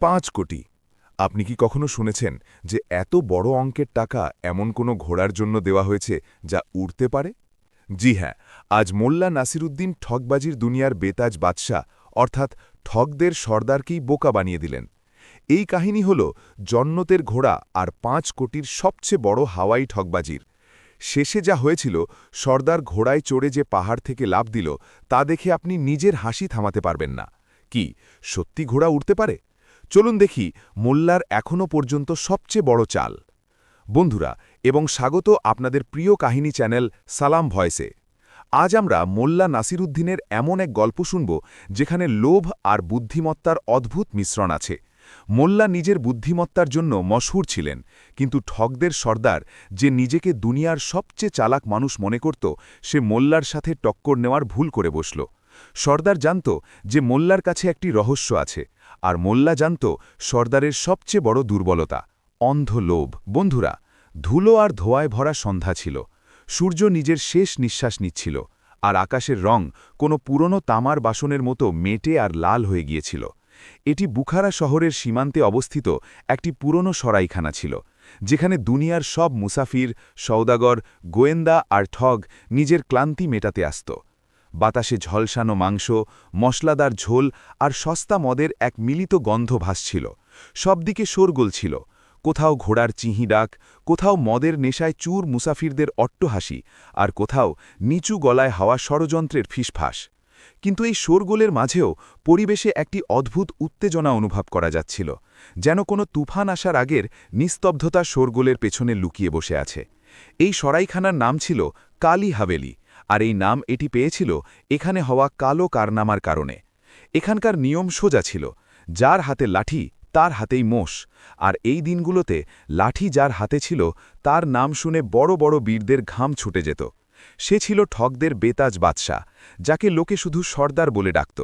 5 কোটি। আপনি কি কখনো শুনেছেন যে এত বড় অঙ্কের টাকা এমন কোনো ঘোড়ার জন্য দেওয়া হয়েছে যা উড়তে পারে? জি হ্যাঁ, আজ মোল্লা নাসিরুদ্দিন ঠগবাজির দুনিয়ার বেতাজ বাদশাহ অর্থাৎ ঠগদের সর্দারকেই বোকা বানিয়ে দিলেন। এই কাহিনী হল জন্নতের ঘোড়া আর 5 কোটির সবচেয়ে বড় হাওয়াই ঠগবাজির। শেষে যা হয়েছিল, সর্দার ঘোড়ায় চড়ে যে পাহাড় থেকে লাফ দিল, তা দেখে আপনি নিজের হাসি থামাতে পারবেন না। কি সত্যি ঘোড়া উড়তে পারে? চলুন দেখি মোল্লার এখনও পর্যন্ত সবচেয়ে বড় চাল। বন্ধুরা এবং স্বাগত আপনাদের প্রিয় কাহিনী চ্যানেল সালাম ভয়েসে। আজ আমরা মোল্লা নাসিরুদ্দিনের এমন এক গল্প শুনব যেখানে লোভ আর বুদ্ধিমত্তার অদ্ভুত মিশ্রণ আছে। মোল্লা নিজের বুদ্ধিমত্তার জন্য মশহুর ছিলেন, কিন্তু ঠগদের সর্দার যে নিজেকে দুনিয়ার সবচেয়ে চালাক মানুষ মনে করত, সে মোল্লার সাথে টক্কর নেওয়ার ভুল করে বসল। সর্দার জানত যে মোল্লার কাছে একটি রহস্য আছে, আর মোল্লা জানত সর্দারের সবচেয়ে বড় দুর্বলতা অন্ধ লোভ। বন্ধুরা, ধুলো আর ধোঁয়ায় ভরা সন্ধ্যা ছিল। সূর্য নিজের শেষ নিঃশ্বাস নিচ্ছিল, আর আকাশের রং কোনো পুরনো তামার বাসনের মতো মেটে আর লাল হয়ে গিয়েছিল। এটি বুখারা শহরের সীমান্তে অবস্থিত একটি পুরনো সরাইখানা ছিল, যেখানে দুনিয়ার সব মুসাফির, সওদাগর, গোয়েন্দা আর ঠগ নিজের ক্লান্তি মেটাতে আসত। বাতাসে ঝলসানো মাংস, মশলাদার ঝোল আর সস্তা মদের এক মিলিত গন্ধ ভাসছিল। সবদিকে শোরগোল ছিল, কোথাও ঘোড়ার চিহি ডাক, কোথাও মদের নেশায় চুর মুসাফিরদের অট্টহাসি, আর কোথাও নিচু গলায় হাওয়া ষড়যন্ত্রের ফিসফাস। কিন্তু এই শোরগোলের মাঝেও পরিবেশে একটি অদ্ভুত উত্তেজনা অনুভব করা যাচ্ছিল, যেন কোনো তুফান আসার আগের নিস্তব্ধতা শোরগোলের পেছনে লুকিয়ে বসে আছে। এই সরাইখানার নাম ছিল কালী হাভেলি, আর এই নাম এটি পেয়েছিল এখানে হওয়া কালো কারনামার কারণে। এখানকার নিয়ম সোজা ছিল, যার হাতে লাঠি তার হাতেই মোষ, আর এই দিনগুলোতে লাঠি যার হাতে ছিল তার নাম শুনে বড় বড় বীরদের ঘাম ছুটে যেত। সে ছিল ঠগদের বেতাজ বাদশাহ, যাকে লোকে শুধু সর্দার বলে ডাকত।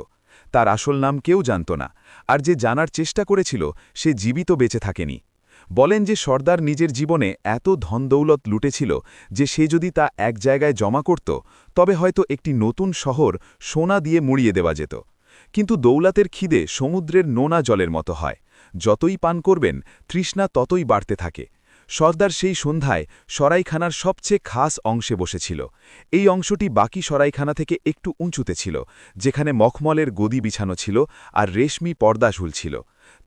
তার আসল নাম কেউ জানত না, আর যে জানার চেষ্টা করেছিল সে জীবিত বেঁচে থাকেনি। বলেন যে সর্দার নিজের জীবনে এত ধনদৌলত লুটেছিল যে সে যদি তা এক জায়গায় জমা করত, তবে হয়তো একটি নতুন শহর সোনা দিয়ে মুড়িয়ে দেওয়া যেত। কিন্তু দৌলতের খিদে সমুদ্রের নোনা জলের মতো হয়, যতই পান করবেন তৃষ্ণা ততই বাড়তে থাকে। সর্দার সেই সন্ধ্যায় সরাইখানার সবচেয়ে খাস অংশে বসেছিল। এই অংশটি বাকি সরাইখানা থেকে একটু উঁচুতে ছিল, যেখানে মখমলের গদি বিছানো ছিল আর রেশমি পর্দা ঝুলছিল।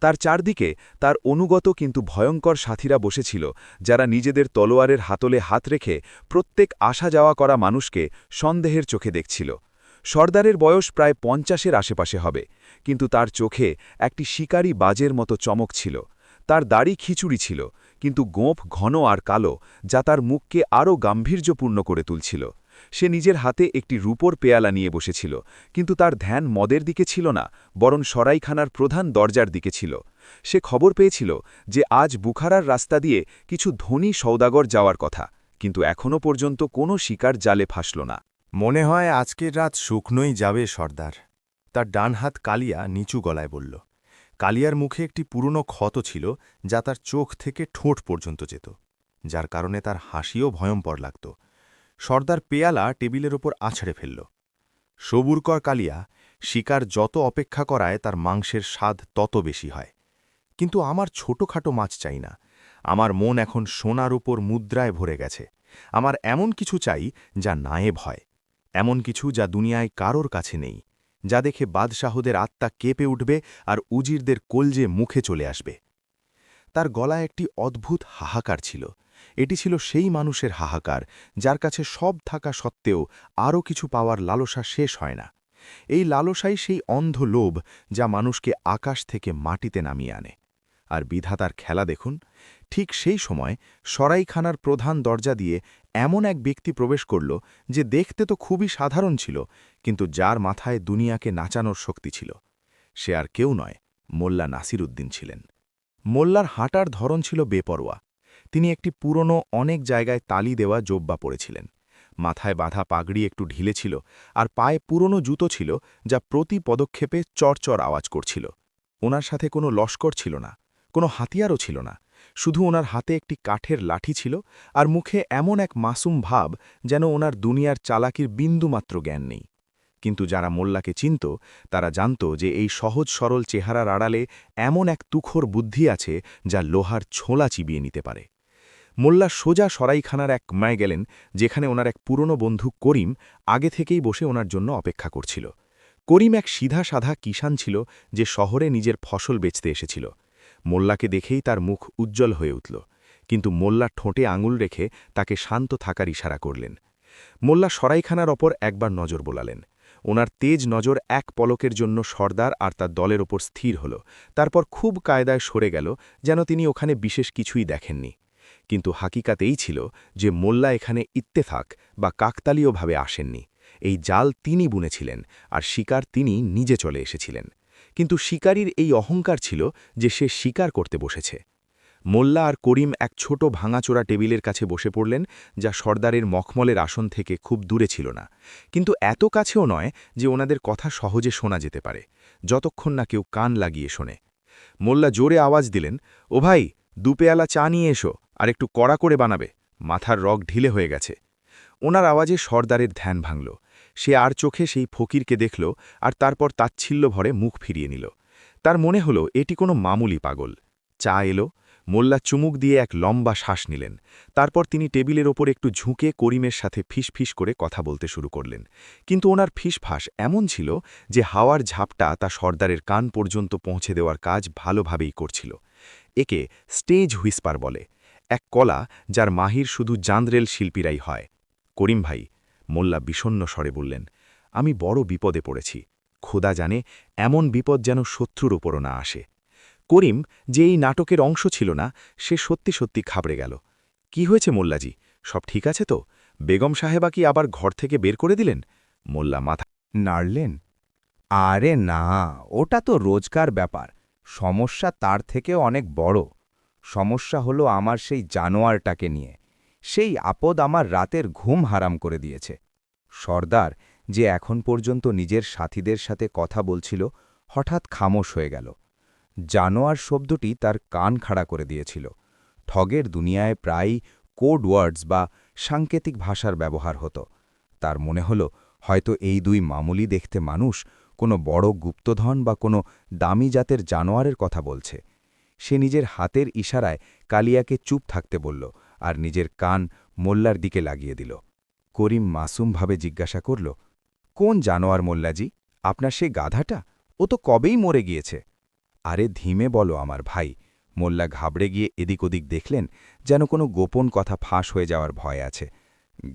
তার চারদিকে তার অনুগত কিন্তু ভয়ঙ্কর সাথীরা বসেছিল, যারা নিজেদের তলোয়ারের হাতলে হাত রেখে প্রত্যেক আসা যাওয়া করা মানুষকে সন্দেহের চোখে দেখছিল। সর্দারের বয়স প্রায় 50-এর আশেপাশে হবে, কিন্তু তার চোখে একটি শিকারী বাজের মতো চমক ছিল। তার দাড়ি খিচুড়ি ছিল, কিন্তু গোঁফ ঘন আর কালো, যা তার মুখকে আরও গাম্ভীর্যপূর্ণ করে তুলছিল। সে নিজের হাতে একটি রূপোর পেয়ালা নিয়ে বসেছিল, কিন্তু তার ধ্যান মদের দিকে ছিল না, বরং সরাইখানার প্রধান দরজার দিকে ছিল। সে খবর পেয়েছিল যে আজ বুখারার রাস্তা দিয়ে কিছু ধনী সওদাগর যাওয়ার কথা, কিন্তু এখনও পর্যন্ত কোনো শিকার জালে ফাঁসল না। মনে হয় আজকের রাত শুকনোই যাবে সর্দার। তার ডান হাত কালিয়া নিচু গলায় বলল। কালিয়ার মুখে একটি পুরনো ক্ষত ছিল, যা তার চোখ থেকে ঠোঁট পর্যন্ত যেত, যার কারণে তার হাসিও ভয়ঙ্কর লাগত। সর্দার পেয়ালা টেবিলের ওপর আছড়ে ফেলল। সবুর কর কালিয়া, শিকার যত অপেক্ষা করায় তার মাংসের স্বাদ তত বেশি হয়। কিন্তু আমার ছোটখাটো মাছ চাই না। আমার মন এখন সোনার উপর মুদ্রায় ভরে গেছে। আমার এমন কিছু চাই যা নায়েব হয়, এমন কিছু যা দুনিয়ায় কারোর কাছে নেই, যা দেখে বাদশাহদের আত্মা কেঁপে উঠবে আর উজিরদের কলজে মুখে চলে আসবে। তার গলায় একটি অদ্ভুত হাহাকার ছিল। এটি ছিল সেই মানুষের হাহাকার, যার কাছে সব থাকা সত্ত্বেও আরও কিছু পাওয়ার লালসা শেষ হয় না। এই লালসাই সেই অন্ধ লোভ যা মানুষকে আকাশ থেকে মাটিতে নামিয়ে আনে। আর বিধাতার খেলা দেখুন, ঠিক সেই সময় সরাইখানার প্রধান দরজা দিয়ে এমন এক ব্যক্তি প্রবেশ করল, যে দেখতে তো খুবই সাধারণ ছিল, কিন্তু যার মাথায় দুনিয়াকে নাচানোর শক্তি ছিল। সে আর কেউ নয়, মোল্লা নাসিরুদ্দিন ছিলেন। মোল্লার হাঁটার ধরন ছিল বেপরোয়া। তিনি একটি পুরনো অনেক জায়গায় তালি দেওয়া জোব্বা পরেছিলেন। মাথায় বাঁধা পাগড়ি একটু ঢিলে ছিল, আর পায়ে পুরনো জুতো ছিল, যা প্রতি পদক্ষেপে চরচর আওয়াজ করছিল। ওনার সাথে কোনো লস্কর ছিল না, কোনো হাতিয়ারও ছিল না, শুধু ওনার হাতে একটি কাঠের লাঠি ছিল, আর মুখে এমন এক মাসুম ভাব যেন ওনার দুনিয়ার চালাকির বিন্দুমাত্র জ্ঞান নেই। কিন্তু যারা মোল্লাকে চিনত তারা জানত যে এই সহজ সরল চেহারার আড়ালে এমন এক তুখোর বুদ্ধি আছে যা লোহার ছোলা চিবিয়ে নিতে পারে। মোল্লা সোজা সরাইখানার এক মায় গেলেন, যেখানে ওনার এক পুরনো বন্ধু করিম আগে থেকেই বসে ওনার জন্য অপেক্ষা করছিল। করিম এক সিধা সাধা কিষান ছিল, যে শহরে নিজের ফসল বেচতে এসেছিল। মোল্লাকে দেখেই তার মুখ উজ্জ্বল হয়ে উঠল, কিন্তু মোল্লা ঠোঁটে আঙুল রেখে তাকে শান্ত থাকার ইশারা করলেন। মোল্লা সরাইখানার ওপর একবার নজর বোলালেন। ওনার তেজ নজর এক পলকের জন্য সর্দার আর তার দলের ওপর স্থির হল, তারপর খুব কায়দায় সরে গেল, যেন তিনি ওখানে বিশেষ কিছুই দেখেননি। কিন্তু হাকিকাত এই ছিল যে মোল্লা এখানে ইত্তেফাক বা কাকতালীয়ভাবে আসেননি। এই জাল তিনি বুনেছিলেন, আর শিকার তিনি নিজে চলে এসেছিলেন। কিন্তু শিকারীর এই অহংকার ছিল যে সে শিকার করতে বসেছে। মোল্লা আর করিম এক ছোট ভাঙাচোরা টেবিলের কাছে বসে পড়লেন, যা সর্দারের মখমলের আসন থেকে খুব দূরে ছিল না, কিন্তু এত কাছেও নয় যে ওনাদের কথা সহজে শোনা যেতে পারে, যতক্ষণ না কেউ কান লাগিয়ে শোনে। মোল্লা জোরে আওয়াজ দিলেন, ও ভাই, দুপেয়ালা চা নিয়ে এসো, আর একটু কড়া করে বানাবে, মাথার রগ ঢিলে হয়ে গেছে। ওনার আওয়াজে সর্দারের ধ্যান ভাঙল। সে আর চোখে সেই ফকিরকে দেখল, আর তারপর তাচ্ছিল্য ভরে মুখ ফিরিয়ে নিল। তার মনে হলো এটি কোনো মামুলি পাগল। চা এলো। মোল্লা চুমুক দিয়ে এক লম্বা শ্বাস নিলেন। তারপর তিনি টেবিলের ওপর একটু ঝুঁকে করিমের সাথে ফিসফিস করে কথা বলতে শুরু করলেন, কিন্তু ওনার ফিসফাস এমন ছিল যে হাওয়ার ঝাপটা তা সর্দারের কান পর্যন্ত পৌঁছে দেওয়ার কাজ ভালোভাবেই করছিল। একে স্টেজ হুইসপার বলে, এক কলা যার মাহির শুধু জান্দ্রেল শিল্পীরাই হয়। করিম ভাই, মোল্লা বিষণ্ণ স্বরে বললেন, আমি বড় বিপদে পড়েছি। খোদা জানে, এমন বিপদ যেন শত্রুর ওপরও না আসে। করিম, যে এই নাটকের অংশ ছিল না, সে সত্যি সত্যি ঘাবড়ে গেল। কি হয়েছে মোল্লাজি, সব ঠিক আছে তো? বেগম সাহেবা কি আবার ঘর থেকে বের করে দিলেন? মোল্লা মাথা নাড়লেন। আরে না, ওটা তো রোজকার ব্যাপার। সমস্যা তার থেকেও অনেক বড়। সমস্যা হলো আমার সেই জানোয়ারটাকে নিয়ে। সেই আপদ আমার রাতের ঘুম হারাম করে দিয়েছে। সর্দার, যে এখন পর্যন্ত নিজের সাথীদের সাথে কথা বলছিল, হঠাৎ খামোশ হয়ে গেল। জানোয়ার শব্দটি তার কান খাড়া করে দিয়েছিল। ঠগের দুনিয়ায় প্রায়ই কোড ওয়ার্ডস বা সাংকেতিক ভাষার ব্যবহার হতো। তার মনে হল হয়তো এই দুই মামুলি দেখতে মানুষ কোনো বড় গুপ্তধন বা কোনো দামি জাতের জানোয়ারের কথা বলছে। সে নিজের হাতের ইশারায় কালিয়াকে চুপ থাকতে বলল, আর নিজের কান মোল্লার দিকে লাগিয়ে দিল। করিম মাসুমভাবে জিজ্ঞাসা করল, কোন জানোয়ার মোল্লাজি? আপনার সে গাধাটা? ও তো কবেই মরে গিয়েছে। আরে ধীমে বলো আমার ভাই। মোল্লা ঘাবড়ে গিয়ে এদিক ওদিক দেখলেন, যেন কোনো গোপন কথা ফাঁস হয়ে যাওয়ার ভয় আছে।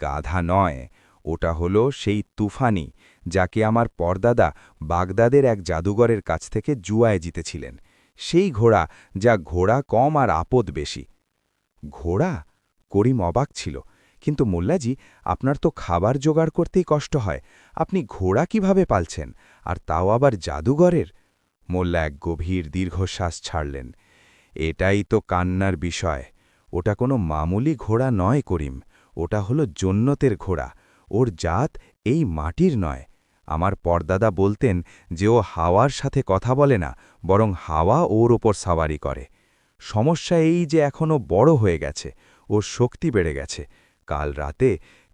গাধা নয়, ওটা হলো সেই তুফানি, যাকে আমার পরদাদা বাগদাদের এক জাদুঘরের কাছ থেকে জুয়ায় জিতেছিলেন। সেই ঘোড়া, যা ঘোড়া কম আর আপদ বেশি। ঘোড়া? করিম অবাক ছিল। কিন্তু মোল্লাজি, আপনার তো খাবার জোগাড় করতেই কষ্ট হয়, আপনি ঘোড়া কিভাবে পালছেন, আর তাও আবার জাদুঘরের? মোল্লা এক গভীর দীর্ঘশ্বাস ছাড়লেন। এটাই তো কান্নার বিষয়। ওটা কোনো মামুলি ঘোড়া নয় করিম, ওটা হলো জন্নতের ঘোড়া। ওর জাত এই মাটির নয়। আমার পরদাদা বলতেন যে ও হাওয়ার সাথে কথা বলে না, বরং হাওয়া ওর ওপর সাওয়ারি করে। সমস্যা এই যে এখনও বড় হয়ে গেছে, ওর শক্তি বেড়ে গেছে।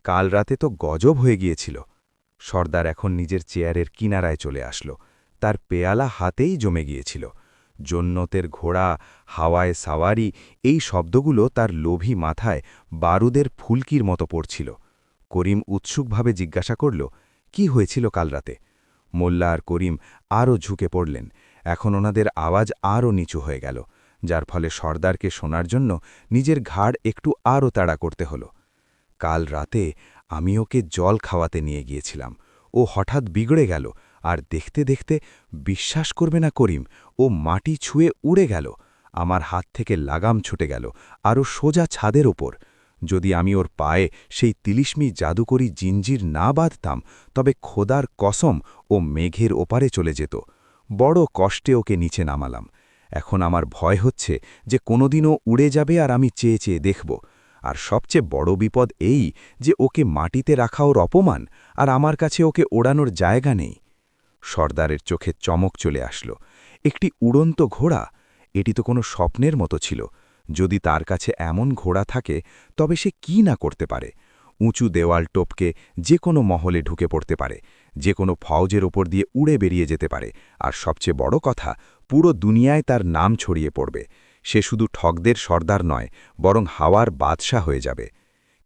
কাল রাতে তো গজব হয়ে গিয়েছিল। সর্দার এখন নিজের চেয়ারের কিনারায় চলে আসলো। তার পেয়ালা হাতেই জমে গিয়েছিল। জন্নতের ঘোড়া, হাওয়ায় সাওয়ারি, এই শব্দগুলো তার লোভী মাথায় বারুদের ফুলকির মতো পড়ছিল। করিম উৎসুকভাবে জিজ্ঞাসা করল, কি হয়েছিল কাল রাতে? মোল্লা আর করিম আরও ঝুঁকে পড়লেন। এখন ওনাদের আওয়াজ আরও নিচু হয়ে গেল, যার ফলে সর্দারকে শোনার জন্য নিজের ঘাড় একটু আরও তাড়া করতে হল। কাল রাতে আমি ওকে জল খাওয়াতে নিয়ে গিয়েছিলাম। ও হঠাৎ বিগড়ে গেল, আর দেখতে দেখতে, বিশ্বাস করবে না করিম, ও মাটি ছুঁয়ে উড়ে গেল। আমার হাত থেকে লাগাম ছুটে গেল, আরও সোজা ছাদের ওপর। যদি আমি ওর পায়ে সেই তিলিস্মি জাদুকরি জিঞ্জির না বাঁধতাম, তবে খোদার কসম ও মেঘের ওপারে চলে যেত। বড় কষ্টে ওকে নিচে নামালাম। এখন আমার ভয় হচ্ছে যে কোনোদিনও উড়ে যাবে, আর আমি চেয়ে চেয়ে দেখব। আর সবচেয়ে বড় বিপদ এই যে ওকে মাটিতে রাখা ওর অপমান, আর আমার কাছে ওকে ওড়ানোর জায়গা নেই। সর্দারের চোখে চমক চলে আসলো। একটি উড়ন্ত ঘোড়া, এটি তো কোনো স্বপ্নের মতো ছিল। যদি তার কাছে এমন ঘোড়া থাকে, তবে সে কি না করতে পারে। উঁচু দেওয়াল টপকে যে কোনো মহলে ঢুকে পড়তে পারে, যে কোনো ফৌজের ওপর দিয়ে উড়ে বেরিয়ে যেতে পারে, আর সবচেয়ে বড় কথা, পুরো দুনিয়ায় তার নাম ছড়িয়ে পড়বে। সে শুধু ঠগদের সর্দার নয়, বরং হাওয়ার বাদশা হয়ে যাবে।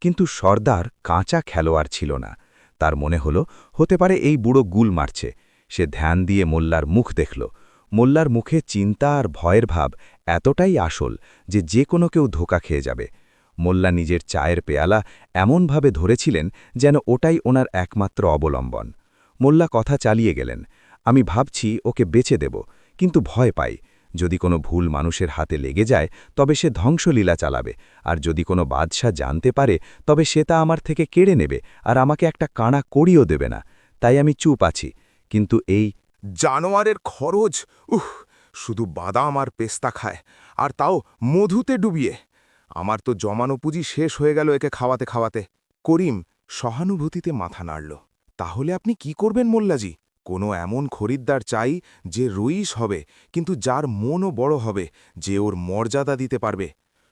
কিন্তু সর্দার কাঁচা খেলোয়াড় ছিল না। তার মনে হল হতে পারে এই বুড়ো গুল মারছে। সে ধ্যান দিয়ে মোল্লার মুখ দেখল। মোল্লার মুখে চিন্তা আর ভয়ের ভাব এতটাই আসল যে যে কোনো কেউ ধোঁকা খেয়ে যাবে। মোল্লা নিজের চায়ের পেয়ালা এমনভাবে ধরেছিলেন যেন ওটাই ওনার একমাত্র অবলম্বন। মোল্লা কথা চালিয়ে গেলেন, আমি ভাবছি ওকে বেচে দেব, কিন্তু ভয় পাই। যদি কোনো ভুল মানুষের হাতে লেগে যায় তবে সে ধ্বংসলীলা চালাবে, আর যদি কোনো বাদশা জানতে পারে তবে সে তা আমার থেকে কেড়ে নেবে আর আমাকে একটা কাঁড়া কড়িও দেবে না। তাই আমি চুপ আছি। কিন্তু এই জানোয়ারের খরচ, শুধু বাদাম আর পেস্তা খায়, আর তাও মধুতে ডুবিয়ে। আমার তো জমানো পুঁজি শেষ হয়ে গেল একে খাওয়াতে খাওয়াতে। করিম সহানুভূতিতে মাথা নাড়ল। তাহলে আপনি কি করবেন মোল্লাজি? কোনো এমন খরিদ্দার চাই যে রইস হবে, কিন্তু যার মনও বড় হবে, যে ওর মর্যাদা দিতে পারবে।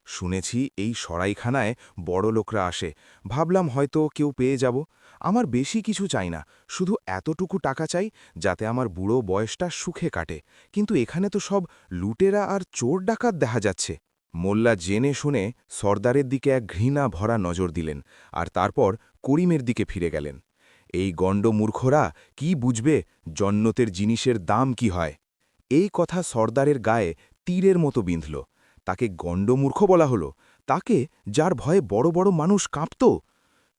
শুনেছি এই সরাইখানায় বড় লোকরা আসে, ভাবলাম হয়তো কেউ পেয়ে যাব। আমার বেশি কিছু চাই না, শুধু এতটুকু টাকা চাই যাতে আমার বুড়ো বয়সটা সুখে কাটে। কিন্তু এখানে তো সব লুটেরা আর চোর ডাকাত দেখা যাচ্ছে। মোল্লা জেনে শুনে সর্দারের দিকে এক ঘৃণা ভরা নজর দিলেন, আর তারপর করিমের দিকে ফিরে গেলেন। এই গণ্ডমূর্খরা কি বুঝবে জন্নতের জিনিসের দাম কি হয়? এই কথা সর্দারের গায়ে তীরের মতো বিঁধল। তাকে গণ্ডমূর্খ বলা হলো, তাকে যার ভয়ে বড় বড় মানুষ কাঁপত।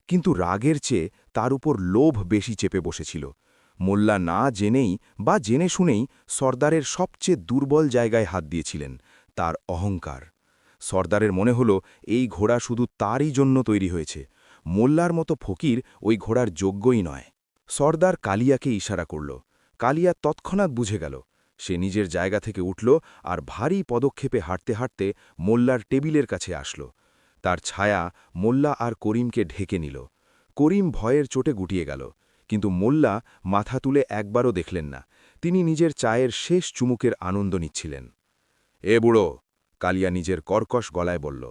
কিন্তু রাগের চেয়ে তার উপর লোভ বেশি চেপে বসেছিল। মোল্লা না জেনেই বা জেনে শুনেই সর্দারের সবচেয়ে দুর্বল জায়গায় হাত দিয়েছিলেন, তার অহংকার। সর্দারের মনে হল এই ঘোড়া শুধু তারই জন্য তৈরি হয়েছে। মোল্লার মতো ফকির ওই ঘোড়ার যোগ্যই নয়। সর্দার কালিয়াকে ইশারা করল। কালিয়া তৎক্ষণাৎ বুঝে গেল। সে নিজের জায়গা থেকে উঠল আর ভারী পদক্ষেপে হাঁটতে হাঁটতে মোল্লার টেবিলের কাছে আসল। তার ছায়া মোল্লা আর করিমকে ঢেকে নিল। করিম ভয়ের চোটে গুটিয়ে গেল, কিন্তু মোল্লা মাথা তুলে একবারও দেখলেন না। তিনি নিজের চায়ের শেষ চুমুকের আনন্দ নিচ্ছিলেন। এ বুড়ো, কালিয়া নিজের কর্কশ গলায় বলল,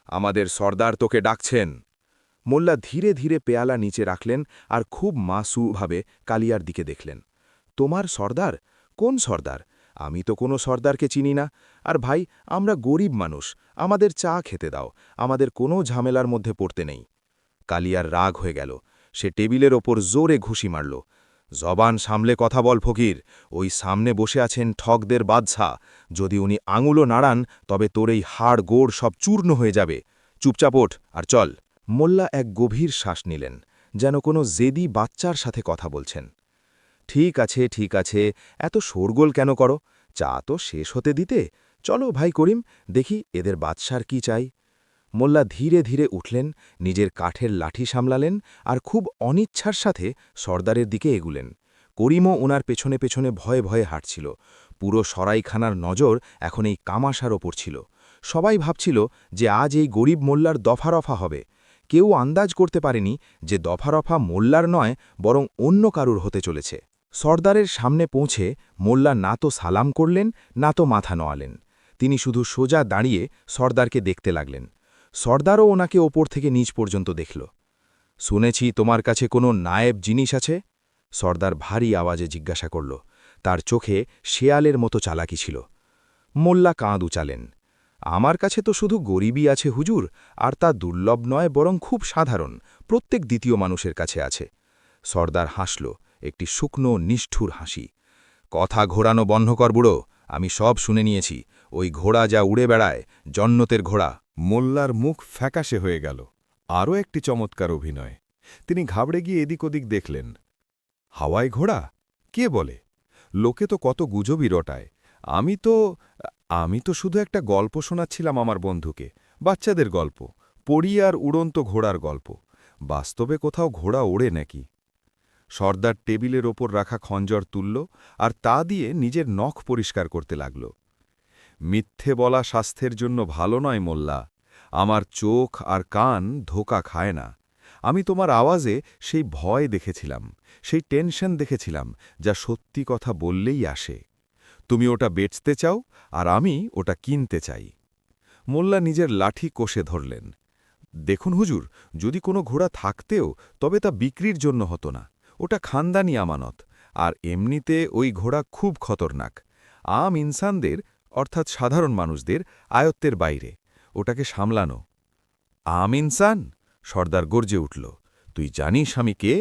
আমাদের সর্দার তোকে ডাকছেন। মোল্লা ধীরে ধীরে পেয়ালা নিচে রাখলেন আর খুব মাসুভাবে কালিয়ার দিকে দেখলেন। তোমার সর্দার? কোন সর্দার? আমি তো কোনো সর্দারকে চিনি না। আর ভাই, আমরা গরিব মানুষ, আমাদের চা খেতে দাও, আমাদের কোনো ঝামেলার মধ্যে পড়তে নেই। কালিয়ার রাগ হয়ে গেল। সে টেবিলের ওপর জোরে ঘুষি মারল। জবান সামলে কথা বল ফকির, ওই সামনে বসে আছেন ঠগদের বাদশা। যদি উনি আঙুলও নাড়ান তবে তোর এই হাড় গোড় সব চূর্ণ হয়ে যাবে। চুপচাপ ওঠ আর চল। মোল্লা এক গভীর শ্বাস নিলেন, যেন কোনো জেদি বাচ্চার সাথে কথা বলছেন। ঠিক আছে, ঠিক আছে, এত শোরগোল কেন করো? চা তো শেষ হতে দিতে। চলো ভাই করিম, দেখি এদের বাদশার কি চাই। মোল্লা ধীরে ধীরে উঠলেন, নিজের কাঠের লাঠি সামলালেন আর খুব অনিচ্ছার সাথে সর্দারের দিকে এগুলেন। করিমও ওনার পেছনে পেছনে ভয়ে ভয়ে হাঁটছিল। পুরো সরাইখানার নজর এখন এই কামাশার ওপর ছিল। সবাই ভাবছিল যে আজ এই গরিব মোল্লার দফারফা হবে। কেউ আন্দাজ করতে পারেনি যে দফারফা মোল্লার নয়, বরং অন্য কারুর হতে চলেছে। সর্দারের সামনে পৌঁছে মোল্লা না তো সালাম করলেন, না তো মাথা নোয়ালেন। তিনি শুধু সোজা দাঁড়িয়ে সর্দারকে দেখতে লাগলেন। সর্দারও ওনাকে ওপর থেকে নিচ পর্যন্ত দেখল। শুনেছি তোমার কাছে কোনো নায়েব জিনিস আছে? সর্দার ভারী আওয়াজে জিজ্ঞাসা করল। তার চোখে শেয়ালের মতো চালাকি ছিল। মোল্লা কাঁধ উচালেন। আমার কাছে তো শুধু গরিবই আছে হুজুর, আর তা দুর্লভ নয়, বরং খুব সাধারণ, প্রত্যেক দ্বিতীয় মানুষের কাছে আছে। সর্দার হাসল, একটি শুকনো নিষ্ঠুর হাসি। কথা ঘোরানো বন্ধ কর বুড়ো, আমি সব শুনে নিয়েছি। ওই ঘোড়া যা উড়ে বেড়ায়, জন্নতের ঘোড়া। মোল্লার মুখ ফ্যাকাশে হয়ে গেল। আরও একটি চমৎকার অভিনয়। তিনি ঘাবড়ে গিয়ে এদিক ওদিক দেখলেন। হাওয়ায় ঘোড়া? কে বলে? লোকে তো কত গুজবই রটায়। আমি তো শুধু একটা গল্প শোনাচ্ছিলাম আমার বন্ধুকে, বাচ্চাদের গল্প, পড়ি আর উড়ন্ত ঘোড়ার গল্প। বাস্তবে কোথাও ঘোড়া ওড়ে নাকি? সর্দার টেবিলের ওপর রাখা খঞ্জর তুলল আর তা দিয়ে নিজের নখ পরিষ্কার করতে লাগল। মিথ্যে বলা স্বাস্থ্যের জন্য ভালো নয় মোল্লা। আমার চোখ আর কান ধোকা খায় না। আমি তোমার আওয়াজে সেই ভয় দেখেছিলাম, সেই টেনশন দেখেছিলাম, যা সত্যি কথা বললেই আসে। তুমি ওটা বেচতে চাও আর আমি ওটা কিনতে চাই। মোল্লা নিজের লাঠি কষে ধরলেন। দেখুন হুজুর, যদি কোনো ঘোড়া থাকতেও তবে তা বিক্রির জন্য হতো না। ওটা খানদানি আমানত, আর এমনিতে ওই ঘোড়া খুব খতরনাক। আম ইনসানদের, অর্থাৎ সাধারণ মানুষদের আয়ত্তের বাইরে। ওটাকে সামলানো। আম ইনসান? সর্দার গর্জে উঠল। তুই জানিস আমি কে?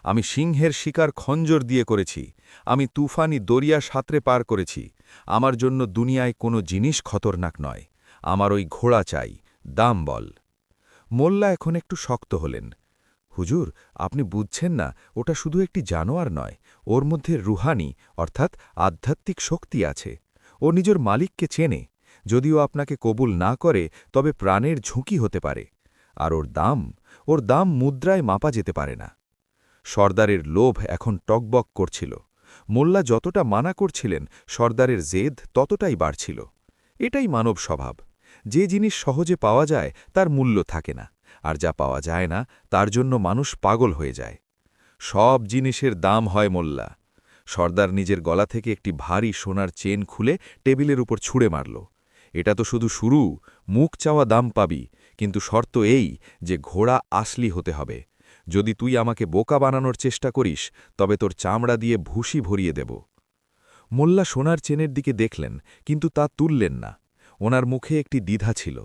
আমি সিংহের শিকার খঞ্জর দিয়ে করেছি। আমি তুফানি দরিয়া সাঁতরে পার করেছি। আমার জন্য দুনিয়ায় কোনো জিনিস খতরনাক নয়। আমার ওই ঘোড়া চাই, দাম বল। মোল্লা এখন একটু শক্ত হলেন। হুজুর, আপনি বুঝছেন না, ওটা শুধু একটি জানোয়ার নয়, ওর মধ্যে রুহানি অর্থাৎ আধ্যাত্মিক শক্তি আছে। ও নিজের মালিককে চেনে। যদিও আপনাকে কবুল না করে, তবে প্রাণের ঝুঁকি হতে পারে। আর ওর দাম মুদ্রায় মাপা যেতে পারে না। সর্দারের লোভ এখন টকবক করছিল। মোল্লা যতটা মানা করছিলেন, সর্দারের জেদ ততটাই বাড়ছিল। এটাই মানব স্বভাব। যে জিনিস সহজে পাওয়া যায় তার মূল্য থাকে না, আর যা পাওয়া যায় না তার জন্য মানুষ পাগল হয়ে যায়। সব জিনিসের দাম হয় মোল্লা। সর্দার নিজের গলা থেকে একটি ভারী সোনার চেন খুলে টেবিলের উপর ছুঁড়ে মারল। এটা তো শুধু শুরু, মুখ চাওয়া দাম পাবি, কিন্তু শর্ত এই যে ঘোড়া আসলি হতে হবে। যদি তুই আমাকে বোকা বানানোর চেষ্টা করিস, তবে তোর চামড়া দিয়ে ভুসি ভরিয়ে দেব। মোল্লা সোনার চেনের দিকে দেখলেন, কিন্তু তা তুললেন না। ওনার মুখে একটি দ্বিধা ছিল।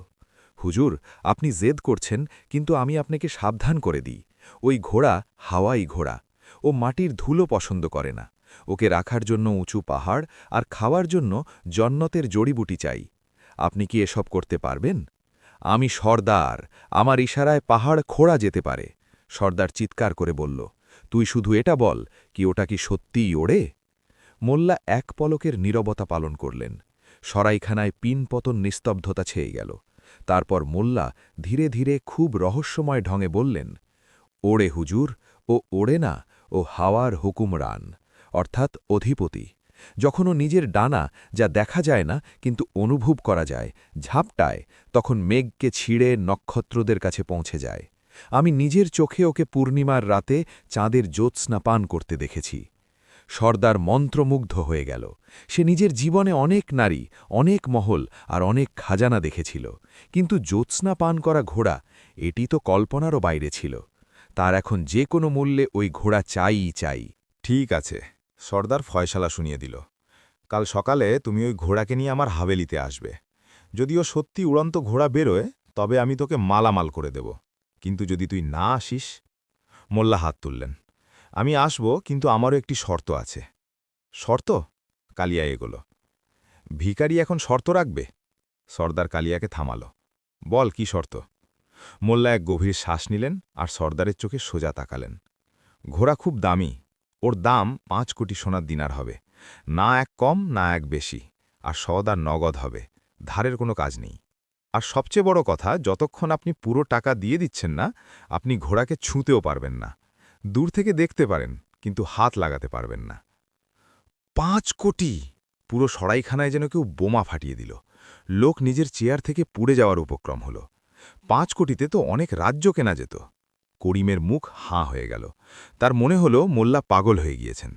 হুজুর, আপনি জেদ করছেন, কিন্তু আমি আপনাকে সাবধান করে দিই। ওই ঘোড়া হাওয়াই ঘোড়া। ও মাটির ধুলো পছন্দ করে না। ওকে রাখার জন্য উঁচু পাহাড় আর খাওয়ার জন্য জন্নতের জড়িবুটি চাই। আপনি কি এসব করতে পারবেন? আমি সর্দার, আমার ইশারায় পাহাড় খোঁড়া যেতে পারে। সর্দার চিৎকার করে বলল, তুই শুধু এটা বল, কি ওটা কি সত্যিই ওড়ে? মোল্লা এক পলকের নীরবতা পালন করলেন। সরাইখানায় পিনপতন নিস্তব্ধতা ছেয়ে গেল। তারপর মোল্লা ধীরে ধীরে খুব রহস্যময় ঢঙে বললেন, ওড়ে হুজুর, ও ওড়ে না, ও হাওয়ার হুকুমরান, অর্থাৎ অধিপতি। যখন ও নিজের ডানা, যা দেখা যায় না কিন্তু অনুভব করা যায়, ঝাপটায়, তখন মেঘকে ছিঁড়ে নক্ষত্রদের কাছে পৌঁছে যায়। আমি নিজের চোখে ওকে পূর্ণিমার রাতে চাঁদের জ্যোৎস্না পান করতে দেখেছি। সর্দার মন্ত্রমুগ্ধ হয়ে গেল। সে নিজের জীবনে অনেক নারী, অনেক মহল আর অনেক খাজানা দেখেছিল, কিন্তু জ্যোৎস্না পান করা ঘোড়া, এটি তো কল্পনারও বাইরে ছিল। তার এখন যে কোনো মূল্যে ওই ঘোড়া চাইই চাই। ঠিক আছে, সর্দার ফয়সালা শুনিয়ে দিল। কাল সকালে তুমি ওই ঘোড়াকে নিয়ে আমার হাভেলিতে আসবে। যদিও সত্যি উড়ন্ত ঘোড়া বেরোয়, তবে আমি তোকে মালামাল করে দেব। কিন্তু যদি তুই না আসিস। মোল্লা হাত তুললেন। আমি আসব, কিন্তু আমারও একটি শর্ত আছে। শর্ত? কালিয়া এগোল। ভিখারি এখন শর্ত রাখবে? সর্দার কালিয়াকে থামাল। বল, কি শর্ত? মোল্লা এক গভীর শ্বাস নিলেন আর সর্দারের চোখে সোজা তাকালেন। ঘোড়া খুব দামি, ওর দাম 5 কোটি সোনার দিনার হবে। না এক কম, না এক বেশি। আর সওদা নগদ হবে, ধারের কোনো কাজ নেই। আর সবচেয়ে বড় কথা, যতক্ষণ আপনি পুরো টাকা দিয়ে দিচ্ছেন না, আপনি ঘোড়াকে ছুঁতেও পারবেন না। দূর থেকে দেখতে পারেন, কিন্তু হাত লাগাতে পারবেন না। 5 কোটি! পুরো সরাইখানায় যেন কেউ বোমা ফাটিয়ে দিল। লোক নিজের চেয়ার থেকে পুড়ে যাওয়ার উপক্রম হল। 5 কোটিতে তো অনেক রাজ্য কেনা যেত। করিমের মুখ হাঁ হয়ে গেল। তার মনে হল মোল্লা পাগল হয়ে গিয়েছেন।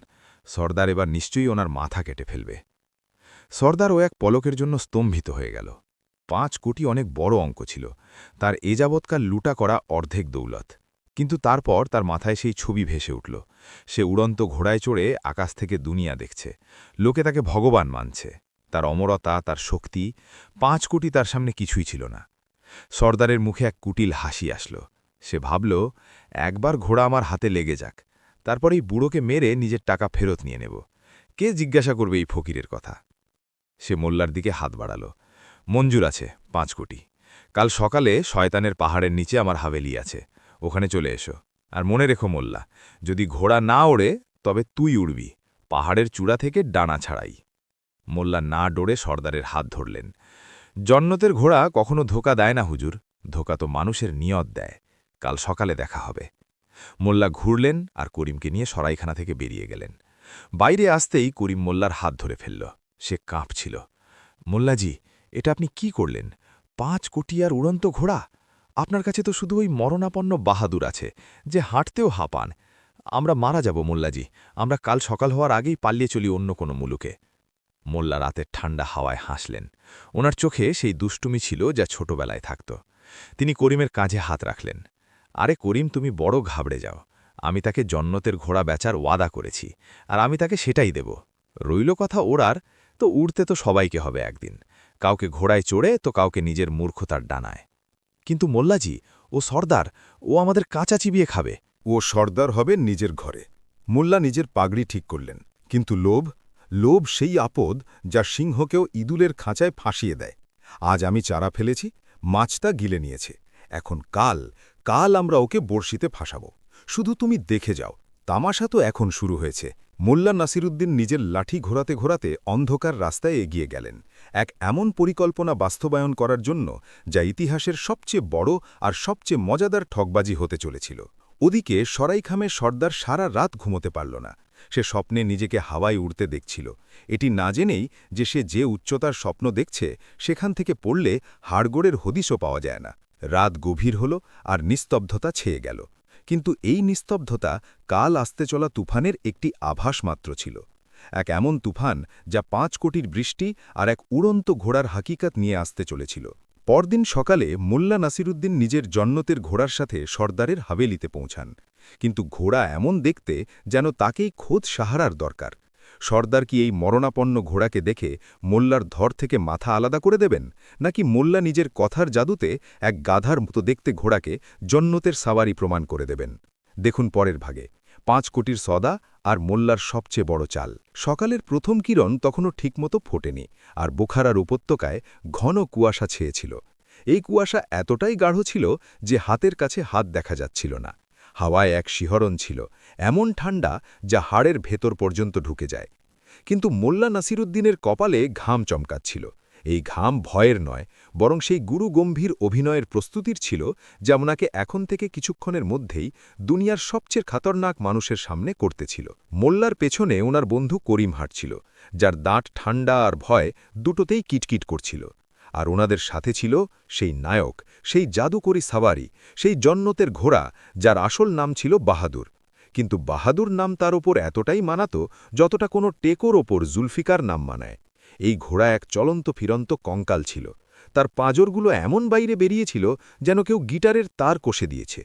সর্দার এবার নিশ্চয়ই ওনার মাথা কেটে ফেলবে। সর্দার ও এক পলকের জন্য স্তম্ভিত হয়ে গেল। 5 কোটি অনেক বড় অঙ্ক ছিল। তার এ যাবৎকাল লুটা করা অর্ধেক দৌলত। কিন্তু তারপর তার মাথায় সেই ছবি ভেসে উঠল। সে উড়ন্ত ঘোড়ায় চড়ে আকাশ থেকে দুনিয়া দেখছে। লোকে তাকে ভগবান মানছে। তার অমরতা, তার শক্তি, 5 কোটি তার সামনে কিছুই ছিল না। সর্দারের মুখে এক কুটিল হাসি আসল। সে ভাবল, একবার ঘোড়া আমার হাতে লেগে যাক, তারপর এই বুড়োকে মেরে নিজের টাকা ফেরত নিয়ে নেব। কে জিজ্ঞাসা করবে এই ফকিরের কথা? সে মোল্লার দিকে হাত বাড়াল। মঞ্জুর আছে 5 কোটি। কাল সকালে শয়তানের পাহাড়ের নিচে আমার হাভেলি আছে, ওখানে চলে এসো। আর মনে রেখো মোল্লা, যদি ঘোড়া না ওড়ে, তবে তুই উড়বি, পাহাড়ের চূড়া থেকে ডানা ছাড়াই। মোল্লা না ডরে সর্দারের হাত ধরলেন। জন্নতের ঘোড়া কখনো ধোকা দেয় না হুজুর, ধোকা তো মানুষের নিয়ত দেয়। কাল সকালে দেখা হবে। মোল্লা ঘুরলেন আর করিমকে নিয়ে সরাইখানা থেকে বেরিয়ে গেলেন। বাইরে আসতেই করিম মোল্লার হাত ধরে ফেলল। সে কাঁপছিল। মোল্লাজি, এটা আপনি কি করলেন? 5 কোটি আর উড়ন্ত ঘোড়া! আপনার কাছে তো শুধু ওই মরণাপন্ন বাহাদুর আছে, যে হাঁটতেও হাঁপান। আমরা মারা যাব মোল্লাজি, আমরা কাল সকাল হওয়ার আগেই পালিয়ে চলি অন্য কোনো মুলুকে। মোল্লা রাতের ঠান্ডা হাওয়ায় হাসলেন। ওনার চোখে সেই দুষ্টুমি ছিল যা ছোটবেলায় থাকত। তিনি করিমের কাঁধে হাত রাখলেন। আরে করিম, তুমি বড় ঘাবড়ে যাও। আমি তাকে জন্নতের ঘোড়া বেচার ওয়াদা করেছি, আর আমি তাকে সেটাই দেব। রইল কথা ওড়ার, তো উড়তে তো সবাইকে হবে একদিন, কাউকে ঘোড়ায় চড়ে তো কাউকে নিজের মূর্খতার ডানায়। কিন্তু মোল্লাজি, ও সর্দার, ও আমাদের কাঁচা চিবিয়ে খাবে। ও সর্দার হবে নিজের ঘরে। মোল্লা নিজের পাগড়ি ঠিক করলেন, কিন্তু লোভ সেই আপদ যা সিংহকেও ইদুলের খাঁচায় ফাঁসিয়ে দেয়। আজ আমি চারা ফেলেছি, মাছটা গিলে নিয়েছে। এখন কাল আমরা ওকে বড়শিতে ফাঁসাব। শুধু তুমি দেখে যাও, তামাশা তো এখন শুরু হয়েছে। মোল্লা নাসিরুদ্দিন নিজের লাঠি ঘোরাতে ঘোরাতে অন্ধকার রাস্তায় এগিয়ে গেলেন, এক এমন পরিকল্পনা বাস্তবায়ন করার জন্য যা ইতিহাসের সবচেয়ে বড় আর সবচেয়ে মজাদার ঠকবাজি হতে চলেছিল। ওদিকে সরাইখামে সর্দার সারা রাত ঘুমোতে পারল না। সে স্বপ্নে নিজেকে হাওয়ায় উড়তে দেখছিল, এটি না জেনেই যে সে যে উচ্চতার স্বপ্ন দেখছে সেখান থেকে পড়লে হাড়গোড়ের হদিশও পাওয়া যায় না। রাত গভীর হল আর নিস্তব্ধতা ছেয়ে গেল, কিন্তু এই নিস্তব্ধতা কাল আসতে চলা তুফানের একটি আভাস মাত্র ছিল। এক এমন তুফান যা ৫ কোটির বৃষ্টি আর এক উড়ন্ত ঘোড়ার হাকিকাত নিয়ে আসতে চলেছিল। পরদিন সকালে মোল্লা নাসিরুদ্দিন নিজের জন্নতের ঘোড়ার সাথে সর্দারের হাভেলিতে পৌঁছান, কিন্তু ঘোড়া এমন দেখতে যেন তাকেই খোদ সাহারার দরকার। সর্দার কি এই মরণাপন্ন ঘোড়াকে দেখে মোল্লার ধর থেকে মাথা আলাদা করে দেবেন, নাকি মোল্লা নিজের কথার জাদুতে এক গাধার মতো দেখতে ঘোড়াকে জন্নতের সাওয়ারি প্রমাণ করে দেবেন? দেখুন পরের ভাগে ৫ কোটির সদা আর মোল্লার সবচেয়ে বড় চাল। সকালের প্রথম কিরণ তখনও ঠিকমতো ফোটেনি, আর বোখারার উপত্যকায় ঘন কুয়াশা ছেয়েছিল। এই কুয়াশা এতটাই গাঢ় ছিল যে হাতের কাছে হাত দেখা যাচ্ছিল না। হাওয়ায় এক শিহরণ ছিল, এমন ঠান্ডা যা হাড়ের ভেতর পর্যন্ত ঢুকে যায়। কিন্তু মোল্লা নাসিরুদ্দিনের কপালে ঘাম চমকাচ্ছিল। এই ঘাম ভয়ের নয়, বরং সেই গুরু গম্ভীর অভিনয়ের প্রস্তুতির ছিল, যা ওনাকে এখন থেকে কিছুক্ষণের মধ্যেই দুনিয়ার সবচেয়ে খাতরনাক মানুষের সামনে করতেছিল। মোল্লার পেছনে ওনার বন্ধু করিম হাঁটছিল, যার দাঁত ঠান্ডা আর ভয় দুটোতেই কিটকিট করছিল। আর ওনাদের সাথে ছিল সেই নায়ক, সেই জাদুকরী সাওয়ারি, সেই জন্নতের ঘোড়া, যার আসল নাম ছিল বাহাদুর। কিন্তু বাহাদুর নাম তার ওপর এতটাই মানাত যতটা কোনো টেকোর ওপর জুলফিকার নাম মানায়। এই ঘোড়া এক চলন্ত ফিরন্ত কঙ্কাল ছিল, তার পাঁজরগুলো এমন বাইরে বেরিয়েছিল যেন কেউ গিটারের তার কষে দিয়েছে।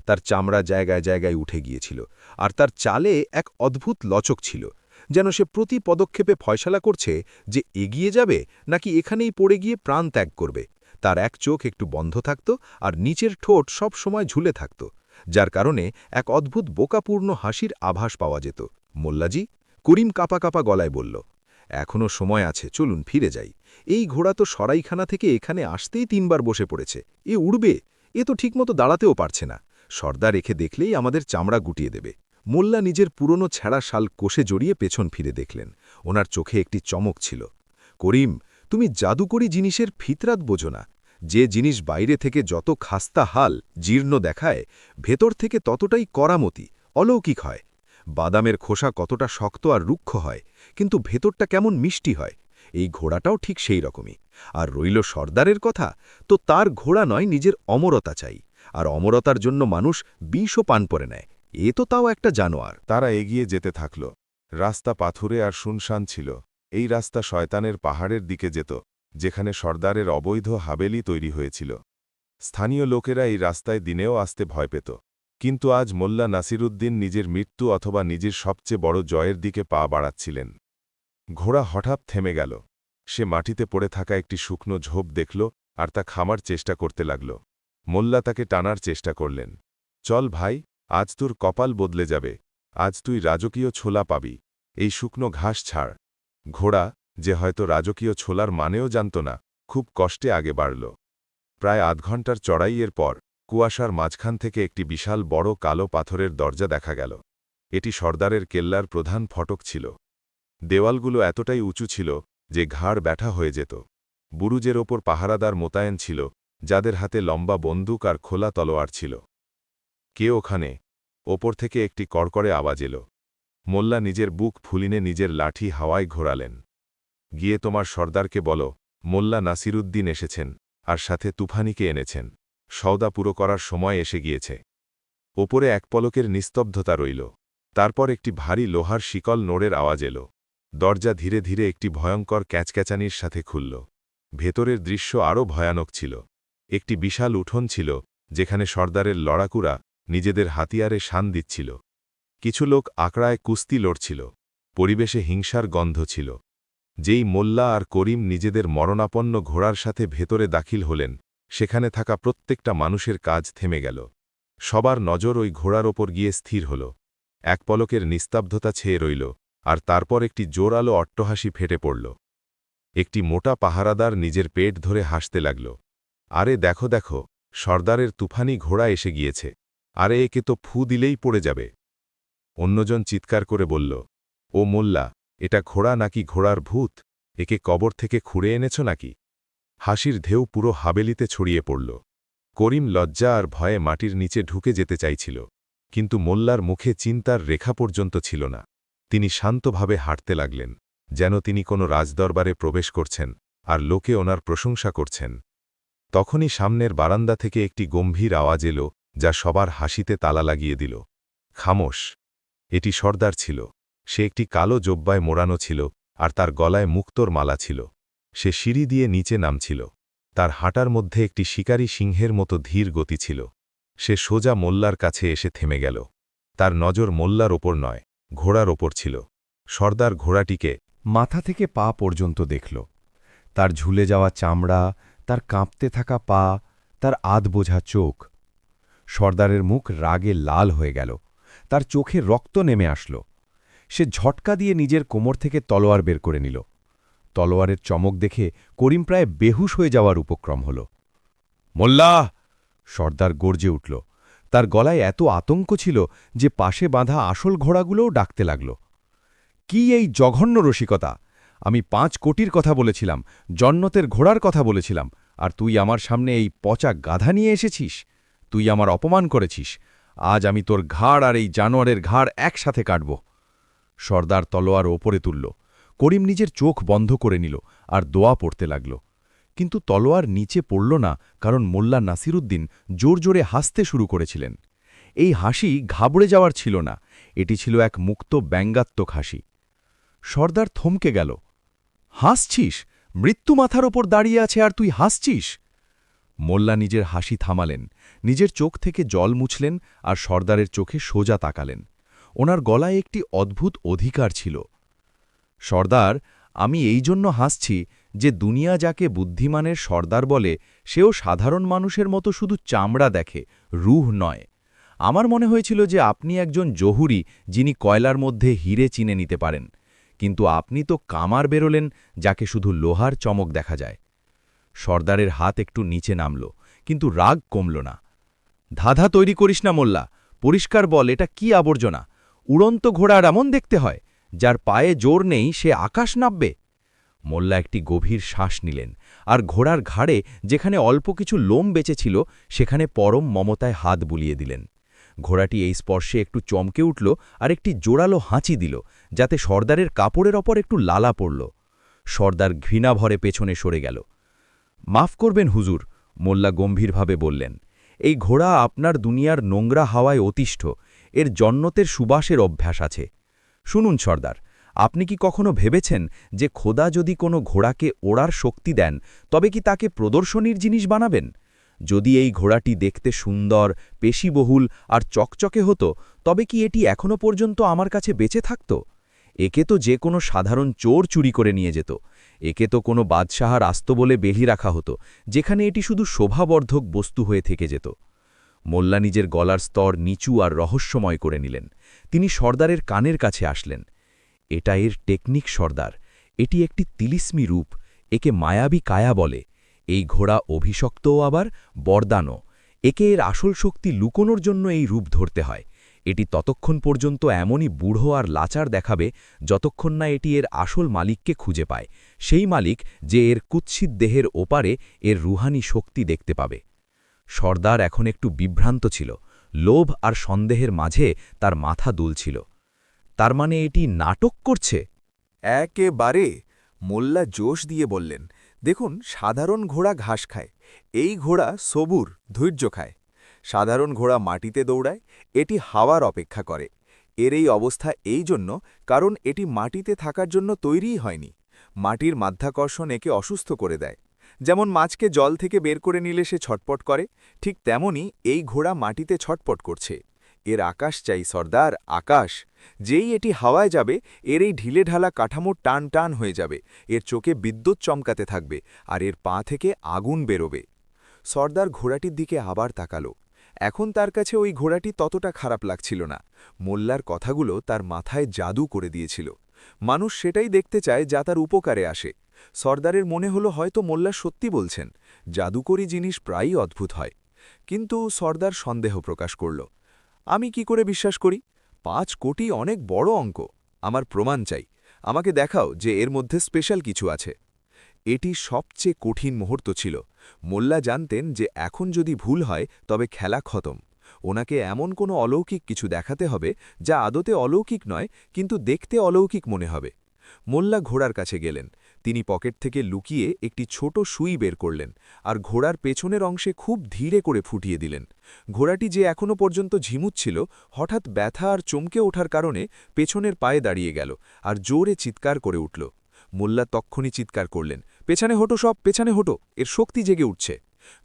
তার চামড়া জায়গায় জায়গায় উঠে গিয়েছিল, আর তার চালে এক অদ্ভুত লচক ছিল, যেন সে প্রতি পদক্ষেপে ফয়সালা করছে যে এগিয়ে যাবে নাকি এখানেই পড়ে গিয়ে প্রাণ ত্যাগ করবে। তার এক চোখ একটু বন্ধ থাকত, আর নিচের ঠোঁট সব সময় ঝুলে থাকত, যার কারণে এক অদ্ভুত বোকাপূর্ণ হাসির আভাস পাওয়া যেত। মোল্লাজি, করিম কাঁপা কাঁপা গলায় বলল, এখনও সময় আছে, চলুন ফিরে যাই। এই ঘোড়া তো সরাইখানা থেকে এখানে আসতেই ৩ বার বসে পড়েছে, এ উড়বে? এ তো ঠিকমতো দাঁড়াতেও পারছে না। সর্দার রেখে দেখলেই আমাদের চামড়া গুটিয়ে দেবে। মোল্লা নিজের পুরনো ছেঁড়া শাল কোষে জড়িয়ে পেছন ফিরে দেখলেন। ওনার চোখে একটি চমক ছিল। করিম, তুমি জাদুকরী জিনিসের ফিতরাত বোঝো না। যে জিনিস বাইরে থেকে যত খাস্তা হাল জীর্ণ দেখায়, ভেতর থেকে ততটাই করামতি অলৌকিক হয়। বাদামের খোসা কতটা শক্ত আর রুক্ষ হয়, কিন্তু ভেতরটা কেমন মিষ্টি হয়। এই ঘোড়াটাও ঠিক সেই রকমই। আর রইল সর্দারের কথা, তো তার ঘোড়া নয়, নিজের অমরতা চাই। আর অমরতার জন্য মানুষ বিষও পান করে নেয়। এ তো তাও একটা জানোয়ার। তারা এগিয়ে যেতে থাকল। রাস্তা পাথুরে আর শুনশান ছিল। এই রাস্তা শয়তানের পাহাড়ের দিকে যেত, যেখানে সর্দারের অবৈধ হাবেলি তৈরি হয়েছিল। স্থানীয় লোকেরা এই রাস্তায় দিনেও আসতে ভয় পেত। কিন্তু আজ মোল্লা নাসিরুদ্দিন নিজের মৃত্যু অথবা নিজের সবচেয়ে বড় জয়ের দিকে পা বাড়াচ্ছিলেন। ঘোড়া হঠাৎ থেমে গেল। সে মাটিতে পড়ে থাকা একটি শুকনো ঝোপ দেখল আর তা খামার চেষ্টা করতে লাগল। মোল্লা তাকে টানার চেষ্টা করলেন। চল ভাই, আজ তোর কপাল বদলে যাবে। আজ তুই রাজকীয় ছোলা পাবি। এই শুকনো ঘাস ছাড়। ঘোড়া, যে হয়তো রাজকীয় ছোলার মানেও জানত না, খুব কষ্টে আগে বাড়ল। প্রায় আধ ঘণ্টার চড়াইয়ের পর কুয়াশার মাঝখান থেকে একটি বিশাল বড় কালো পাথরের দরজা দেখা গেল। এটি সর্দারের কেল্লার প্রধান ফটক ছিল। দেওয়ালগুলো এতটাই উঁচু ছিল যে ঘাড় ব্যথা হয়ে যেত। বুরুজের ওপর পাহারাদার মোতায়েন ছিল, যাদের হাতে লম্বা বন্দুক আর খোলা তলোয়ার ছিল। কে ওখানে? ওপর থেকে একটি কড়কড়ে আওয়াজ এল। মোল্লা নিজের বুক ফুলিনে নিজের লাঠি হাওয়ায় ঘোরালেন। গিয়ে তোমার সর্দারকে বলো, মোল্লা নাসিরুদ্দিন এসেছেন, আর সাথে তুফানিকে এনেছেন। সওদা পুরো করার সময় এসে গিয়েছে। ওপরে এক পলকের নিস্তব্ধতা রইল। তারপর একটি ভারী লোহার শিকল নোড়ের আওয়াজ এল। দরজা ধীরে ধীরে একটি ভয়ঙ্কর ক্যাচক্যাচানির সাথে খুলল। ভেতরের দৃশ্য আরও ভয়ানক ছিল। একটি বিশাল উঠোন ছিল, যেখানে সর্দারের লড়াকুরা নিজেদের হাতিয়ারে শান দিচ্ছিল। কিছু লোক আকড়ায় কুস্তি লড়ছিল। পরিবেশে হিংসার গন্ধ ছিল। যেই মোল্লা আর করিম নিজেদের মরণাপন্ন ঘোড়ার সাথে ভেতরে দাখিল হলেন, সেখানে থাকা প্রত্যেকটা মানুষের কাজ থেমে গেল। সবার নজর ওই ঘোড়ার ওপর গিয়ে স্থির হল। এক পলকের নিস্তব্ধতা ছেয়ে রইল, আর তারপর একটি জোরালো অট্টহাসি ফেটে পড়ল। একটি মোটা পাহারাদার নিজের পেট ধরে হাসতে লাগল। আরে দেখো দেখো, সর্দারের তুফানি ঘোড়া এসে গিয়েছে। আরে একে তো ফু দিলেই পড়ে যাবে। অন্যজন চিৎকার করে বলল, ও মোল্লা, এটা ঘোড়া নাকি ঘোড়ার ভূত? একে কবর থেকে খুঁড়ে এনেছ নাকি? হাসির ঢেউ পুরো হাবেলিতে ছড়িয়ে পড়ল। করিম লজ্জা আর ভয়ে মাটির নিচে ঢুকে যেতে চাইছিল, কিন্তু মোল্লার মুখে চিন্তার রেখা পর্যন্ত ছিল না। তিনি শান্তভাবে হাঁটতে লাগলেন, যেন তিনি কোনো রাজদরবারে প্রবেশ করছেন আর লোকে ওনার প্রশংসা করছেন। তখনই সামনের বারান্দা থেকে একটি গম্ভীর আওয়াজ এলো, যা সবার হাসিতে তালা লাগিয়ে দিল। খামোশ। এটি সর্দার ছিল। সে একটি কালো জব্বায় মোড়ানো ছিল, আর তার গলায় মুক্তোর মালা ছিল। সে সিঁড়ি দিয়ে নিচে নামছিল। তার হাঁটার মধ্যে একটি শিকারী সিংহের মতো ধীর গতি ছিল। সে সোজা মোল্লার কাছে এসে থেমে গেল। তার নজর মোল্লার ওপর নয়, ঘোড়ার ওপর ছিল। সর্দার ঘোড়াটিকে মাথা থেকে পা পর্যন্ত দেখল। তার ঝুলে যাওয়া চামড়া, তার কাঁপতে থাকা পা, তার বোঝা চোখ। সর্দারের মুখ রাগে লাল হয়ে গেল। তার চোখে রক্ত নেমে আসল। সে ঝটকা দিয়ে নিজের কোমর থেকে তলোয়ার বের করে নিল। তলোয়ারের চমক দেখে করিম প্রায় বেহুশ হয়ে যাওয়ার উপক্রম হল। মোল্লা! সর্দার গর্জে উঠল। তার গলায় এত আতঙ্ক ছিল যে পাশে বাঁধা আসল ঘোড়াগুলোও ডাকতে লাগল। কি এই জঘন্য রসিকতা! আমি 5 কোটির কথা বলেছিলাম, জন্নতের ঘোড়ার কথা বলেছিলাম, আর তুই আমার সামনে এই পচা গাধা নিয়ে এসেছিস। তুই আমার অপমান করেছিস। আজ আমি তোর ঘাড় আর এই জানোয়ারের ঘাড় একসাথে কাটব। সর্দার তলোয়ার ওপরে তুলল। করিম নিজের চোখ বন্ধ করে নিল আর দোয়া পড়তে লাগল। কিন্তু তলোয়ার নিচে পড়ল না, কারণ মোল্লা নাসিরুদ্দিন জোর জোরে হাসতে শুরু করেছিলেন। এই হাসি ঘাবড়ে যাওয়ার ছিল না, এটি ছিল এক মুক্ত ব্যঙ্গাত্মক হাসি। সর্দার থমকে গেল। হাসছিস? মৃত্যু মাথার ওপর দাঁড়িয়ে আছে আর তুই হাসছিস? মোল্লা নিজের হাসি থামালেন, নিজের চোখ থেকে জল মুছলেন আর সর্দারের চোখে সোজা তাকালেন। ওনার গলায় একটি অদ্ভুত অধিকার ছিল। সর্দার, আমি এই জন্য হাসছি যে দুনিয়া যাকে বুদ্ধিমানের সর্দার বলে, সেও সাধারণ মানুষের মতো শুধু চামড়া দেখে, রুহ নয়। আমার মনে হয়েছিল যে আপনি একজন জহুরি, যিনি কয়লার মধ্যে হিরে চিনে নিতে পারেন, কিন্তু আপনি তো কামার বেরোলেন, যাকে শুধু লোহার চমক দেখা যায়। সর্দারের হাত একটু নিচে নামল, কিন্তু রাগ কমল না। ধাঁধা তৈরি করিস না মোল্লা, পরিষ্কার বল, এটা কি আবর্জনা? উড়ন্ত ঘোড়ার এমন দেখতে হয়? যার পায়ে জোর নেই সে আকাশ নাববে? মোল্লা একটি গভীর শ্বাস নিলেন, আর ঘোড়ার ঘাড়ে যেখানে অল্প কিছু লোম বেঁচেছিল সেখানে পরম মমতায় হাত বুলিয়ে দিলেন। ঘোড়াটি এই স্পর্শে একটু চমকে উঠল আর একটি জোরালো হাঁচি দিল, যাতে সর্দারের কাপড়ের ওপর একটু লালা পড়ল। সর্দার ঘৃণাভরে পেছনে সরে গেল। মাফ করবেন হুজুর, মোল্লা গম্ভীরভাবে বললেন, এই ঘোড়া আপনার দুনিয়ার নোংরা হাওয়ায় অতিষ্ঠ, এর জন্নতের সুবাসের অভ্যাস আছে। শুনুন সর্দার, আপনি কি কখনো ভেবেছেন যে খোদা যদি কোনো ঘোড়াকে ওড়ার শক্তি দেন, তবে কি তাকে প্রদর্শনীর জিনিস বানাবেন? যদি এই ঘোড়াটি দেখতে সুন্দর, পেশিবহুল আর চকচকে হতো, তবে কি এটি এখনো পর্যন্ত আমার কাছে বেঁচে থাকত? একে তো যে কোনো সাধারণ চোর চুরি করে নিয়ে যেত। একে তো কোনো বাদশাহার আস্ত বলে বেলি রাখা হতো, যেখানে এটি শুধু শোভাবর্ধক বস্তু হয়ে থেকে যেত। মোল্লা নিজের গলার স্তর নিচু আর রহস্যময় করে নিলেন। তিনি সর্দারের কানের কাছে আসলেন। এটা এর টেকনিক সর্দার, এটি একটি তিলিস্মি রূপ, একে মায়াবী কায়া বলে। এই ঘোড়া অভিশক্তও আবার বরদানও। একে এর আসল শক্তি লুকোনোর জন্য এই রূপ ধরতে হয়। এটি ততক্ষণ পর্যন্ত এমনই বুড়ো আর লাচার দেখাবে যতক্ষণ না এটি এর আসল মালিককে খুঁজে পায়, সেই মালিক যে এর কুৎসিত দেহের ওপারে এর রুহানি শক্তি দেখতে পাবে। সর্দার এখন একটু বিভ্রান্ত ছিল। লোভ আর সন্দেহের মাঝে তার মাথা দুলছিল। তার মানে এটি নাটক করছে? একেবারে, মোল্লা জোশ দিয়ে বললেন, দেখুন, সাধারণ ঘোড়া ঘাস খায়, এই ঘোড়া সবুর, ধৈর্য খায়। সাধারণ ঘোড়া মাটিতে দৌড়ায়, এটি হাওয়ার অপেক্ষা করে। এর এই অবস্থা এই জন্য কারণ এটি মাটিতে থাকার জন্য তৈরিই হয়নি। মাটির মাধ্যাকর্ষণ একে অসুস্থ করে দেয়। যেমন মাছকে জল থেকে বের করে নিলে সে ছটপট করে, ঠিক তেমনি এই ঘোড়া মাটিতে ছটপট করছে। এর আকাশ চাই সর্দার, আকাশ। যেই এটি হাওয়ায় যাবে এর এই ঢিলেঢালা কাঠামো টান টান হয়ে যাবে, এর চোখে বিদ্যুৎ চমকাতে থাকবে, আর এর পা থেকে আগুন বেরোবে। সর্দার ঘোড়াটির দিকে আবার তাকালো। এখন তার কাছে ওই ঘোড়াটি ততটা খারাপ লাগছিল না। মোল্লার কথাগুলো তার মাথায় জাদু করে দিয়েছিল। মানুষ সেটাই দেখতে চায় যা তার উপকারে আসে। সর্দারের মনে হলো হয়তো মোল্লা সত্যি বলছেন, জাদুকরী জিনিস প্রায়ই অদ্ভুত হয়। কিন্তু সর্দার সন্দেহ প্রকাশ করল। আমি কি করে বিশ্বাস করি? 5 কোটি অনেক বড় অঙ্ক। আমার প্রমাণ চাই। আমাকে দেখাও যে এর মধ্যে স্পেশাল কিছু আছে। এটি সবচেয়ে কঠিন মুহূর্ত ছিল। মোল্লা জানতেন যে এখন যদি ভুল হয় তবে খেলা খতম। ওনাকে এমন কোনো অলৌকিক কিছু দেখাতে হবে যা আদতে অলৌকিক নয়, কিন্তু দেখতে অলৌকিক মনে হবে। মোল্লা ঘোড়ার কাছে গেলেন। তিনি পকেট থেকে লুকিয়ে একটি ছোট সুই বের করলেন আর ঘোড়ার পেছনের অংশে খুব ধীরে করে ফুটিয়ে দিলেন। ঘোড়াটি যে এখনও পর্যন্ত ঝিমুচ্ছিল, হঠাৎ ব্যথা আর চমকে ওঠার কারণে পেছনের পায়ে দাঁড়িয়ে গেল আর জোরে চিৎকার করে উঠল। মোল্লা তক্ষুনি চিৎকার করলেন, পেছনে হটো সব, পেছনে হটো, এর শক্তি জেগে উঠছে।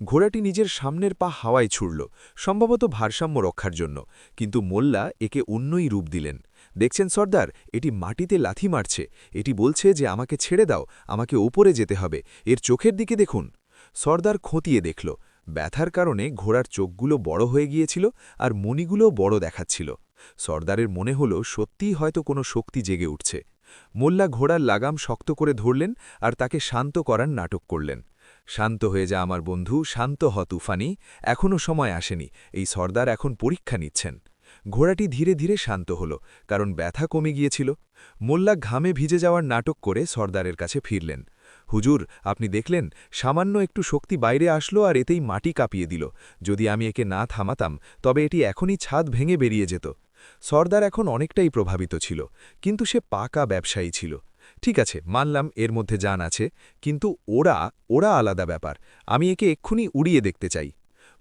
ঘোড়াটি নিজের সামনের পা হাওয়ায় ছুড়ল, সম্ভবত ভারসাম্য রক্ষার জন্য, কিন্তু মোল্লা একে অন্যই রূপ দিলেন। দেখছেন সর্দার, এটি মাটিতে লাথি মারছে, এটি বলছে যে আমাকে ছেড়ে দাও, আমাকে ওপরে যেতে হবে, এর চোখের দিকে দেখুন। সর্দার খতিয়ে দেখল, ব্যথার কারণে ঘোড়ার চোখগুলো বড় হয়ে গিয়েছিল আর মণিগুলোও বড় দেখাচ্ছিল। সর্দারের মনে হল সত্যিই হয়তো কোনো শক্তি জেগে উঠছে। মোল্লা ঘোড়ার লাগাম শক্ত করে ধরলেন আর তাকে শান্ত করার নাটক করলেন। শান্ত হয়ে যা আমার বন্ধু, শান্ত হ তুফানি, এখনও সময় আসেনি, এই সর্দার এখন পরীক্ষা নিচ্ছেন। ঘোড়াটি ধীরে ধীরে শান্ত হল, কারণ ব্যথা কমে গিয়েছিল। মোল্লা ঘামে ভিজে যাওয়ার নাটক করে সর্দারের কাছে ফিরলেন। হুজুর, আপনি দেখলেন সামান্য একটু শক্তি বাইরে আসলো আর এতেই মাটি কাঁপিয়ে দিল। যদি আমি একে না থামাতাম তবে এটি এখনই ছাদ ভেঙে বেরিয়ে যেত। সর্দার এখন অনেকটাই প্রভাবিত ছিল, কিন্তু সে পাকা ব্যবসায়ী ছিল। ঠিক আছে, মানলাম এর মধ্যে জান আছে, কিন্তু ওরা আলাদা ব্যাপার। আমি একে এক্ষুনি উড়িয়ে দেখতে চাই।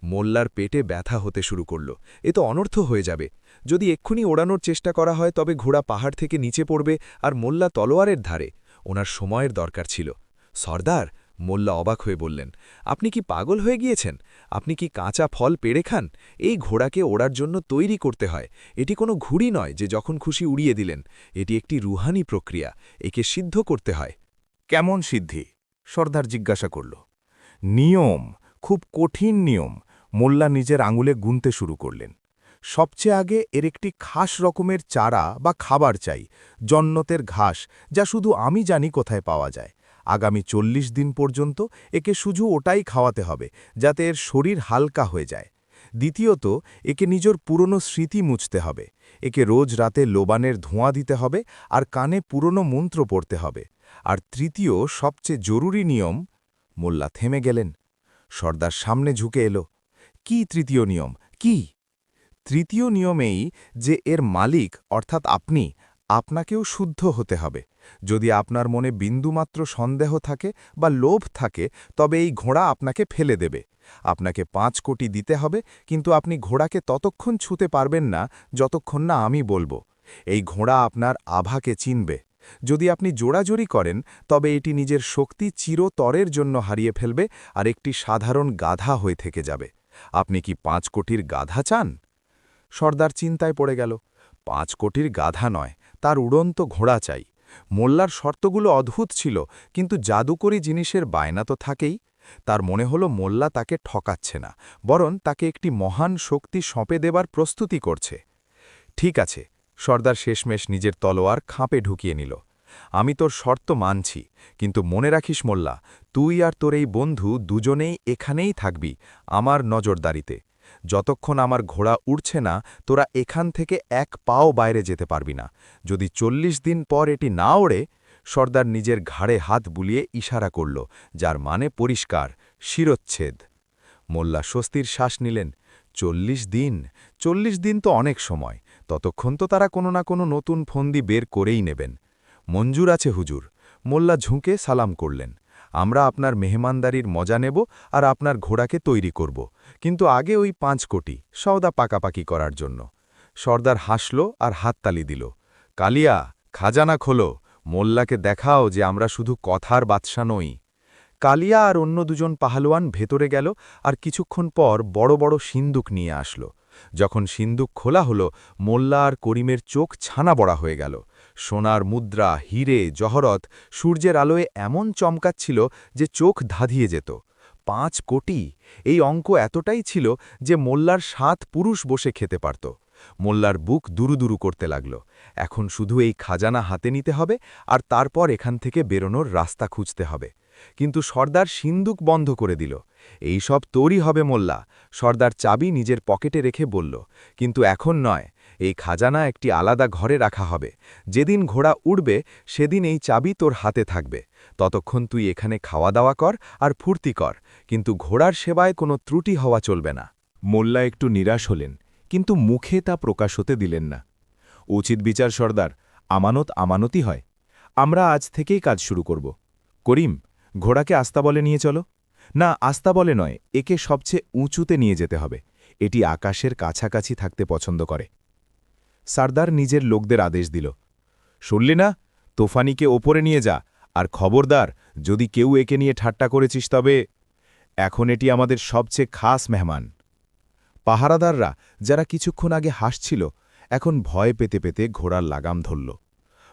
মোল্লার পেটে ব্যথা হতে শুরু করল। এ তো অনর্থ হয়ে যাবে। যদি এক্ষুনি ওড়ানোর চেষ্টা করা হয় তবে ঘোড়া পাহাড় থেকে নিচে পড়বে আর মোল্লা তলোয়ারের ধারে। ওনার সময়ের দরকার ছিল। সর্দার, মোল্লা অবাক হয়ে বললেন, আপনি কি পাগল হয়ে গিয়েছেন? আপনি কি কাঁচা ফল পেড়ে খান? এই ঘোড়াকে ওড়ার জন্য তৈরি করতে হয়। এটি কোনো ঘুড়ি নয় যে যখন খুশি উড়িয়ে দিলেন। এটি একটি রুহানি প্রক্রিয়া, একে সিদ্ধ করতে হয়। কেমন সিদ্ধি? সর্দার জিজ্ঞাসা করল। নিয়ম, খুব কঠিন নিয়ম। মোল্লা নিজের আঙুলে গুনতে শুরু করলেন। সবচেয়ে আগে এর একটি খাস রকমের চারা বা খাবার চাই, জন্নতের ঘাস, যা শুধু আমি জানি কোথায় পাওয়া যায়। আগামী 40 দিন পর্যন্ত একে শুধু ওটাই খাওয়াতে হবে, যাতে এর শরীর হালকা হয়ে যায়। দ্বিতীয়ত, একে নিজের পুরনো স্মৃতি মুছতে হবে। একে রোজ রাতে লোবানের ধোঁয়া দিতে হবে আর কানে পুরনো মন্ত্র পড়তে হবে। আর তৃতীয়, সবচেয়ে জরুরি নিয়ম। মোল্লা থেমে গেলেন। সর্দার সামনে ঝুঁকে এলো। কি তৃতীয় নিয়ম, কি? তৃতীয় নিয়ম এই যে এর মালিক অর্থাৎ আপনি, আপনাকেও শুদ্ধ হতে হবে। যদি আপনার মনে বিন্দুমাত্র সন্দেহ থাকে বা লোভ থাকে তবে এই ঘোড়া আপনাকে ফেলে দেবে। আপনাকে 5 কোটি দিতে হবে, কিন্তু আপনি ঘোড়াকে ততক্ষণ ছুঁতে পারবেন না যতক্ষণ না আমি বলবো। এই ঘোড়া আপনার আভাকে চিনবে। যদি আপনি জোড়াজোড়ি করেন তবে এটি নিজের শক্তি চিরতরের জন্য হারিয়ে ফেলবে আর একটি সাধারণ গাধা হয়ে থেকে যাবে। আপনি কি 5 কোটির গাধা চান? সর্দার চিন্তায় পড়ে গেল। 5 কোটির গাধা নয়, তার উড়ন্ত ঘোড়া চাই। মোল্লার শর্তগুলো অদ্ভুত ছিল, কিন্তু জাদুকরী জিনিসের বায়না তো থাকেই। তার মনে হলো মোল্লা তাকে ঠকাচ্ছে না, বরং তাকে একটি মহান শক্তি সঁপে দেবার প্রস্তুতি করছে। ঠিক আছে, সর্দার শেষমেশ নিজের তলোয়ার খাঁপে ঢুকিয়ে নিল। আমি তোর শর্ত মানছি, কিন্তু মনে রাখিস মোল্লা, তুই আর তোর এই বন্ধু দুজনেই এখানেই থাকবি, আমার নজরদারিতে। যতক্ষণ আমার ঘোড়া উড়ছে না তোরা এখান থেকে 1 পাও বাইরে যেতে পারবি না। যদি 40 দিন পর এটি না ওড়ে। সর্দার নিজের ঘাড়ে হাত বুলিয়ে ইশারা করল, যার মানে পরিষ্কার, শিরচ্ছেদ। মোল্লা স্বস্তির শ্বাস নিলেন। 40 দিন? 40 দিন তো অনেক সময়। ততক্ষণ তো তারা কোনো না কোনো নতুন ফন্দি বের করেই নেবেন। মঞ্জুর আছে হুজুর। মোল্লা ঝুঁকে সালাম করলেন। আমরা আপনার মেহমানদারির মজা নেব আর আপনার ঘোড়াকে তৈরি করব, কিন্তু আগে ওই 5 কোটি সওদা পাকাপাকি করার জন্য। সর্দার হাসল আর হাততালি দিল। কালিয়া, খাজানা খোলো, মোল্লাকে দেখাও যে আমরা শুধু কথার বাদশা নই। কালিয়া আর অন্য দুজন পাহালোয়ান ভেতরে গেল আর কিছুক্ষণ পর বড় বড় সিন্দুক নিয়ে আসলো। যখন সিন্দুক খোলা হলো, মোল্লা আর করিমের চোখ ছানা বড়া হয়ে গেল। সোনার মুদ্রা, হিরে, জহরত সূর্যের আলোয় এমন চমকাচ্ছিল যে চোখ ধাঁধিয়ে যেত। 5 কোটি! এই অঙ্ক এতটাই ছিল যে মোল্লার 7 পুরুষ বসে খেতে পারত। মোল্লার বুক দুরুদুরু করতে লাগল। এখন শুধু এই খাজানা হাতে নিতে হবে আর তারপর এখান থেকে বেরোনোর রাস্তা খুঁজতে হবে। কিন্তু সর্দার সিন্দুক বন্ধ করে দিল। এই সব তোরই হবে মোল্লা, সর্দার চাবি নিজের পকেটে রেখে বলল। কিন্তু এখন নয়, এই খাজানা একটি আলাদা ঘরে রাখা হবে। যেদিন ঘোড়া উড়বে সেদিন এই চাবি তোর হাতে থাকবে। ততক্ষণ তুই এখানে খাওয়া দাওয়া কর আর ফুর্তি কর, কিন্তু ঘোড়ার সেবায় কোনো ত্রুটি হওয়া চলবে না। মোল্লা একটু নিরাশ হলেন, কিন্তু মুখে তা প্রকাশ হতে দিলেন না। উচিত বিচার সর্দার, আমানত আমানতই হয়। আমরা আজ থেকেই কাজ শুরু করব। করিম, ঘোড়াকে আস্তাবলে নিয়ে চলো। না, আস্তাবলে নয়, একে সবচেয়ে উঁচুতে নিয়ে যেতে হবে। এটি আকাশের কাছাকাছি থাকতে পছন্দ করে। সর্দার নিজের লোকদের আদেশ দিল। শুনলি না? তোফানিকে ওপরে নিয়ে যা, আর খবরদার, যদি কেউ একে নিয়ে ঠাট্টা করেছিস তবে। এখন এটি আমাদের সবচেয়ে খাস মেহমান। পাহারাদাররা, যারা কিছুক্ষণ আগে হাসছিল, এখন ভয় পেতে পেতে ঘোড়ার লাগাম ধরল।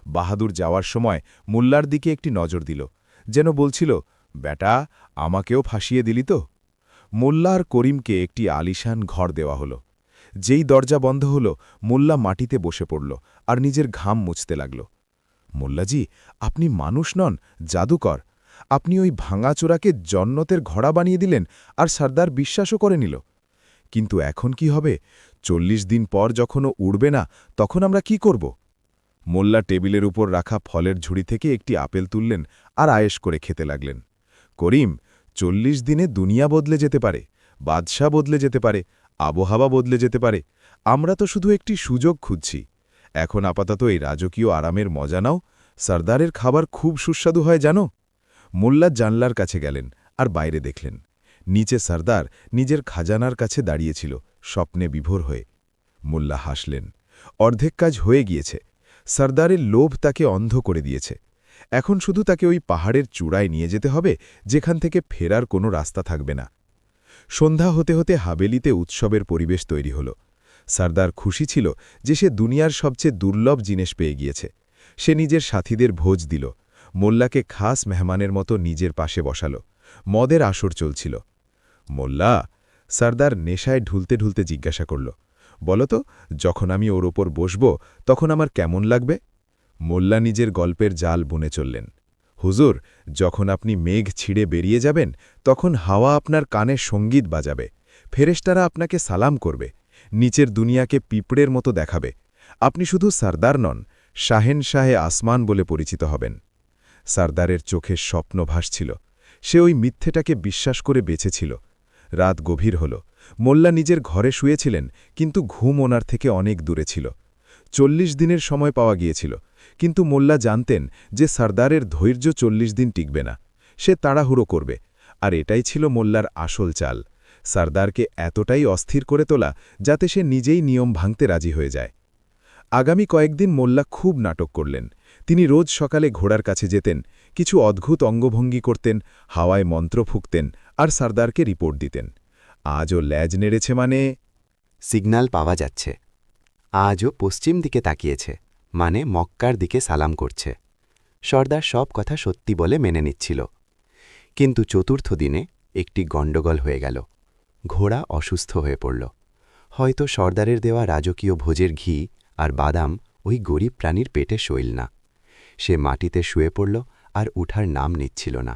বাহাদুর যাওয়ার সময় মোল্লার দিকে একটি নজর দিল, যেন বলছিল, বেটা, আমাকেও ফাঁসিয়ে দিলি তো। মোল্লা আর করিমকে একটি আলিশান ঘর দেওয়া হল। যেই দরজা বন্ধ হল, মোল্লা মাটিতে বসে পড়ল আর নিজের ঘাম মুছতে লাগল। মোল্লাজি, আপনি মানুষ নন, জাদুকর। আপনি ওই ভাঙাচোরাকে জন্নতের ঘোড়া বানিয়ে দিলেন আর সর্দার বিশ্বাসও করে নিল। কিন্তু এখন কি হবে? 40 দিন পর যখন ও উড়বে না, তখন আমরা কি করব? মোল্লা টেবিলের উপর রাখা ফলের ঝুড়ি থেকে একটি আপেল তুললেন আর আয়েশ করে খেতে লাগলেন। করিম, 40 দিনে দুনিয়া বদলে যেতে পারে, বাদশা বদলে যেতে পারে, আবহাওয়া বদলে যেতে পারে। আমরা তো শুধু একটি সুযোগ খুঁজছি। এখন আপাতত এই রাজকীয় আরামের মজা নাও। সর্দারের খাবার খুব সুস্বাদু হয় জানো। মোল্লা জানলার কাছে গেলেন আর বাইরে দেখলেন। নিচে সর্দার নিজের খাজানার কাছে দাঁড়িয়েছিল, স্বপ্নে বিভোর হয়ে। মোল্লা হাসলেন। অর্ধেক কাজ হয়ে গিয়েছে। সর্দারের লোভ তাকে অন্ধ করে দিয়েছে। এখন শুধু তাকে ওই পাহাড়ের চূড়ায় নিয়ে যেতে হবে, যেখান থেকে ফেরার কোনো রাস্তা থাকবে না। সন্ধ্যা হতে হতে হাবেলিতে উৎসবের পরিবেশ তৈরি হল। সর্দার খুশি ছিল যে সে দুনিয়ার সবচেয়ে দুর্লভ জিনিস পেয়ে গিয়েছে। সে নিজের সাথীদের ভোজ দিল। মোল্লাকে খাস মেহমানের মতো নিজের পাশে বসাল। মদের আসর চলছিল। মোল্লা, সর্দার নেশায় ঢুলতে ঢুলতে জিজ্ঞাসা করল, বলতো, যখন আমি ওর ওপর বসব তখন আমার কেমন লাগবে? মোল্লা নিজের গল্পের জাল বুনে চললেন। হুজুর, যখন আপনি মেঘ ছিঁড়ে বেরিয়ে যাবেন, তখন হাওয়া আপনার কানে সঙ্গীত বাজাবে, ফেরেশতারা আপনাকে সালাম করবে, নিচের দুনিয়াকে পিঁপড়ের মতো দেখাবে। আপনি শুধু সর্দার নন, শাহেনশাহে আসমান বলে পরিচিত হবেন। সর্দারের চোখে স্বপ্ন ভাসছিল। সে ওই মিথ্যেটাকে বিশ্বাস করে বেঁচেছিল। রাত গভীর হল। মোল্লা নিজের ঘরে শুয়েছিলেন, কিন্তু ঘুম ওনার থেকে অনেক দূরে ছিল। 40 দিনের সময় পাওয়া গিয়েছিল, কিন্তু মোল্লা জানতেন যে সর্দারের ধৈর্য 40 দিন টিকবে না। সে তাড়াহুড়ো করবে, আর এটাই ছিল মোল্লার আসল চাল, সর্দারকে এতটাই অস্থির করে তোলা যাতে সে নিজেই নিয়ম ভাঙতে রাজি হয়ে যায়। আগামী কয়েকদিন মোল্লা খুব নাটক করলেন। তিনি রোজ সকালে ঘোড়ার কাছে যেতেন, কিছু অদ্ভুত অঙ্গভঙ্গি করতেন, হাওয়ায় মন্ত্র ফুঁকতেন আর সর্দারকে রিপোর্ট দিতেন। আজও ল্যাজ নেড়েছে মানে? সিগন্যাল পাওয়া যাচ্ছে। আজও পশ্চিম দিকে তাকিয়েছে, মানে মক্কার দিকে সালাম করছে। সর্দার সব কথা সত্যি বলে মেনে নিচ্ছিল। কিন্তু চতুর্থ দিনে একটি গণ্ডগোল হয়ে গেল। ঘোড়া অসুস্থ হয়ে পড়ল। হয়তো সর্দারের দেওয়া রাজকীয় ভোজের ঘি আর বাদাম ওই গরিব প্রাণীর পেটে সইল না। সে মাটিতে শুয়ে পড়ল আর উঠার নাম নিচ্ছিল না।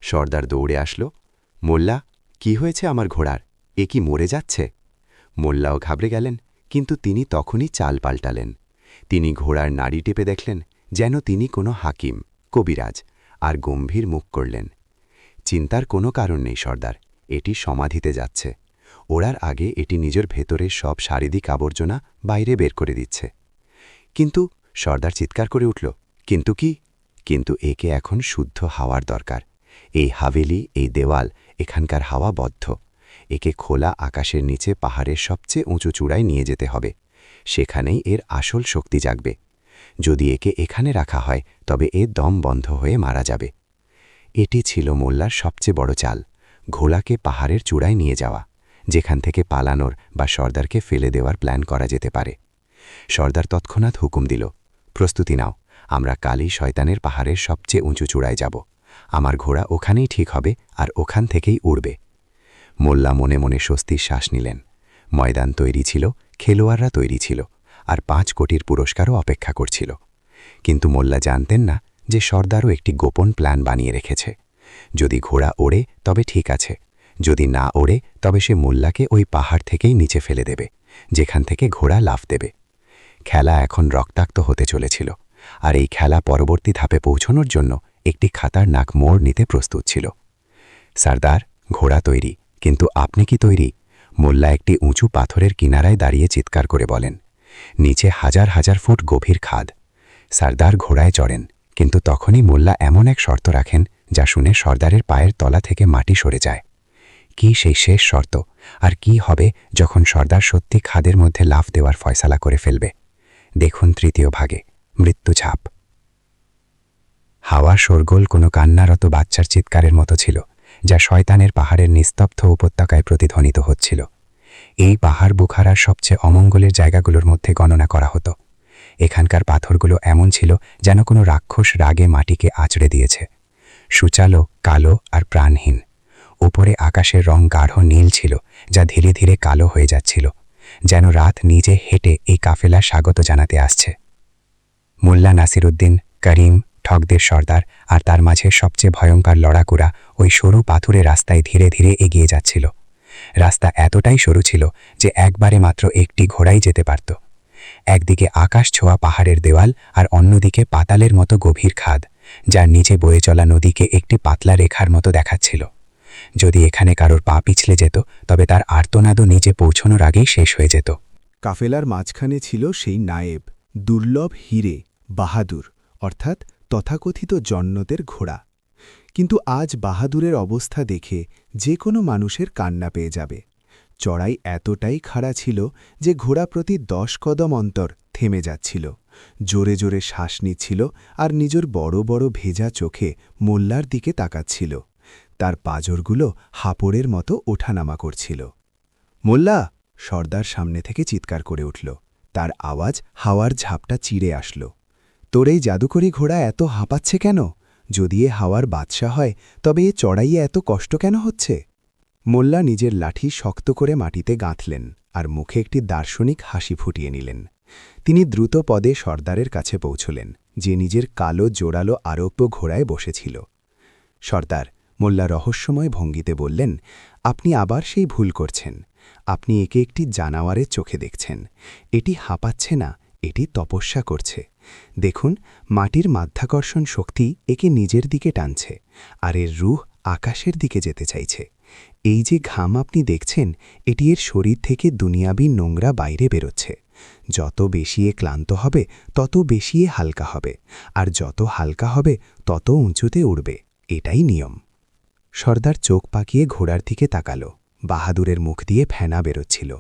সর্দার দৌড়ে আসল। মোল্লা, কি হয়েছে আমার ঘোড়ার? এ কি মরে যাচ্ছে? মোল্লাও ঘাবড়ে গেলেন, কিন্তু তিনি তখনই চাল পাল্টালেন। তিনি ঘোড়ার নাড়ি টেপে দেখলেন, যেন তিনি কোনো হাকিম, কবিরাজ, আর গম্ভীর মুখ করলেন। চিন্তার কোনো কারণ নেই সর্দার, এটি সমাধিতে যাচ্ছে। ওড়ার আগে এটি নিজের ভেতরের সব শারীরিক আবর্জনা বাইরে বের করে দিচ্ছে। কিন্তু সর্দার চিৎকার করে উঠল, কিন্তু কি? কিন্তু একে এখন শুদ্ধ হাওয়ার দরকার। এই হাভেলি, এই দেওয়াল, এখানকার হাওয়া বদ্ধ। একে খোলা আকাশের নিচে পাহাড়ের সবচেয়ে উঁচু চূড়ায় নিয়ে যেতে হবে। সেখানেই এর আসল শক্তি জাগবে। যদি একে এখানে রাখা হয় তবে এ দম বন্ধ হয়ে মারা যাবে। এটি ছিল মোল্লার সবচেয়ে বড় চাল, ঘোড়াকে পাহাড়ের চূড়ায় নিয়ে যাওয়া, যেখান থেকে পালানোর বা সর্দারকে ফেলে দেওয়ার প্ল্যান করা যেতে পারে। সর্দার তৎক্ষণাৎ হুকুম দিল, প্রস্তুতি নাও, আমরা কালই শয়তানের পাহাড়ের সবচেয়ে উঁচু চূড়ায় যাব। আমার ঘোড়া ওখানেই ঠিক হবে আর ওখান থেকেই উড়বে। মোল্লা মনে মনে স্বস্তির শ্বাস নিলেন। ময়দান তৈরি ছিল, খেলোয়াড়রা তৈরি ছিল, আর 5 কোটির পুরস্কারও অপেক্ষা করছিল। কিন্তু মোল্লা জানতেন না যে সর্দারও একটি গোপন প্ল্যান বানিয়ে রেখেছে। যদি ঘোড়া ওড়ে তবে ঠিক আছে, যদি না ওড়ে তবে সে মোল্লাকে ওই পাহাড় থেকেই নিচে ফেলে দেবে, যেখান থেকে ঘোড়া লাফ দেবে। খেলা এখন রক্তাক্ত হতে চলেছিল, আর এই খেলা পরবর্তী ধাপে পৌঁছনোর জন্য একটি খাতারনাক মোড় নিতে প্রস্তুত ছিল। সর্দার, ঘোড়া তৈরি, কিন্তু আপনি কি তৈরি? মোল্লা একটি উঁচু পাথরের কিনারায় দাঁড়িয়ে চিৎকার করে বলেন। নিচে হাজার হাজার ফুট গভীর খাদ। সর্দার ঘোড়ায় চড়েন, কিন্তু তখনই মোল্লা এমন এক শর্ত রাখেন যা শুনে সর্দারের পায়ের তলা থেকে মাটি সরে যায়। কি সেই শেষ শর্ত, আর কি হবে যখন সর্দার সত্যি খাদের মধ্যে লাফ দেওয়ার ফয়সালা করে ফেলবে? দেখুন তৃতীয় ভাগে, মৃত্যুঝাপ। হাওয়া শোরগোল কোনো কান্নারত বাচ্চার চিৎকারের মতো ছিল, যা শয়তানের পাহাড়ের নিস্তব্ধ উপত্যকায় প্রতিধ্বনিত হচ্ছিল। এই পাহাড় বুখারার সবচেয়ে অমঙ্গলের জায়গাগুলোর মধ্যে গণনা করা হতো। এখানকার পাথরগুলো এমন ছিল যেন কোনো রাক্ষস রাগে মাটিকে আঁচড়ে দিয়েছে। সুচালো, কালো আর প্রাণহীন। উপরে আকাশের রং গাঢ় নীল ছিল, যা ধীরে ধীরে কালো হয়ে যাচ্ছিল, যেন রাত নিজে হেঁটে এই কাফেলা স্বাগত জানাতে আসছে। মোল্লা নাসিরুদ্দিন, করিম, ঠগদের সর্দার আর তার মাঝে সবচেয়ে ভয়ঙ্কর লড়াকুড়া ওই সরু পাথুরে রাস্তায় ধীরে ধীরে এগিয়ে যাচ্ছিল। রাস্তা এতটাই সরু ছিল যে একবারে মাত্র একটি ঘোড়াই যেতে পারত। একদিকে আকাশ ছোঁয়া পাহাড়ের দেওয়াল, আর অন্যদিকে পাতালের মতো গভীর খাদ, যার নিচে বয়ে চলা নদীকে একটি পাতলা রেখার মতো দেখাচ্ছিল। যদি এখানে কারোর পা পিছলে যেত তবে তার আর্তনাদও নিচে পৌঁছনোর আগেই শেষ হয়ে যেত। কাফেলার মাঝখানে ছিল সেই নায়েব, দুর্লভ হিরে, বাহাদুর, অর্থাৎ তথাকথিত জন্নতের ঘোড়া। কিন্তু আজ বাহাদুরের অবস্থা দেখে যে কোনো মানুষের কান্না পেয়ে যাবে। চড়াই এতটাই খাড়া ছিল যে ঘোড়া প্রতি 10 কদম অন্তর থেমে যাচ্ছিল, জোরে জোরে শ্বাস নিচ্ছিল আর নিজের বড় বড় ভেজা চোখে মোল্লার দিকে তাকাচ্ছিল। তার পাঁজরগুলো হাপড়ের মতো ওঠানামা করছিল। মোল্লা! সর্দার সামনে থেকে চিৎকার করে উঠল। তার আওয়াজ হাওয়ার ঝাপটা চিড়ে আসল। তোর এই জাদুকরি ঘোড়া এত হাঁপাচ্ছে কেন? যদি এ হাওয়ার বাদশা হয় তবে এ চড়াইয়ে এত কষ্ট কেন হচ্ছে? মোল্লা নিজের লাঠি শক্ত করে মাটিতে গাঁথলেন আর মুখে একটি দার্শনিক হাসি ফুটিয়ে নিলেন। তিনি দ্রুত পদে সর্দারের কাছে পৌঁছলেন, যে নিজের কালো জোরালো আরোপ্য ঘোড়ায় বসেছিল। সর্দার, মোল্লা রহস্যময় ভঙ্গিতে বললেন, আপনি আবার সেই ভুল করছেন। আপনি একে একটি জানোয়ারের চোখে দেখছেন। এটি হাঁপাচ্ছে না, এটি তপস্যা করছে। দেখুন, মাটির মাধ্যাকর্ষণ শক্তি একে নিজের দিকে টানছে, আর এর রূহ আকাশের দিকে যেতে চাইছে। এই যে ঘাম আপনি দেখছেন, এটি এর শরীর থেকে দুনিয়াবি নোংরা বাইরে বেরোচ্ছে। যত বেশি এ ক্লান্ত হবে তত বেশি এ হালকা হবে, আর যত হালকা হবে তত উঁচুতে উড়বে। এটাই নিয়ম। সর্দার চোখ পাকিয়ে ঘোড়ার দিকে তাকালো। বাহাদুরের মুখ দিয়ে ফেনা বেরোচ্ছিল।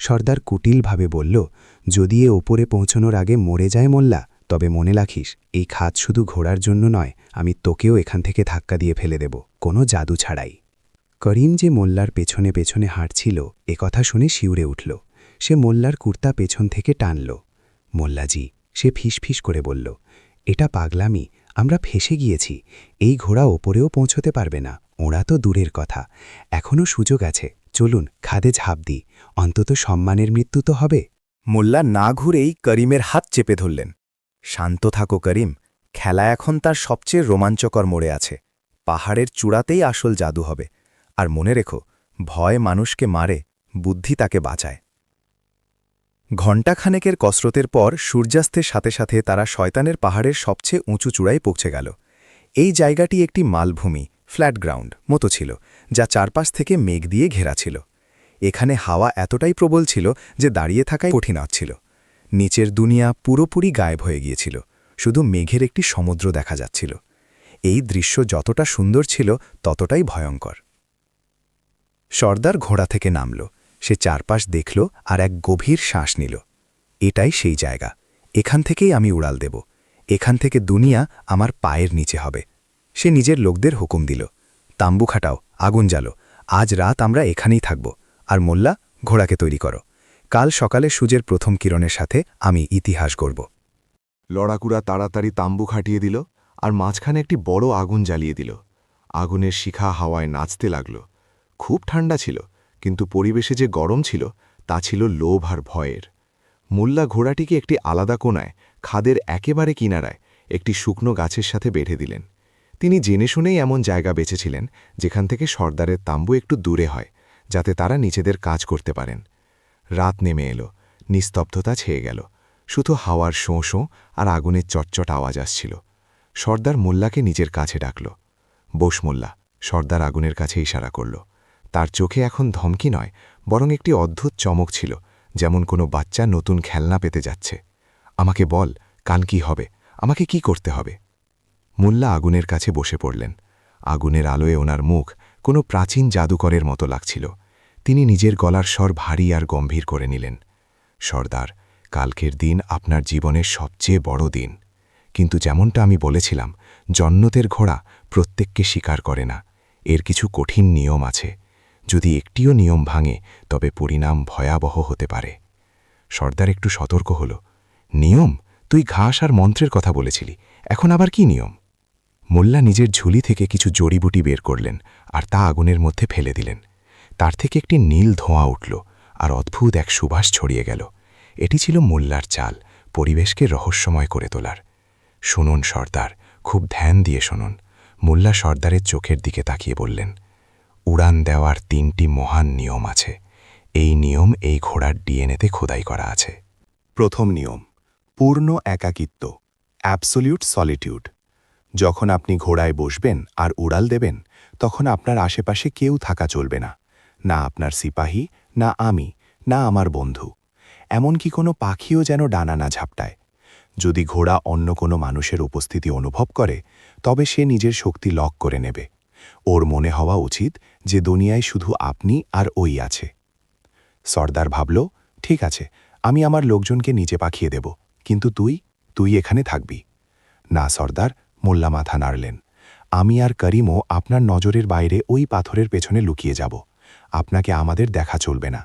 সর্দার কুটিলভাবে বলল, যদি এ ওপরে পৌঁছনোর আগে মরে যায় মোল্লা, তবে মনে রাখিস, এই খাত শুধু ঘোড়ার জন্য নয়, আমি তোকেও এখান থেকে ধাক্কা দিয়ে ফেলে দেব, কোনো জাদু ছাড়াই। করিম যে মোল্লার পেছনে পেছনে হাঁটছিল একথা শুনে শিউরে উঠল। সে মোল্লার কুর্তা পেছন থেকে টানল। মোল্লাজি, সে ফিসফিস করে বলল, এটা পাগলামি, আমরা ফেসে গিয়েছি। এই ঘোড়া ওপরেও পৌঁছতে পারবে না, ওরা তো দূরের কথা। এখনও সুযোগ আছে, চলুন খাদে ঝাঁপ দিই, অন্তত সম্মানের মৃত্যু তো হবে। মোল্লা না ঘুরেই করিমের হাত চেপে ধরলেন। শান্ত থাকো করিম, খেলা এখন তার সবচেয়ে রোমাঞ্চকর মোড়ে আছে। পাহাড়ের চূড়াতেই আসল জাদু হবে। আর মনে রেখো, ভয় মানুষকে মারে, বুদ্ধি তাকে বাঁচায়। ঘণ্টাখানেকের কসরতের পর সূর্যাস্তের সাথে সাথে তারা শয়তানের পাহাড়ের সবচেয়ে উঁচু চূড়ায় পৌঁছে গেল। এই জায়গাটি একটি মালভূমি, ফ্ল্যাট গ্রাউন্ড মতো ছিল, যা চারপাশ থেকে মেঘ দিয়ে ঘেরা ছিল। এখানে হাওয়া এতটাই প্রবল ছিল যে দাঁড়িয়ে থাকাই কঠিন হচ্ছিল। নিচের দুনিয়া পুরোপুরি গায়েব হয়ে গিয়েছিল, শুধু মেঘের একটি সমুদ্র দেখা যাচ্ছিল। এই দৃশ্য যতটা সুন্দর ছিল ততটাই ভয়ঙ্কর। সর্দার ঘোড়া থেকে নামল। সে চারপাশ দেখল আর এক গভীর শ্বাস নিল। এটাই সেই জায়গা, এখান থেকেই আমি উড়াল দেব। এখান থেকে দুনিয়া আমার পায়ের নিচে হবে। সে নিজের লোকদের হুকুম দিল, তাম্বু খাটাও, আগুন জ্বালো, আজ রাত আমরা এখানেই থাকব, আর মোল্লা, ঘোড়াকে তৈরি করো। কাল সকালে সূর্যের প্রথম কিরণের সাথে আমি ইতিহাস গড়ব। লড়াকুড়া তাড়াতাড়ি তাম্বু খাটিয়ে দিল আর মাঝখানে একটি বড় আগুন জ্বালিয়ে দিল। আগুনের শিখা হাওয়ায় নাচতে লাগল। খুব ঠান্ডা ছিল, কিন্তু পরিবেশে যে গরম ছিল তা ছিল লোভ আর ভয়ের। মোল্লা ঘোড়াটিকে একটি আলাদা কোণায়, খাদের একেবারে কিনারায় একটি শুকনো গাছের সাথে বেঁধে দিলেন। তিনি জেনে শুনেই এমন জায়গা বেছেছিলেন যেখান থেকে সর্দারের তাম্বু একটু দূরে হয়, যাতে তারা নিজেদের কাজ করতে পারেন। রাত নেমে এলো, নিস্তব্ধতা ছেয়ে গেল, শুধু হাওয়ার শোঁ শোঁ আর আগুনের চটচট আওয়াজ আসছিল। সর্দার মোল্লাকে নিজের কাছে ডাকল। বোস মোল্লা, সর্দার আগুনের কাছে ইশারা করল। তার চোখে এখন ধমকি নয়, বরং একটি অদ্ভুত চমক ছিল, যেমন কোনো বাচ্চা নতুন খেলনা পেতে যাচ্ছে। আমাকে বল, কাল কি হবে, আমাকে কি করতে হবে? মোল্লা আগুনের কাছে বসে পড়লেন। আগুনের আলোয় ওনার মুখ কোনো প্রাচীন জাদুকরের মতো লাগছিল। তিনি নিজের গলার স্বর ভারী আর গম্ভীর করে নিলেন। সর্দার, কালকের দিন আপনার জীবনের সবচেয়ে বড় দিন। কিন্তু যেমনটা আমি বলেছিলাম, জন্নতের ঘোড়া প্রত্যেককে স্বীকার করে না। এর কিছু কঠিন নিয়ম আছে। যদি একটিও নিয়ম ভাঙে, তবে পরিণাম ভয়াবহ হতে পারে। সর্দার একটু সতর্ক হল। নিয়ম? তুই ঘাস আর মন্ত্রের কথা বলেছিলি, এখন আবার কি নিয়ম? মোল্লা নিজের ঝুলি থেকে কিছু জড়িবুটি বের করলেন আর তা আগুনের মধ্যে ফেলে দিলেন। তার থেকে একটি নীল ধোঁয়া উঠল আর অদ্ভুত এক সুবাস ছড়িয়ে গেল। এটি ছিল মোল্লার চাল, পরিবেশকে রহস্যময় করে তোলার। শুনুন সর্দার, খুব ধ্যান দিয়ে শুনুন। মোল্লা সর্দারের চোখের দিকে তাকিয়ে বললেন, উড়ান দেওয়ার 3টি মহান নিয়ম আছে। এই নিয়ম এই ঘোড়ার ডিএনএতে খোদাই করা আছে। প্রথম নিয়ম, পূর্ণ একাকিত্ব, অ্যাবসোলিউট সলিটিউড। যখন আপনি ঘোড়ায় বসবেন আর উড়াল দেবেন, তখন আপনার আশেপাশে কেউ থাকা চলবে না। না আপনার সিপাহী, না আমি, না আমার বন্ধু। এমনকি কোনো পাখিও যেন ডানা না ঝাপটায়। যদি ঘোড়া অন্য কোনো মানুষের উপস্থিতি অনুভব করে, তবে সে নিজের শক্তি লক করে নেবে। ওর মনে হওয়া উচিত যে দুনিয়ায় শুধু আপনি আর ওই আছে। সর্দার ভাবল, ঠিক আছে, আমি আমার লোকজনকে নিচে পাঠিয়ে দেব, কিন্তু তুই এখানে থাকবি। না সর্দার, মোল্লা মাথা নাড়লেন। আমি আর করিমও আপনার নজরের বাইরে ওই পাথরের পেছনে লুকিয়ে যাব। আপনাকে আমাদের দেখা চলবে না।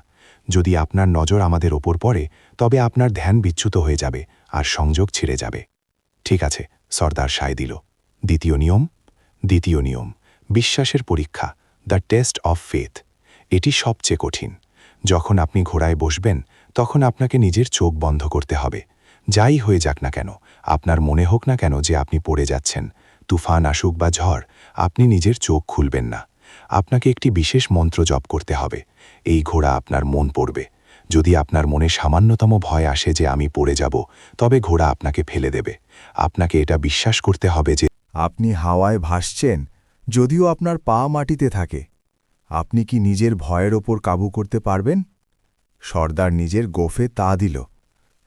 যদি আপনার নজর আমাদের ওপর পড়ে, তবে আপনার ধ্যান বিচ্যুত হয়ে যাবে আর সংযোগ ছিঁড়ে যাবে। ঠিক আছে, সর্দার সায় দিল। দ্বিতীয় নিয়ম, বিশ্বাসের পরীক্ষা, দ্য টেস্ট অফ ফেথ। এটি সবচেয়ে কঠিন। যখন আপনি ঘোড়ায় বসবেন, তখন আপনাকে নিজের চোখ বন্ধ করতে হবে। যাই হয়ে যাক না কেন, আপনার মনে হোক না কেন যে আপনি পড়ে যাচ্ছেন, তুফান আসুক বা ঝড়, আপনি নিজের চোখ খুলবেন না। আপনাকে একটি বিশেষ মন্ত্র জপ করতে হবে। এই ঘোড়া আপনার মন পড়বে। যদি আপনার মনে সামান্যতম ভয় আসে যে আমি পড়ে যাব, তবে ঘোড়া আপনাকে ফেলে দেবে। আপনাকে এটা বিশ্বাস করতে হবে যে আপনি হাওয়ায় ভাসছেন, যদিও আপনার পা মাটিতে থাকে। আপনি কি নিজের ভয়ের ওপর কাবু করতে পারবেন? সর্দার নিজের গোফে তা দিল।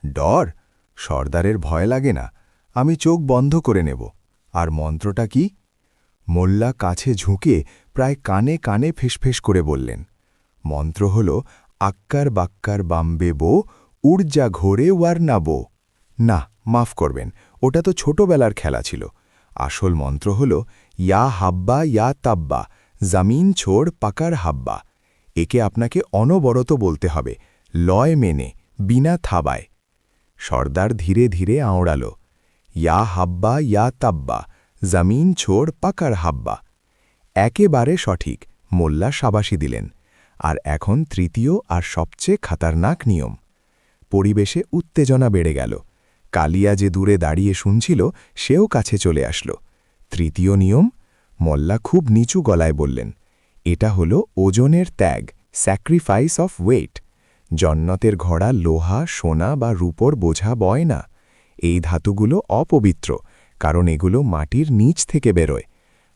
ডর? সর্দারের ভয় লাগে না। আমি চোখ বন্ধ করে নেব। আর মন্ত্রটা কি? মোল্লা কাছে ঝুঁকে প্রায় কানে কানে ফেসফেস করে বললেন, মন্ত্র হল আক্কার বাক্কার বাম্বে বো, উড়জা ঘোরে ওয়ার না বো। না, মাফ করবেন, ওটা তো ছোটবেলার খেলা ছিল। আসল মন্ত্র হল ইয়া হাব্বা ইয়া তাব্বা, জামিন ছোড় পাকার হাব্বা। একে আপনাকে অনবরত বলতে হবে, লয় মেনে, বিনা থাবায়। সর্দার ধীরে ধীরে আওড়াল, ইয়া হাব্বা ইয়া তাব্বা, জামিন ছোড় পাকার হাব্বা। একেবারে সঠিক, মোল্লা শাবাশি দিলেন। আর এখন তৃতীয় আর সবচেয়ে খাতারনাক নিয়ম। পরিবেশে উত্তেজনা বেড়ে গেল। কালিয়া যে দূরে দাঁড়িয়ে শুনছিল, সেও কাছে চলে আসল। তৃতীয় নিয়ম, মোল্লা খুব নিচু গলায় বললেন, এটা হল ওজনের ত্যাগ, স্যাক্রিফাইস অফ ওয়েট। জন্নতের ঘোড়া লোহা, সোনা বা রূপোর বোঝা বয় না। এই ধাতুগুলো অপবিত্র, কারণ এগুলো মাটির নিচ থেকে বেরোয়।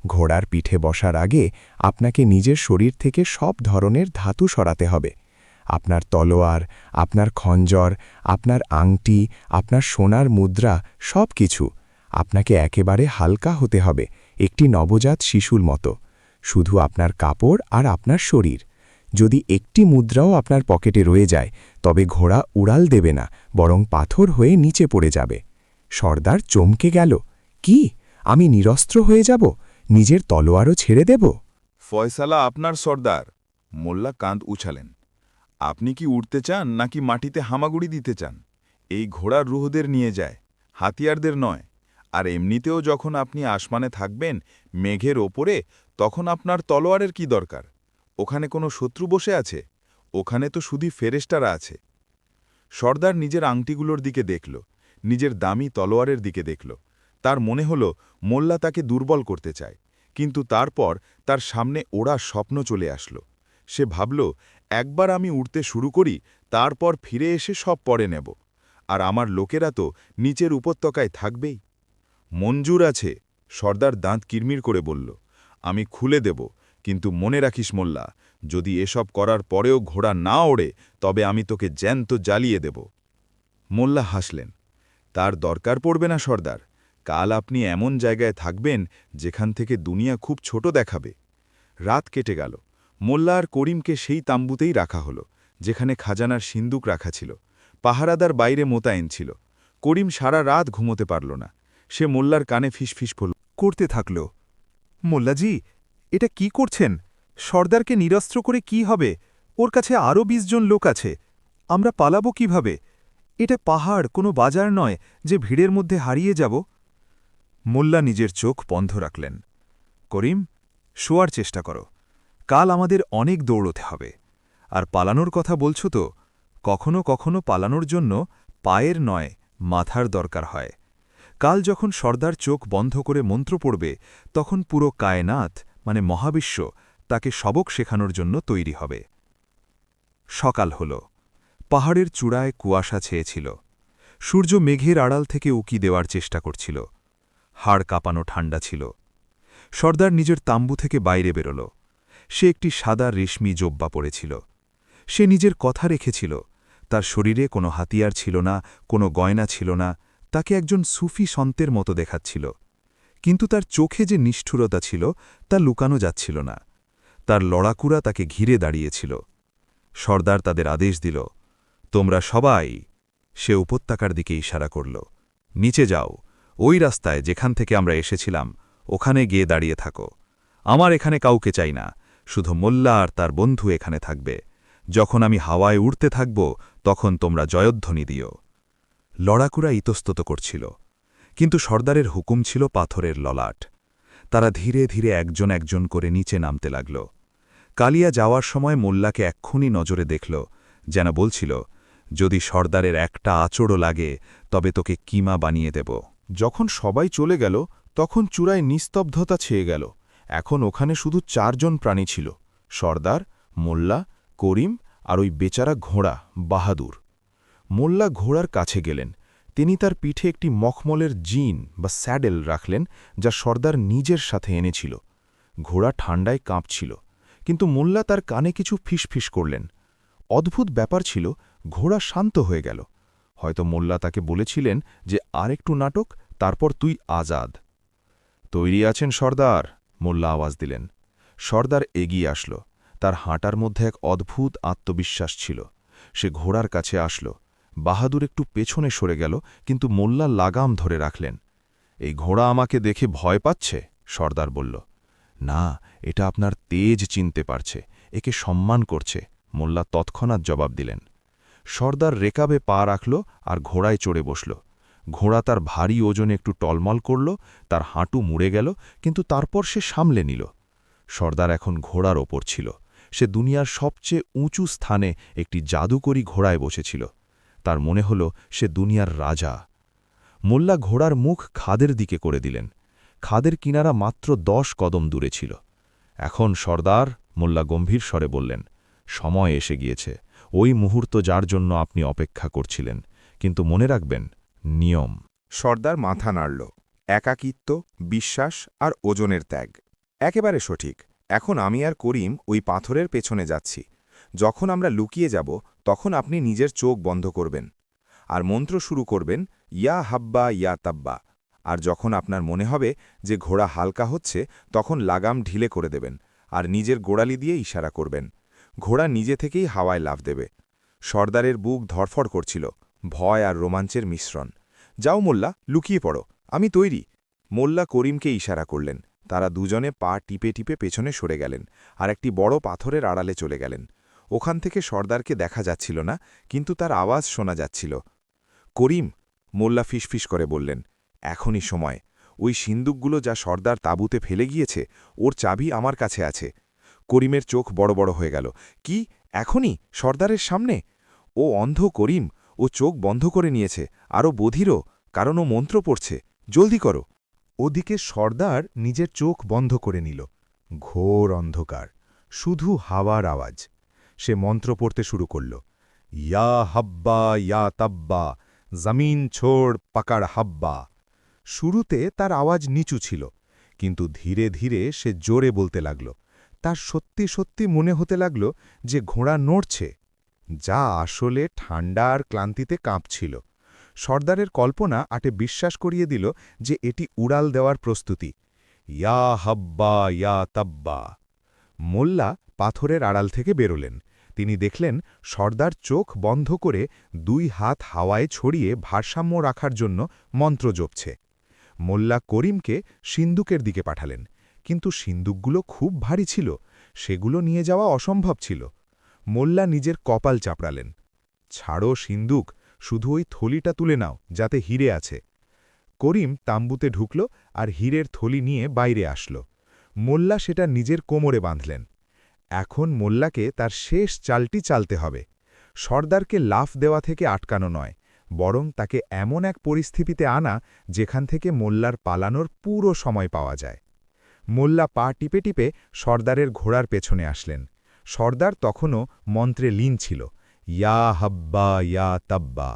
ঘোড়ার পিঠে বসার আগে আপনাকে নিজের শরীর থেকে সব ধরনের ধাতু সরাতে হবে। আপনার তলোয়ার, আপনার খঞ্জর, আপনার আংটি, আপনার সোনার মুদ্রা, সব কিছু। আপনাকে একেবারে হালকা হতে হবে, একটি নবজাত শিশুর মতো। শুধু আপনার কাপড় আর আপনার শরীর। যদি একটি মুদ্রাও আপনার পকেটে রয়ে যায়, তবে ঘোড়া উড়াল দেবে না, বরং পাথর হয়ে নিচে পড়ে যাবে। সর্দার চমকে গেল। কি? আমি নিরস্ত্র হয়ে যাব? নিজের তলোয়ারও ছেড়ে দেব? ফয়সালা আপনার সর্দার। মোল্লা কাঁধ উছালেন। আপনি কি উঠতে চান নাকি মাটিতে হামাগুড়ি দিতে চান? এই ঘোড়ার রুহদের নিয়ে যায়, হাতিয়ারদের নয়। আর এমনিতেও যখন আপনি আসমানে থাকবেন মেঘের ওপরে, তখন আপনার তলোয়ারের কি দরকার? ওখানে কোনো শত্রু বসে আছে? ওখানে তো শুধু ফেরেশতারা আছে। সর্দার নিজের আংটিগুলোর দিকে দেখল, নিজের দামি তলোয়ারের দিকে দেখল। তার মনে হল মোল্লা তাকে দুর্বল করতে চায়, কিন্তু তারপর তার সামনে ওড়া স্বপ্ন চলে আসলো। সে ভাবল, একবার আমি উড়তে শুরু করি, তারপর ফিরে এসে সব পরে নেব। আর আমার লোকেরা তো নিচের উপত্যকায় থাকবেই। মঞ্জুর আছে, সর্দার দাঁত কিরমির করে বলল। আমি খুলে দেব, কিন্তু মনে রাখিস মোল্লা, যদি এসব করার পরেও ঘোড়া না ওড়ে, তবে আমি তোকে জ্যান্ত জ্বালিয়ে দেব। মোল্লা হাসলেন। তার দরকার পড়বে না সর্দার। কাল আপনি এমন জায়গায় থাকবেন যেখান থেকে দুনিয়া খুব ছোট দেখাবে। রাত কেটে গেল। মোল্লা আর করিমকে সেই তাম্বুতেই রাখা হলো, যেখানে খাজানার সিন্দুক রাখা ছিল। পাহারাদার বাইরে মোতায়েন ছিল। করিম সারা রাত ঘুমোতে পারল না। সে মোল্লার কানে ফিসফিস করতে থাকল। মোল্লাজি, এটা কি করছেন? সর্দারকে নিরস্ত্র করে কি হবে? ওর কাছে আরও ২০ জন লোক আছে। আমরা পালাবো কিভাবে? এটা পাহাড়, কোনো বাজার নয় যে ভিড়ের মধ্যে হারিয়ে যাব। মোল্লা নিজের চোখ বন্ধ রাখলেন। করিম, শোয়ার চেষ্টা করো। কাল আমাদের অনেক দৌড়তে হবে। আর পালানোর কথা বলছো তো, কখনো কখনো পালানোর জন্য পায়ের নয়, মাথার দরকার হয়। কাল যখন সর্দার চোখ বন্ধ করে মন্ত্র পড়বে, তখন পুরো কায়নাত মানে মহাবিশ্ব তাকে সবক শেখানোর জন্য তৈরি হবে। সকাল হল। পাহাড়ের চূড়ায় কুয়াশা ছেয়েছিল। সূর্য মেঘের আড়াল থেকে উকি দেওয়ার চেষ্টা করছিল। হাড় কাঁপানো ঠান্ডা ছিল। সর্দার নিজের তাম্বু থেকে বাইরে বেরোল। সে একটি সাদা রেশমি জোব্বা পরেছিল। সে নিজের কথা রেখেছিল। তার শরীরে কোনো হাতিয়ার ছিল না, কোনো গয়না ছিল না। তাকে একজন সুফি সন্তের মতো দেখাচ্ছিল। কিন্তু তার চোখে যে নিষ্ঠুরতা ছিল তা লুকানো যাচ্ছিল না। তার লড়াকুড়া তাকে ঘিরে দাঁড়িয়েছিল। সর্দার তাদের আদেশ দিল, তোমরা সবাই। সে উপত্যকার দিকে ইশারা করল। নিচে যাও, ওই রাস্তায় যেখান থেকে আমরা এসেছিলাম ওখানে গিয়ে দাঁড়িয়ে থাকো। আমার এখানে কাউকে চাই না, শুধু মোল্লা আর তার বন্ধু এখানে থাকবে। যখন আমি হাওয়ায় উড়তে থাকব, তখন তোমরা জয়ধ্বনি দিও। লড়াকুড়া ইতস্তত করছিল, কিন্তু সর্দারের হুকুম ছিল পাথরের ললাট। তারা ধীরে ধীরে একজন একজন করে নিচে নামতে লাগল। কালিয়া যাওয়ার সময় মোল্লাকে এক্ষুনি নজরে দেখল, যেন বলছিল, যদি সর্দারের একটা আচড়ও লাগে তবে তোকে কিমা বানিয়ে দেব। যখন সবাই চলে গেল, তখন চূড়ায় নিস্তব্ধতা ছেয়ে গেল। এখন ওখানে শুধু ৪ জন প্রাণী ছিল, সর্দার, মোল্লা, করিম আর ওই বেচারা ঘোড়া বাহাদুর। মোল্লা ঘোড়ার কাছে গেলেন। তিনি তার পিঠে একটি মখমলের জিন বা স্যাডেল রাখলেন, যা সর্দার নিজের সাথে এনেছিল। ঘোড়া ঠান্ডায় কাঁপছিল, কিন্তু মোল্লা তার কানে কিছু ফিসফিস করলেন। অদ্ভুত ব্যাপার ছিল, ঘোড়া শান্ত হয়ে গেল। হয়তো মোল্লা তাকে বলেছিলেন যে আর একটু নাটক, তারপর তুই আজাদ। তৈরি আছেন সর্দার? মোল্লা আওয়াজ দিলেন। সর্দার এগিয়ে আসল। তার হাঁটার মধ্যে এক অদ্ভুত আত্মবিশ্বাস ছিল। সে ঘোড়ার কাছে আসল। বাহাদুর একটু পেছনে সরে গেল, কিন্তু মোল্লা লাগাম ধরে রাখলেন। এই ঘোড়া আমাকে দেখে ভয় পাচ্ছে, সর্দার বলল। না, এটা আপনার তেজ চিনতে পারছে, একে সম্মান করছে, মোল্লা তৎক্ষণাৎ জবাব দিলেন। সর্দার রেকাবে পা রাখল আর ঘোড়ায় চড়ে বসল। ঘোড়া তার ভারী ওজনে একটু টলমল করল, তার হাঁটু মুড়ে গেল, কিন্তু তারপর সে সামলে নিল। সর্দার এখন ঘোড়ার ওপর ছিল। সে দুনিয়ার সবচেয়ে উঁচু স্থানে একটি জাদুকরী ঘোড়ায় বসেছিল। তার মনে হল সে দুনিয়ার রাজা। মোল্লা ঘোড়ার মুখ খাদের দিকে করে দিলেন। খাদের কিনারা মাত্র ১০ কদম দূরে ছিল। এখন সর্দার, মোল্লা গম্ভীর স্বরে বললেন, সময় এসে গিয়েছে, ওই মুহূর্ত যার জন্য আপনি অপেক্ষা করছিলেন। কিন্তু মনে রাখবেন, নিয়ম। সর্দার মাথা নাড়ল। একাকিত্ব, বিশ্বাস আর ওজনের ত্যাগ। একেবারে সঠিক। এখন আমি আর করিম ওই পাথরের পেছনে যাচ্ছি। যখন আমরা লুকিয়ে যাব, তখন আপনি নিজের চোখ বন্ধ করবেন আর মন্ত্র শুরু করবেন, ইয়া হাব্বা ইয়া তাব্বা। আর যখন আপনার মনে হবে যে ঘোড়া হালকা হচ্ছে, তখন লাগাম ঢিলে করে দেবেন আর নিজের গোড়ালি দিয়ে ইশারা করবেন। ঘোড়া নিজে থেকেই হাওয়ায় লাফ দেবে। সর্দারের বুক ধরফড় করছিল, ভয় আর রোমাঞ্চের মিশ্রণ। যাও মোল্লা, লুকিয়ে পড়ো, আমি তৈরি। মোল্লা করিমকে ইশারা করলেন। তারা দুজনে পা টিপে টিপে পেছনে সরে গেলেন আর একটি বড় পাথরের আড়ালে চলে গেলেন। ওখান থেকে সর্দারকে দেখা যাচ্ছিল না, কিন্তু তার আওয়াজ শোনা যাচ্ছিল। করিম, মোল্লা ফিসফিস করে বললেন, এখনই সময়। ওই সিন্দুকগুলো যা সর্দার তাঁবুতে ফেলে গিয়েছে, ওর চাবি আমার কাছে আছে। করিমের চোখ বড় বড় হয়ে গেল। কি, এখনই সর্দারের সামনে? ও অন্ধ করিম, ও চোখ বন্ধ করে নিয়েছে, আরও বধিরও, কারণ ও মন্ত্র পড়ছে। জলদি করো। ওদিকে সর্দার নিজের চোখ বন্ধ করে নিল। ঘোর অন্ধকার, শুধু হাওয়ার আওয়াজ। সে মন্ত্র পড়তে শুরু করল। ইয়া হাব্বা ইয়া তাব্বা, জমিন ছোড় পাকার হাব্বা। শুরুতে তার আওয়াজ নিচু ছিল, কিন্তু ধীরে ধীরে সে জোরে বলতে লাগল। তার সত্যি সত্যি মনে হতে লাগল যে ঘোড়া নড়ছে, যা আসলে ঠান্ডা আর ক্লান্তিতে কাঁপছিল। সর্দারের কল্পনা আটে বিশ্বাস করিয়ে দিল যে এটি উড়াল দেওয়ার প্রস্তুতি। ইয়া হাব্বা ইয়া তাব্বা। মোল্লা পাথরের আড়াল থেকে বেরোলেন। তিনি দেখলেন সর্দার চোখ বন্ধ করে 2 হাত হাওয়ায় ছড়িয়ে ভারসাম্য রাখার জন্য মন্ত্র জপছে। মোল্লা করিমকে সিন্দুকের দিকে পাঠালেন, কিন্তু সিন্দুকগুলো খুব ভারী ছিল, সেগুলো নিয়ে যাওয়া অসম্ভব ছিল। মোল্লা নিজের কপাল চাপড়ালেন। ছাড়ো সিন্দুক, শুধু ওই থলিটা তুলে নাও যাতে হিরে আছে। করিম তাম্বুতে ঢুকল আর হীরের থলি নিয়ে বাইরে আসল। মোল্লা সেটা নিজের কোমরে বাঁধলেন। এখন মোল্লাকে তার শেষ চালটি চালতে হবে। সর্দারকে লাফ দেওয়া থেকে আটকানো নয়, বরং তাকে এমন এক পরিস্থিতিতে আনা যেখান থেকে মোল্লার পালানোর পুরো সময় পাওয়া যায়। মোল্লা পা টিপে টিপে সর্দারের ঘোড়ার পেছনে আসলেন। সর্দার তখনও মন্ত্রে লীন ছিল। ইয়া হাব্বা ইয়া তাব্বা।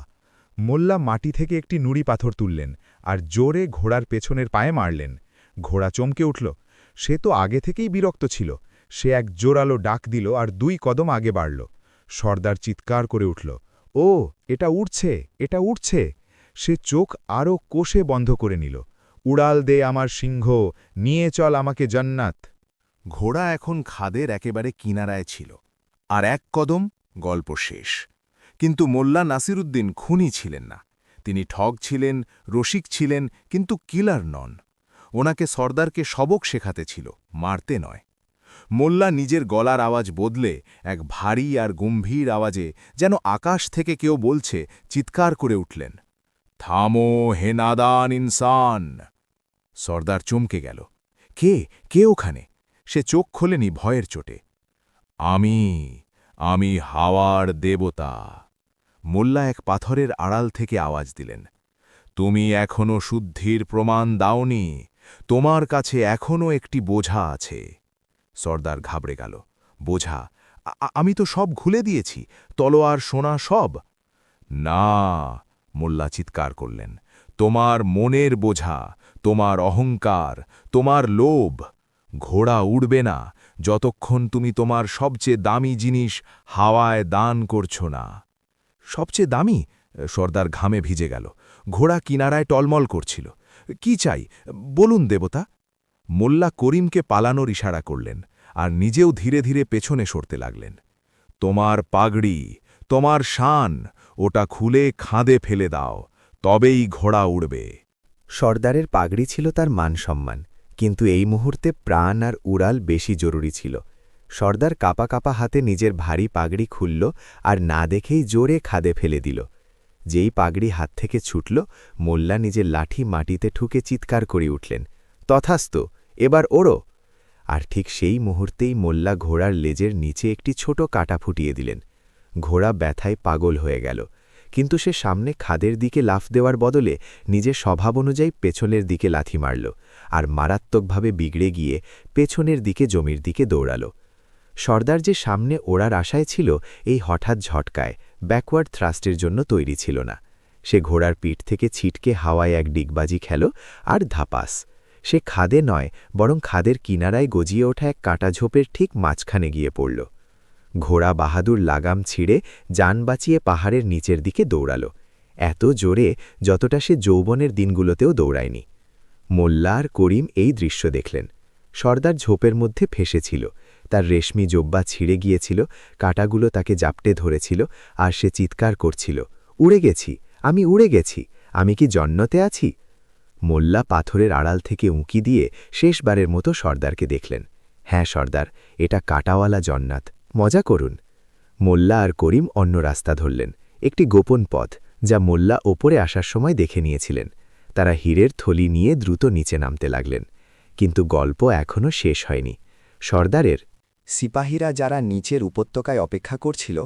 মোল্লা মাটি থেকে একটি নুড়ি পাথর তুললেন আর জোরে ঘোড়ার পেছনের পায়ে মারলেন। ঘোড়া চমকে উঠল। সে তো আগে থেকেই বিরক্ত ছিল। সে এক জোরালো ডাক দিল আর 2 কদম আগে বাড়ল। সর্দার চিৎকার করে উঠল, ও, এটা উড়ছে, এটা উড়ছে। সে চোখ আরও কোষে বন্ধ করে নিল। উড়াল দে আমার সিংহ, নিয়ে চল আমাকে জান্নাত। ঘোড়া এখন খাদের একেবারে কিনারায় ছিল। আর 1 কদম, গল্প শেষ। কিন্তু মোল্লা নাসিরুদ্দিন খুনি ছিলেন না। তিনি ঠগ ছিলেন, রসিক ছিলেন, কিন্তু কিলার নন। ওনাকে সর্দারকে সবক শেখাতে ছিল, মারতে নয়। মোল্লা নিজের গলার আওয়াজ বদলে এক ভারী আর গম্ভীর আওয়াজে, যেন আকাশ থেকে কেউ বলছে, চিৎকার করে উঠলেন, থামো হে নাদান ইনসান। সর্দার চমকে গেল। কে ওখানে? সে চোখ খোলেনি ভয়ের চোটে। আমি হাওয়ার দেবতা। মোল্লা এক পাথরের আড়াল থেকে আওয়াজ দিলেন, তুমি এখনো শুদ্ধির প্রমাণ দাওনি, তোমার কাছে এখনো একটি বোঝা আছে। সর্দার ঘাবড়ে গেল। বোঝা? আমি তো সব খুলে দিয়েছি, তলোয়ার সোনা সব। না, মোল্লা চিৎকার করলেন, তোমার মনের বোঝা, তোমার অহংকার, তোমার লোভ। ঘোড়া উড়বে না যতক্ষণ তুমি তোমার সবচেয়ে দামি জিনিস হাওয়ায় দান করছো না। সবচেয়ে দামি? সর্দার ঘামে ভিজে গেল। ঘোড়া কিনারায় টলমল করছিল। কি চাই বলুন দেবতা। মোল্লা করিমকে পালানোর ইশারা করলেন আর নিজেও ধীরে ধীরে পেছনে সরতে লাগলেন। তোমার পাগড়ি, তোমার শান, ওটা খুলে খাদে ফেলে দাও, তবেই ঘোড়া উড়বে। সর্দারের পাগড়ি ছিল তার মান-সম্মান, কিন্তু এই মুহূর্তে প্রাণ আর উড়াল বেশি জরুরি ছিল। সর্দার কাপা কাপা হাতে নিজের ভারী পাগড়ি খুলল আর না দেখেই জোরে খাদে ফেলে দিল। যেই পাগড়ি হাত থেকে ছুটল, মোল্লা নিজের লাঠি মাটিতে ঠুকে চিৎকার করে উঠলেন, তথাস্তু, এবার ওড়ো। আর ঠিক সেই মুহূর্তেই মোল্লা ঘোড়ার লেজের নিচে একটি ছোট কাটা ফুটিয়ে দিলেন। ঘোড়া ব্যথায় পাগল হয়ে গেল, কিন্তু সে সামনে খাদের দিকে লাফ দেওয়ার বদলে নিজের স্বভাব অনুযায়ী পেছনের দিকে লাথি মারল আর মারাত্মকভাবে বিগড়ে গিয়ে পেছনের দিকে জমির দিকে দৌড়াল। সর্দার যে সামনে ওড়ার আশায় ছিল, এই হঠাৎ ঝটকায় ব্যাকওয়ার্ড থ্রাস্টের জন্য তৈরি ছিল না। সে ঘোড়ার পিঠ থেকে ছিটকে হাওয়ায় এক ডিগবাজি খেল আর ধাপাস। সে খাদে নয়, বরং খাদের কিনারায় গজিয়ে ওঠা এক কাঁটা ঝোপের ঠিক মাঝখানে গিয়ে পড়ল। ঘোড়া বাহাদুর লাগাম ছিঁড়ে যান বাঁচিয়ে পাহাড়ের নিচের দিকে দৌড়াল, এত জোরে যতটা সে যৌবনের দিনগুলোতেও দৌড়ায়নি। মোল্লা আর করিম এই দৃশ্য দেখলেন। সর্দার ঝোপের মধ্যে ফেসেছিল, তার রেশমি জোব্বা ছিঁড়ে গিয়েছিল, কাঁটাগুলো তাকে জাপটে ধরেছিল আর সে চিৎকার করছিল, উড়ে গেছি, আমি উড়ে গেছি, আমি কি জন্নতে আছি? মোল্লা পাথরের আড়াল থেকে উঁকি দিয়ে শেষবারের মতো সর্দারকে দেখলেন। হ্যাঁ সর্দার, এটা কাটাওয়ালা জন্নাত, মজা করুন। মোল্লা আর করিম অন্য রাস্তা ধরলেন, একটি গোপন পথ যা মোল্লা ওপরে আসার সময় দেখে নিয়েছিলেন। তারা হীরের থলি নিয়ে দ্রুত নিচে নামতে লাগলেন। কিন্তু গল্প এখনও শেষ হয়নি। সর্দারের সিপাহীরা যারা নিচের উপত্যকায় অপেক্ষা করছিল,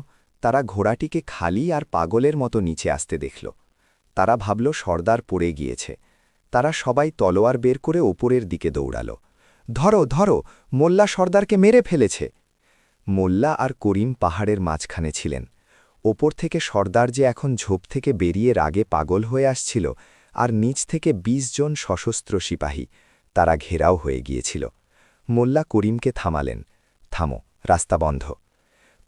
তারা ঘোড়াটিকে খালি আর পাগলের মতো নিচে আসতে দেখল। তারা ভাবল সর্দার পড়ে গিয়েছে। তারা সবাই তলোয়ার বের করে ওপরের দিকে দৌড়াল। ধরো ধরো, মোল্লা সর্দারকে মেরে ফেলেছে। মোল্লা আর করিম পাহাড়ের মাঝখানে ছিলেন। ওপর থেকে সর্দার যে এখন ঝোপ থেকে বেরিয়ে রাগে পাগল হয়ে আসছিল, আর নিচ থেকে ২০ জন সশস্ত্র সিপাহী, তারা ঘেরাও হয়ে গিয়েছিল। মোল্লা করিমকে থামালেন। থামো, রাস্তা বন্ধ।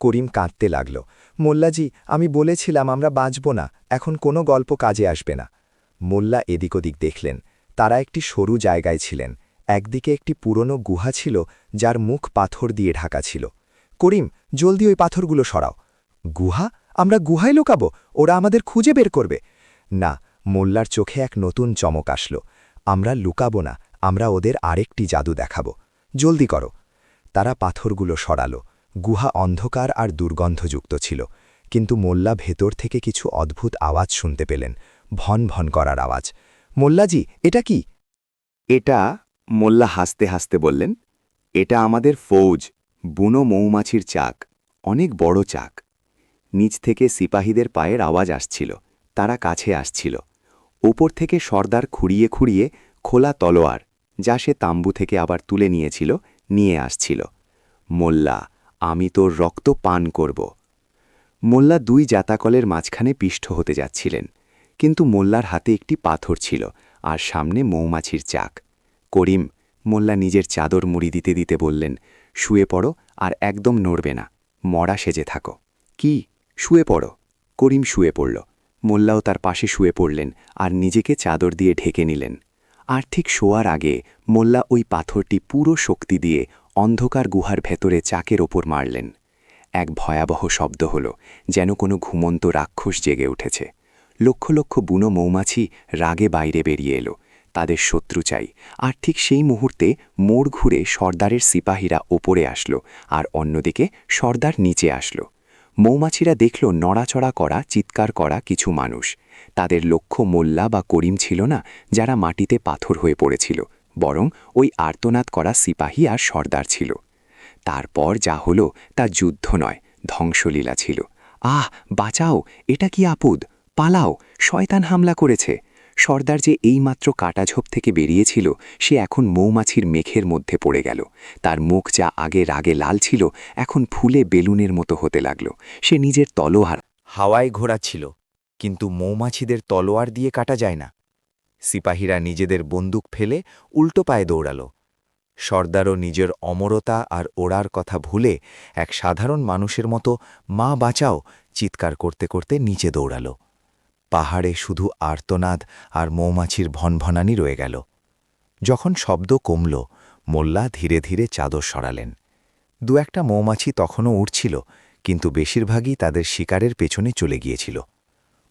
করিম কাঁদতে লাগল। মোল্লাজি, আমি বলেছিলাম আমরা বাঁচব না, এখন কোনো গল্প কাজে আসবে না। মোল্লা এদিক ওদিক দেখলেন। তারা একটি সরু জায়গায় ছিলেন। একদিকে একটি পুরনো গুহা ছিল, যার মুখ পাথর দিয়ে ঢাকা ছিল। করিম, জলদি ওই পাথরগুলো সরাও। গুহা? আমরা গুহায় লুকাবো? ওরা আমাদের খুঁজে বের করবে। না, মোল্লার চোখে এক নতুন চমক আসল। আমরা লুকাবো না, আমরা ওদের আরেকটি জাদু দেখাব। জলদি করো। তারা পাথরগুলো সরালো। গুহা অন্ধকার আর দুর্গন্ধযুক্ত ছিল, কিন্তু মোল্লা ভেতর থেকে কিছু অদ্ভুত আওয়াজ শুনতে পেলেন, ভন ভন করার আওয়াজ। মোল্লাজি, এটা কি? এটা, মোল্লা হাসতে হাসতে বললেন, এটা আমাদের ফৌজ, বুনো মৌমাছির চাক, অনেক বড় চাক। নিচ থেকে সিপাহীদের পায়ের আওয়াজ আসছিল, তারা কাছে আসছিল। ওপর থেকে সর্দার খুঁড়িয়ে খুঁড়িয়ে খোলা তলোয়ার, যা সে তাম্বু থেকে আবার তুলে নিয়েছিল, নিয়ে আসছিল। মোল্লা, আমি তোর রক্ত পান করব। মোল্লা ২ জাতাকলের মাঝখানে পিষ্ট হতে যাচ্ছিলেন, কিন্তু মোল্লার হাতে একটি পাথর ছিল আর সামনে মৌমাছির চাক। করিম, মোল্লা নিজের চাদর মুড়ি দিতে দিতে বললেন, শুয়ে পড়ো আর একদম নড়বে না, মরা সেজে থাকো। কি? শুয়ে পড়ো। করিম শুয়ে পড়ল। মোল্লাও তার পাশে শুয়ে পড়লেন আর নিজেকে চাদর দিয়ে ঢেকে নিলেন। আর ঠিক শোয়ার আগে মোল্লা ওই পাথরটি পুরো শক্তি দিয়ে অন্ধকার গুহার ভেতরে চাকের ওপর মারলেন। এক ভয়াবহ শব্দ হল, যেন কোনো ঘুমন্ত রাক্ষস জেগে উঠেছে। লক্ষ লক্ষ বুনো মৌমাছি রাগে বাইরে বেরিয়ে এলো, তাদের শত্রু চাই। আর ঠিক সেই মুহূর্তে মোড় ঘুরে সর্দারের সিপাহীরা ওপরে আসলো, আর অন্যদিকে সর্দার নিচে আসলো। মৌমাছিরা দেখল নড়াচড়া করা, চিৎকার করা কিছু মানুষ। তাদের লক্ষ্য মোল্লা বা করিম ছিল না, যারা মাটিতে পাথর হয়ে পড়েছিল, বরং ওই আর্তনাদ করা সিপাহী আর সর্দার ছিল। তারপর যা হলো তা যুদ্ধ নয়, ধ্বংসলীলা ছিল। আহ, বাঁচাও, এটা কি আপদ, পালাও, শয়তান হামলা করেছে। সর্দার যে এইমাত্র কাটাঝোপ থেকে বেরিয়েছিল, সে এখন মৌমাছির মেঘের মধ্যে পড়ে গেল। তার মুখ যা আগে রাগে লাল ছিল, এখন ফুলে বেলুনের মতো হতে লাগল। সে নিজের তলোয়ার হাওয়ায় ঘোরাচ্ছিল, কিন্তু মৌমাছিদের তলোয়ার দিয়ে কাটা যায় না। সিপাহীরা নিজেদের বন্দুক ফেলে উল্টো পায়ে দৌড়াল। সর্দারও নিজের অমরতা আর ওড়ার কথা ভুলে এক সাধারণ মানুষের মতো মা বাঁচাও চিৎকার করতে করতে নিচে দৌড়াল। পাহাড়ে শুধু আর্তনাদ আর মৌমাছির ভনভনানি রয়ে গেল। যখন শব্দ কমল, মোল্লা ধীরে ধীরে চাদর সরালেন। ২-১টা মৌমাছি তখনও উড়ছিল, কিন্তু বেশিরভাগই তাদের শিকারের পেছনে চলে গিয়েছিল।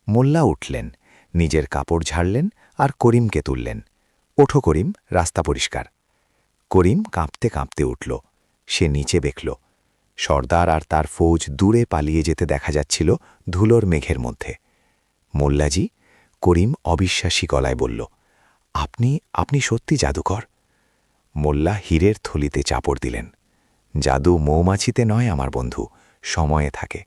মোল্লা উঠলেন, নিজের কাপড় ঝাড়লেন আর করিমকে তুললেন। ওঠো করিম, রাস্তা পরিষ্কার। করিম কাঁপতে কাঁপতে উঠল। সে নিচে দেখল সর্দার আর তার ফৌজ দূরে পালিয়ে যেতে দেখা যাচ্ছিল ধুলোর মেঘের মধ্যে। মোল্লাজি, করিম অবিশ্বাসী গলায় বলল, আপনি সত্যি জাদুকর? মোল্লা হীরের থলিতে চাপড় দিলেন। জাদু মৌমাছিতে নয় আমার বন্ধু, সময়ে থাকে।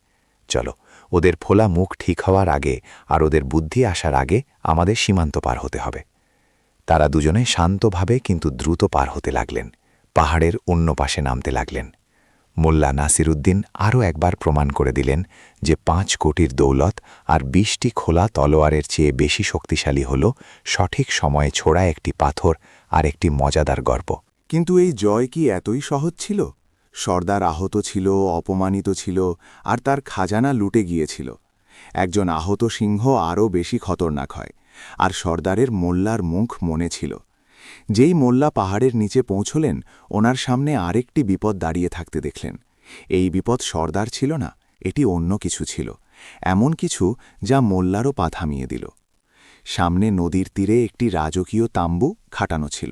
চলো, ওদের ফোলা মুখ ঠিক হওয়ার আগে আর ওদের বুদ্ধি আসার আগে আমাদের সীমান্ত পার হতে হবে। তারা দুজনে শান্তভাবে কিন্তু দ্রুত পার হতে লাগলেন, পাহাড়ের অন্য পাশে নামতে লাগলেন। মোল্লা নাসিরুদ্দিন আরও একবার প্রমাণ করে দিলেন যে ৫ কোটির দৌলত আর ২০টি খোলা তলোয়ারের চেয়ে বেশি শক্তিশালী হল সঠিক সময়ে ছোড়া একটি পাথর আর একটি মজাদার গল্প। কিন্তু এই জয় কি এতই সহজ ছিল? সর্দার আহত ছিল, অপমানিত ছিল, আর তার খাজানা লুটে গিয়েছিল। একজন আহত সিংহ আরও বেশি খতরনাক হয়, আর সর্দারের মোল্লার মুখ মনে ছিল। যেই মোল্লা পাহাড়ের নিচে পৌঁছলেন, ওনার সামনে আরেকটি বিপদ দাঁড়িয়ে থাকতে দেখলেন। এই বিপদ সর্দার ছিল না, এটি অন্য কিছু ছিল, এমন কিছু যা মোল্লারও পা থামিয়ে দিল। সামনে নদীর তীরে একটি রাজকীয় তাম্বু খাটানো ছিল,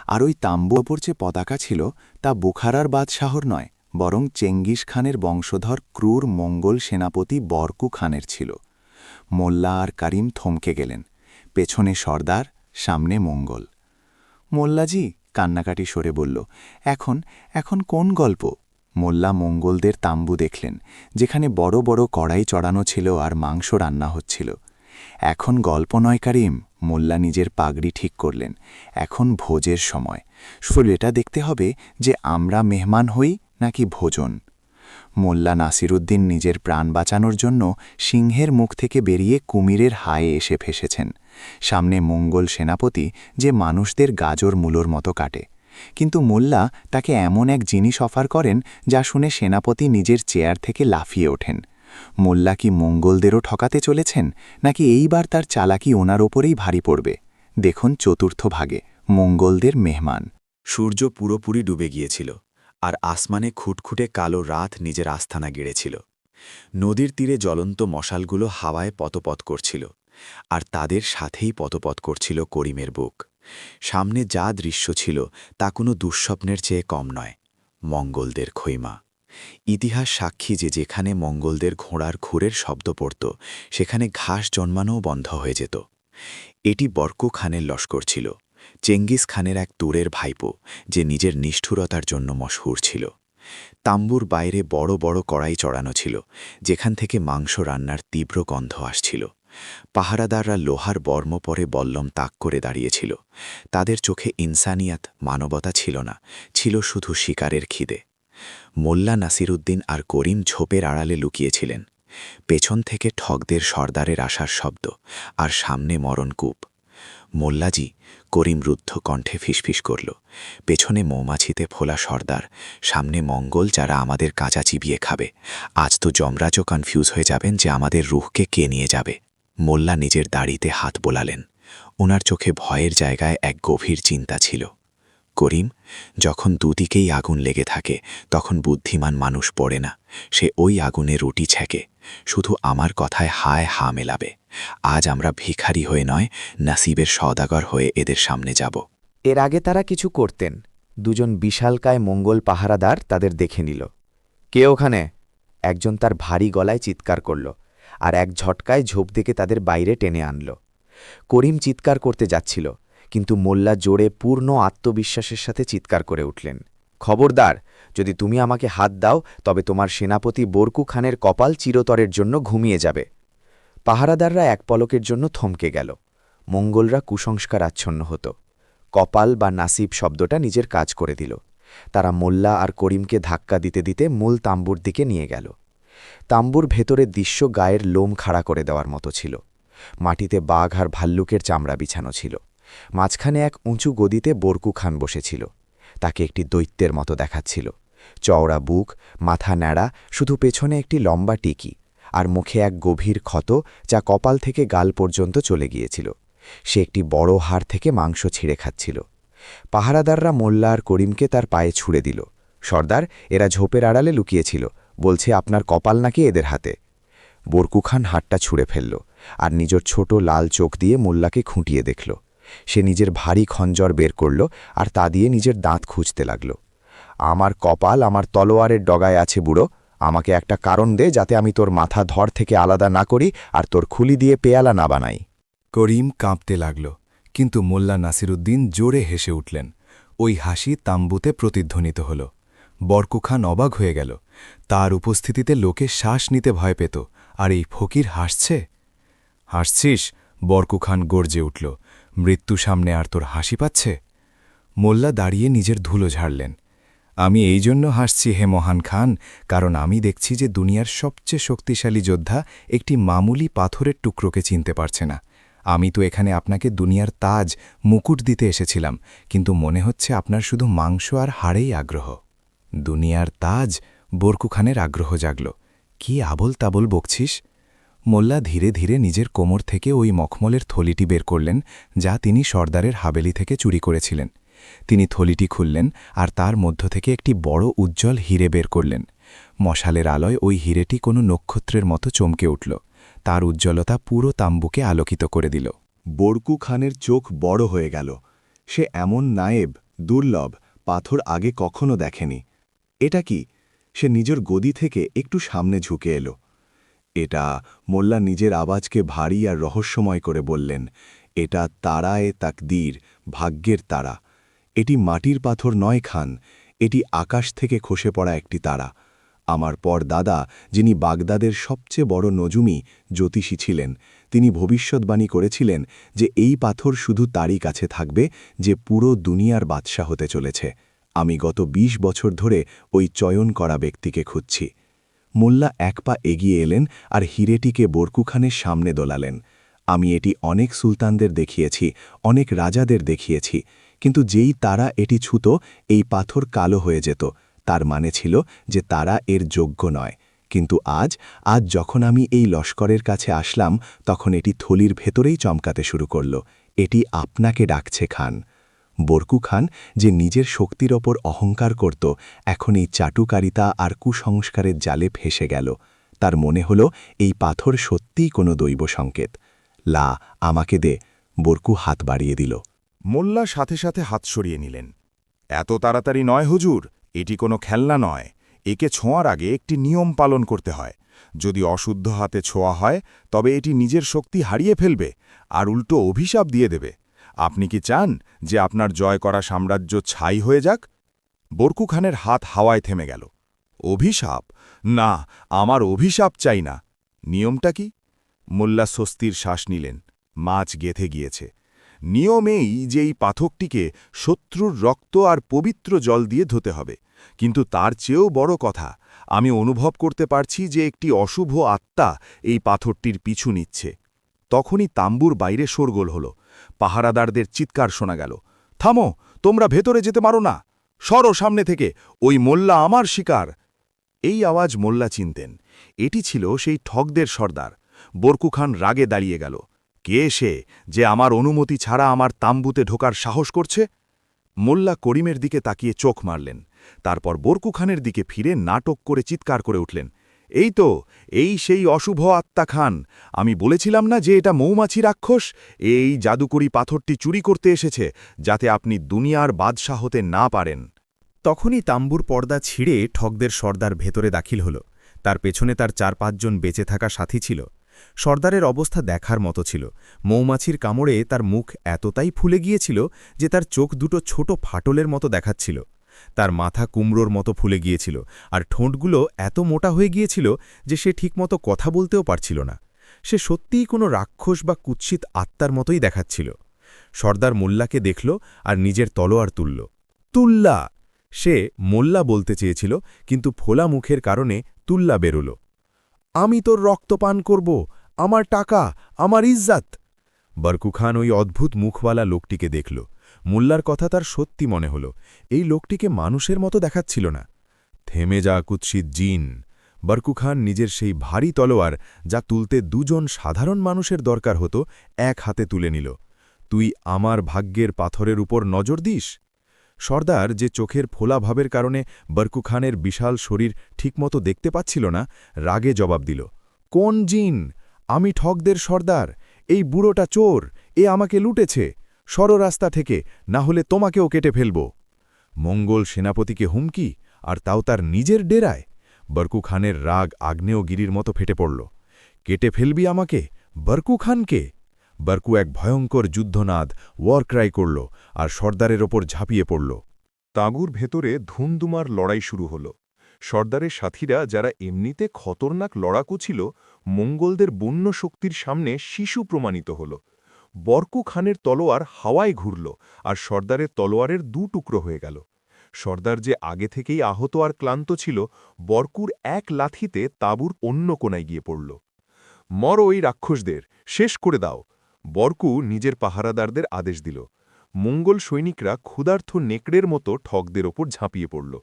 আর ওই তাম্বু ওপর যে পতাকা ছিল তা বুখারার বাদশাহর নয়, বরং চেঙ্গিস খানের বংশধর ক্রূর মঙ্গল সেনাপতি বরকু খানের ছিল। মোল্লা আর করিম থমকে গেলেন। পেছনে সর্দার, সামনে মঙ্গল। মোল্লাজি কান্নাকাটি সরে বলল, এখন কোন গল্প? মোল্লা মঙ্গলদের তাম্বু দেখলেন, যেখানে বড় বড় কড়াই চড়ানো ছিল আর মাংস রান্না হচ্ছিল। এখন গল্প নয় করিম, মোল্লা নিজের পাগড়ি ঠিক করলেন, এখন ভোজের সময়। শুধু এটা দেখতে হবে যে আমরা মেহমান হই নাকি ভোজন। মোল্লা নাসিরুদ্দিন নিজের প্রাণ বাঁচানোর জন্য সিংহের মুখ থেকে বেরিয়ে কুমিরের হায়ে এসে ফেসেছেন। সামনে মঙ্গল সেনাপতি, যে মানুষদের গাজর মূলোর মতো কাটে। কিন্তু মোল্লা তাকে এমন এক জিনিস অফার করেন যা শুনে সেনাপতি নিজের চেয়ার থেকে লাফিয়ে ওঠেন। মোল্লা কি মঙ্গলদেরও ঠকাতে চলেছেন, নাকি এইবার তার চালাকি ওনার ওপরেই ভারী পড়বে? দেখুন চতুর্থ ভাগে, মঙ্গলদের মেহমান। সূর্য পুরোপুরি ডুবে গিয়েছিল, আর আসমানে খুটখুটে কালো রাত নিজের আস্থানা গেড়েছিল। নদীর তীরে জ্বলন্ত মশালগুলো হাওয়ায় পতপত করছিল, আর তাদের সাথেই পতপত করছিল করিমের বুক। সামনে যা দৃশ্য ছিল তা কোনো দুঃস্বপ্নের চেয়ে কম নয়, মঙ্গলদের খৈমা। ইতিহাস সাক্ষী যে যেখানে মঙ্গলদের ঘোড়ার খুরের শব্দ পড়ত, সেখানে ঘাস জন্মানোও বন্ধ হয়ে যেত। এটি বরকু খানের লস্কর ছিল, চেঙ্গিস খানের এক দূরের ভাইপো, যে নিজের নিষ্ঠুরতার জন্য মশহুর ছিল। তাম্বুর বাইরে বড় বড় কড়াই চড়ানো ছিল, যেখান থেকে মাংস রান্নার তীব্র গন্ধ আসছিল। পাহারাদাররা লোহার বর্ম পরে বল্লম তাক করে দাঁড়িয়েছিল। তাদের চোখে ইনসানিয়াত, মানবতা ছিল না, ছিল শুধু শিকারের খিদে। মোল্লা নাসিরুদ্দিন আর করিম ঝোপের আড়ালে লুকিয়েছিলেন। পেছন থেকে ঠগদের সর্দারের আসার শব্দ, আর সামনে মরণকূপ। মোল্লাজি, করিম রুদ্ধ কণ্ঠে ফিসফিস করল। পেছনে মৌমাছিতে ফোলা সর্দার, সামনে মঙ্গল, যারা আমাদের কাঁচা চিবিয়ে খাবে। আজ তো যমরাজও কনফিউজ হয়ে যাবেন যে আমাদের রুহকে কে নিয়ে যাবে। মোল্লা নিজের দাড়িতে হাত বোলালেন। ওনার চোখে ভয়ের জায়গায় এক গভীর চিন্তা ছিল। করিম, যখন দুদিকেই আগুন লেগে থাকে তখন বুদ্ধিমান মানুষ পড়ে না, সে ওই আগুনে রুটি ছেঁকে। শুধু আমার কথায় হায় হা মেলাবে। আজ আমরা ভিখারি হয়ে নয়, নাসিবের সওদাগর হয়ে এদের সামনে যাব। এর আগে তারা কিছু করতেন। দুজন বিশালকায় মঙ্গল পাহারাদার তাদের দেখে নিল। কে ওখানে? একজন তার ভারী গলায় চিৎকার করল, আর এক ঝটকায় ঝোপ থেকে তাদের বাইরে টেনে আনল। করিম চিৎকার করতে যাচ্ছিল, কিন্তু মোল্লা জোরে পূর্ণ আত্মবিশ্বাসের সাথে চিৎকার করে উঠলেন, খবরদার! যদি তুমি আমাকে হাত দাও তবে তোমার সেনাপতি বরকু খানের কপাল চিরতরের জন্য ঘুমিয়ে যাবে। পাহারাদাররা এক পলকের জন্য থমকে গেল। মঙ্গলরা কুসংস্কার আচ্ছন্ন হতো। কপাল বা নাসিব শব্দটা নিজের কাজ করে দিল। তারা মোল্লা আর করিমকে ধাক্কা দিতে দিতে মূল তাম্বুর দিকে নিয়ে গেল। তাম্বুর ভেতরের দৃশ্য গায়ের লোম খাড়া করে দেওয়ার মতো ছিল। মাটিতে বাঘ আর ভাল্লুকের চামড়া বিছানো ছিল। মাঝখানে এক উঁচু গদিতে বরকু খান বসেছিল। তাকে একটি দৈত্যের মতো দেখাচ্ছিল। চওড়া বুক, মাথা ন্যাড়া, শুধু পেছনে একটি লম্বা টিকি, আর মুখে এক গভীর ক্ষত যা কপাল থেকে গাল পর্যন্ত চলে গিয়েছিল। সে একটি বড় হাড় থেকে মাংস ছিঁড়ে খাচ্ছিল। পাহারাদাররা মোল্লা আর করিমকে তার পায়ে ছুঁড়ে দিল। সর্দার, এরা ঝোপের আড়ালে লুকিয়েছিল, বলছে আপনার কপাল নাকি এদের হাতে। বরকু খান হাড়টা ছুঁড়ে ফেলল, আর নিজের ছোট লাল চোখ দিয়ে মোল্লাকে খুঁটিয়ে দেখল। সে নিজের ভারী খঞ্জর বের করল, আর তা দিয়ে নিজের দাঁত খুঁজতে লাগল। আমার কপাল আমার তলোয়ারের ডগায় আছে বুড়ো, আমাকে একটা কারণ দে যাতে আমি তোর মাথা ধর থেকে আলাদা না করি আর তোর খুলি দিয়ে পেয়ালা না বানাই। করিম কাঁপতে লাগল, কিন্তু মোল্লা নাসিরুদ্দিন জোরে হেসে উঠলেন। ওই হাসি তাম্বুতে প্রতিধ্বনিত হল। বরকু খান অবাক হয়ে গেল। তার উপস্থিতিতে লোকে শ্বাস নিতে ভয় পেত, আর এই ফকির হাসছে। হাসছিস? বরকু খান গর্জে উঠল। মৃত্যু সামনে আর তোর হাসি পাচ্ছে? মোল্লা দাঁড়িয়ে নিজের ধুলো ঝাড়লেন। আমি এই জন্য হাসছি হে মহান খান, কারণ আমি দেখছি যে দুনিয়ার সবচেয়ে শক্তিশালী যোদ্ধা একটি মামুলি পাথরের টুকরোকে চিনতে পারছে না। আমি তো এখানে আপনাকে দুনিয়ার তাজ, মুকুট দিতে এসেছিলাম, কিন্তু মনে হচ্ছে আপনার শুধু মাংস আর হাড়েই আগ্রহ। দুনিয়ার তাজ? বরকু খানের আগ্রহ জাগল। কি আবল তাবল বকছিস? মোল্লা ধীরে ধীরে নিজের কোমর থেকে ওই মখমলের থলিটি বের করলেন, যা তিনি সর্দারের হাবেলি থেকে চুরি করেছিলেন। তিনি থলিটি খুললেন, আর তার মধ্য থেকে একটি বড় উজ্জ্বল হিরে বের করলেন। মশালের আলোয় ওই হিরেটি কোনো নক্ষত্রের মতো চমকে উঠল। তার উজ্জ্বলতা পুরো তাম্বুকে আলোকিত করে দিল। বরকু খানের চোখ বড় হয়ে গেল। সে এমন নায়েব, দুর্লভ পাথর আগে কখনো দেখেনি। এটা কি? সে নিজের গদি থেকে একটু সামনে ঝুঁকে এলো। এটা, মোল্লা নিজের আওয়াজকে ভারী আর রহস্যময় করে বললেন, এটা তারায়ে তাকদীর, ভাগ্যের তারা। এটি মাটির পাথর নয় খান, এটি আকাশ থেকে খসে পড়া একটি তারা। আমার পর দাদা, যিনি বাগদাদের সবচেয়ে বড় নজুমি জ্যোতিষী ছিলেন, তিনি ভবিষ্যৎবাণী করেছিলেন যে এই পাথর শুধু তারই কাছে থাকবে যে পুরো দুনিয়ার বাদশা হতে চলেছে। আমি গত ২০ বছর ধরে ওই চয়ন করা ব্যক্তিকে খুঁজছি। মোল্লা এক পা এগিয়ে এলেন আর হিরেটিকে বরকু খানের সামনে দোলালেন। আমি এটি অনেক সুলতানদের দেখিয়েছি, অনেক রাজাদের দেখিয়েছি, কিন্তু যেই তারা এটি ছুঁত এই পাথর কালো হয়ে যেত। তার মানে ছিল যে তারা এর যোগ্য নয়। কিন্তু আজ যখন আমি এই লস্করের কাছে আসলাম, তখন এটি থলির ভেতরেই চমকাতে শুরু করল। এটি আপনাকে ডাকছে খান। বরকু খান, যে নিজের শক্তির ওপর অহংকার করত, এখন এই চাটুকারিতা আর কুসংস্কারের জালে ফেসে গেল। তার মনে হল এই পাথর সত্যিই কোনো দৈব সংকেত। লা, আমাকে দে। বরকু হাত বাড়িয়ে দিল। মোল্লা সাথে সাথে হাত সরিয়ে নিলেন। এত তাড়াতাড়ি নয় হুজুর, এটি কোনো খেলনা নয়। একে ছোঁয়ার আগে একটি নিয়ম পালন করতে হয়। যদি অশুদ্ধ হাতে ছোঁয়া হয় তবে এটি নিজের শক্তি হারিয়ে ফেলবে আর উল্টো অভিশাপ দিয়ে দেবে। আপনি কি চান যে আপনার জয় করা সাম্রাজ্য ছাই হয়ে যাক? বরকু খানের হাত হাওয়ায় থেমে গেল। অভিশাপ? না, আমার অভিশাপ চাই না। নিয়মটা কি? মোল্লা স্বস্তির শ্বাস নিলেন। মাছ গেঁথে গিয়েছে। নিয়মেই যে এই পাথরটিকে শত্রুর রক্ত আর পবিত্র জল দিয়ে ধুতে হবে। কিন্তু তার চেয়েও বড় কথা, আমি অনুভব করতে পারছি যে একটি অশুভ আত্মা এই পাথরটির পিছু নিচ্ছে। তখনই তাম্বুর বাইরে শোরগোল হল। পাহারাদারদের চিৎকার শোনা গেল, থামো, তোমরা ভেতরে যেতে পারো না, সরো সামনে থেকে, ওই মোল্লা আমার শিকার। এই আওয়াজ মোল্লা চিনতেন। এটি ছিল সেই ঠগদের সর্দার। বরকু খান রাগে দাঁড়িয়ে গেল। কে সে যে আমার অনুমতি ছাড়া আমার তাম্বুতে ঢোকার সাহস করছে? মোল্লা করিমের দিকে তাকিয়ে চোখ মারলেন। তারপর বরকু খানের দিকে ফিরে নাটক করে চিৎকার করে উঠলেন, এই তো, এই সেই অশুভ আত্মা খান। আমি বলেছিলাম না যে এটা মৌমাছি রাক্ষস? এই জাদুকরি পাথরটি চুরি করতে এসেছে যাতে আপনি দুনিয়ার বাদশাহ হতে না পারেন। তখনই তাম্বুর পর্দা ছিঁড়ে ঠগদের সর্দার ভেতরে দাখিল হল। তার পেছনে তার ৪-৫ জন বেঁচে থাকা সাথী ছিল। সর্দারের অবস্থা দেখার মতো ছিল। মৌমাছির কামড়ে তার মুখ এতটাই ফুলে গিয়েছিল যে তার চোখ দুটো ছোট ফাটলের মতো দেখাচ্ছিল। তার মাথা কুমড়োর মতো ফুলে গিয়েছিল আর ঠোঁটগুলো এত মোটা হয়ে গিয়েছিল যে সে ঠিকমতো কথা বলতেও পারছিল না। সে সত্যিই কোনো রাক্ষস বা কুৎসিত আত্মার মতোই দেখাচ্ছিল। সর্দার মোল্লাকে দেখল আর নিজের তলোয়ার তুলল। তুল্লা! সে মোল্লা বলতে চেয়েছিল, কিন্তু ফোলা মুখের কারণে তুল্লা বেরোল। আমি তোর রক্ত পান করব, আমার টাকা, আমার ইজ্জাত। বরকু খান ওই অদ্ভুত মুখওয়ালা লোকটিকে দেখল। মোল্লার কথা তার সত্যি মনে হল। এই লোকটিকে মানুষের মতো দেখাচ্ছিল না। থেমে যা কুৎসিত জিন! বরকু খান নিজের সেই ভারী তলোয়ার, যা তুলতে ২ জন সাধারণ মানুষের দরকার হতো, এক হাতে তুলে নিল। তুই আমার ভাগ্যের পাথরের উপর নজর দিস? সর্দার, যে চোখের ফোলা ভাবের কারণে বরকু খানের বিশাল শরীর ঠিকমতো দেখতে পাচ্ছিল না, রাগে জবাব দিল, কোন জিন? আমি ঠগদের সর্দার। এই বুড়োটা চোর, এ আমাকে লুটেছে। সর রাস্তা থেকে, না হলে তোমাকেও কেটে ফেলব। মঙ্গল সেনাপতিকে হুমকি, আর তাও তার নিজের ডেরায়! বরকু খানের রাগ আগ্নেয়গিরির মতো ফেটে পড়ল। কেটে ফেলবি আমাকে? বরকু খানকে? বরকু এক ভয়ঙ্কর যুদ্ধনাদ, ওয়ার ক্রাই করল আর সর্দারের ওপর ঝাঁপিয়ে পড়ল। তাঁবুর ভেতরে ধুমধুমার লড়াই শুরু হল। সর্দারের সাথীরা, যারা এমনিতে খতরনাক লড়াকু ছিল, মঙ্গলদের বন্য শক্তির সামনে শিশু প্রমাণিত হল। বরকু খানের তলোয়ার হাওয়ায় ঘুরল আর সর্দারের তলোয়ারের ২ টুকরো হয়ে গেল। সর্দার, যে আগে থেকেই আহত আর ক্লান্ত ছিল, বরকুর এক লাথিতে তাঁবুর অন্য কোনায় গিয়ে পড়ল। মর ওই রাক্ষসদের, শেষ করে দাও! বরকু নিজের পাহারাদারদের আদেশ দিল। মঙ্গল সৈনিকরা ক্ষুধার্থ নেকড়ের মতো ঠগদের ওপর ঝাঁপিয়ে পড়ল।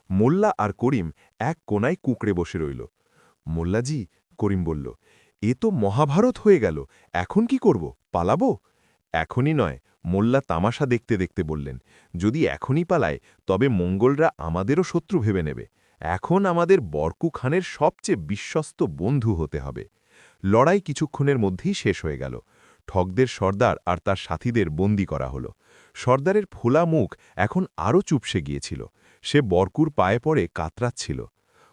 মোল্লা আর করিম এক কোনায় কুঁকড়ে বসে রইল। মোল্লাজি, করিম বলল, এ তো মহাভারত হয়ে গেল, এখন কি করব? পালাবো? এখনই নয়, মোল্লা তামাশা দেখতে দেখতে বললেন, যদি এখনই পালায় তবে মঙ্গলরা আমাদেরও শত্রু ভেবে নেবে। এখন আমাদের বরকু খানের সবচেয়ে বিশ্বস্ত বন্ধু হতে হবে। লড়াই কিছুক্ষণের মধ্যেই শেষ হয়ে গেল। ঠগদের সর্দার আর তার সাথীদের বন্দী করা হলো। সর্দারের ফোলা মুখ এখন আরও চুপসে গিয়েছিল। সে বরকুর পায়ে পড়ে কাতরাচ্ছিল।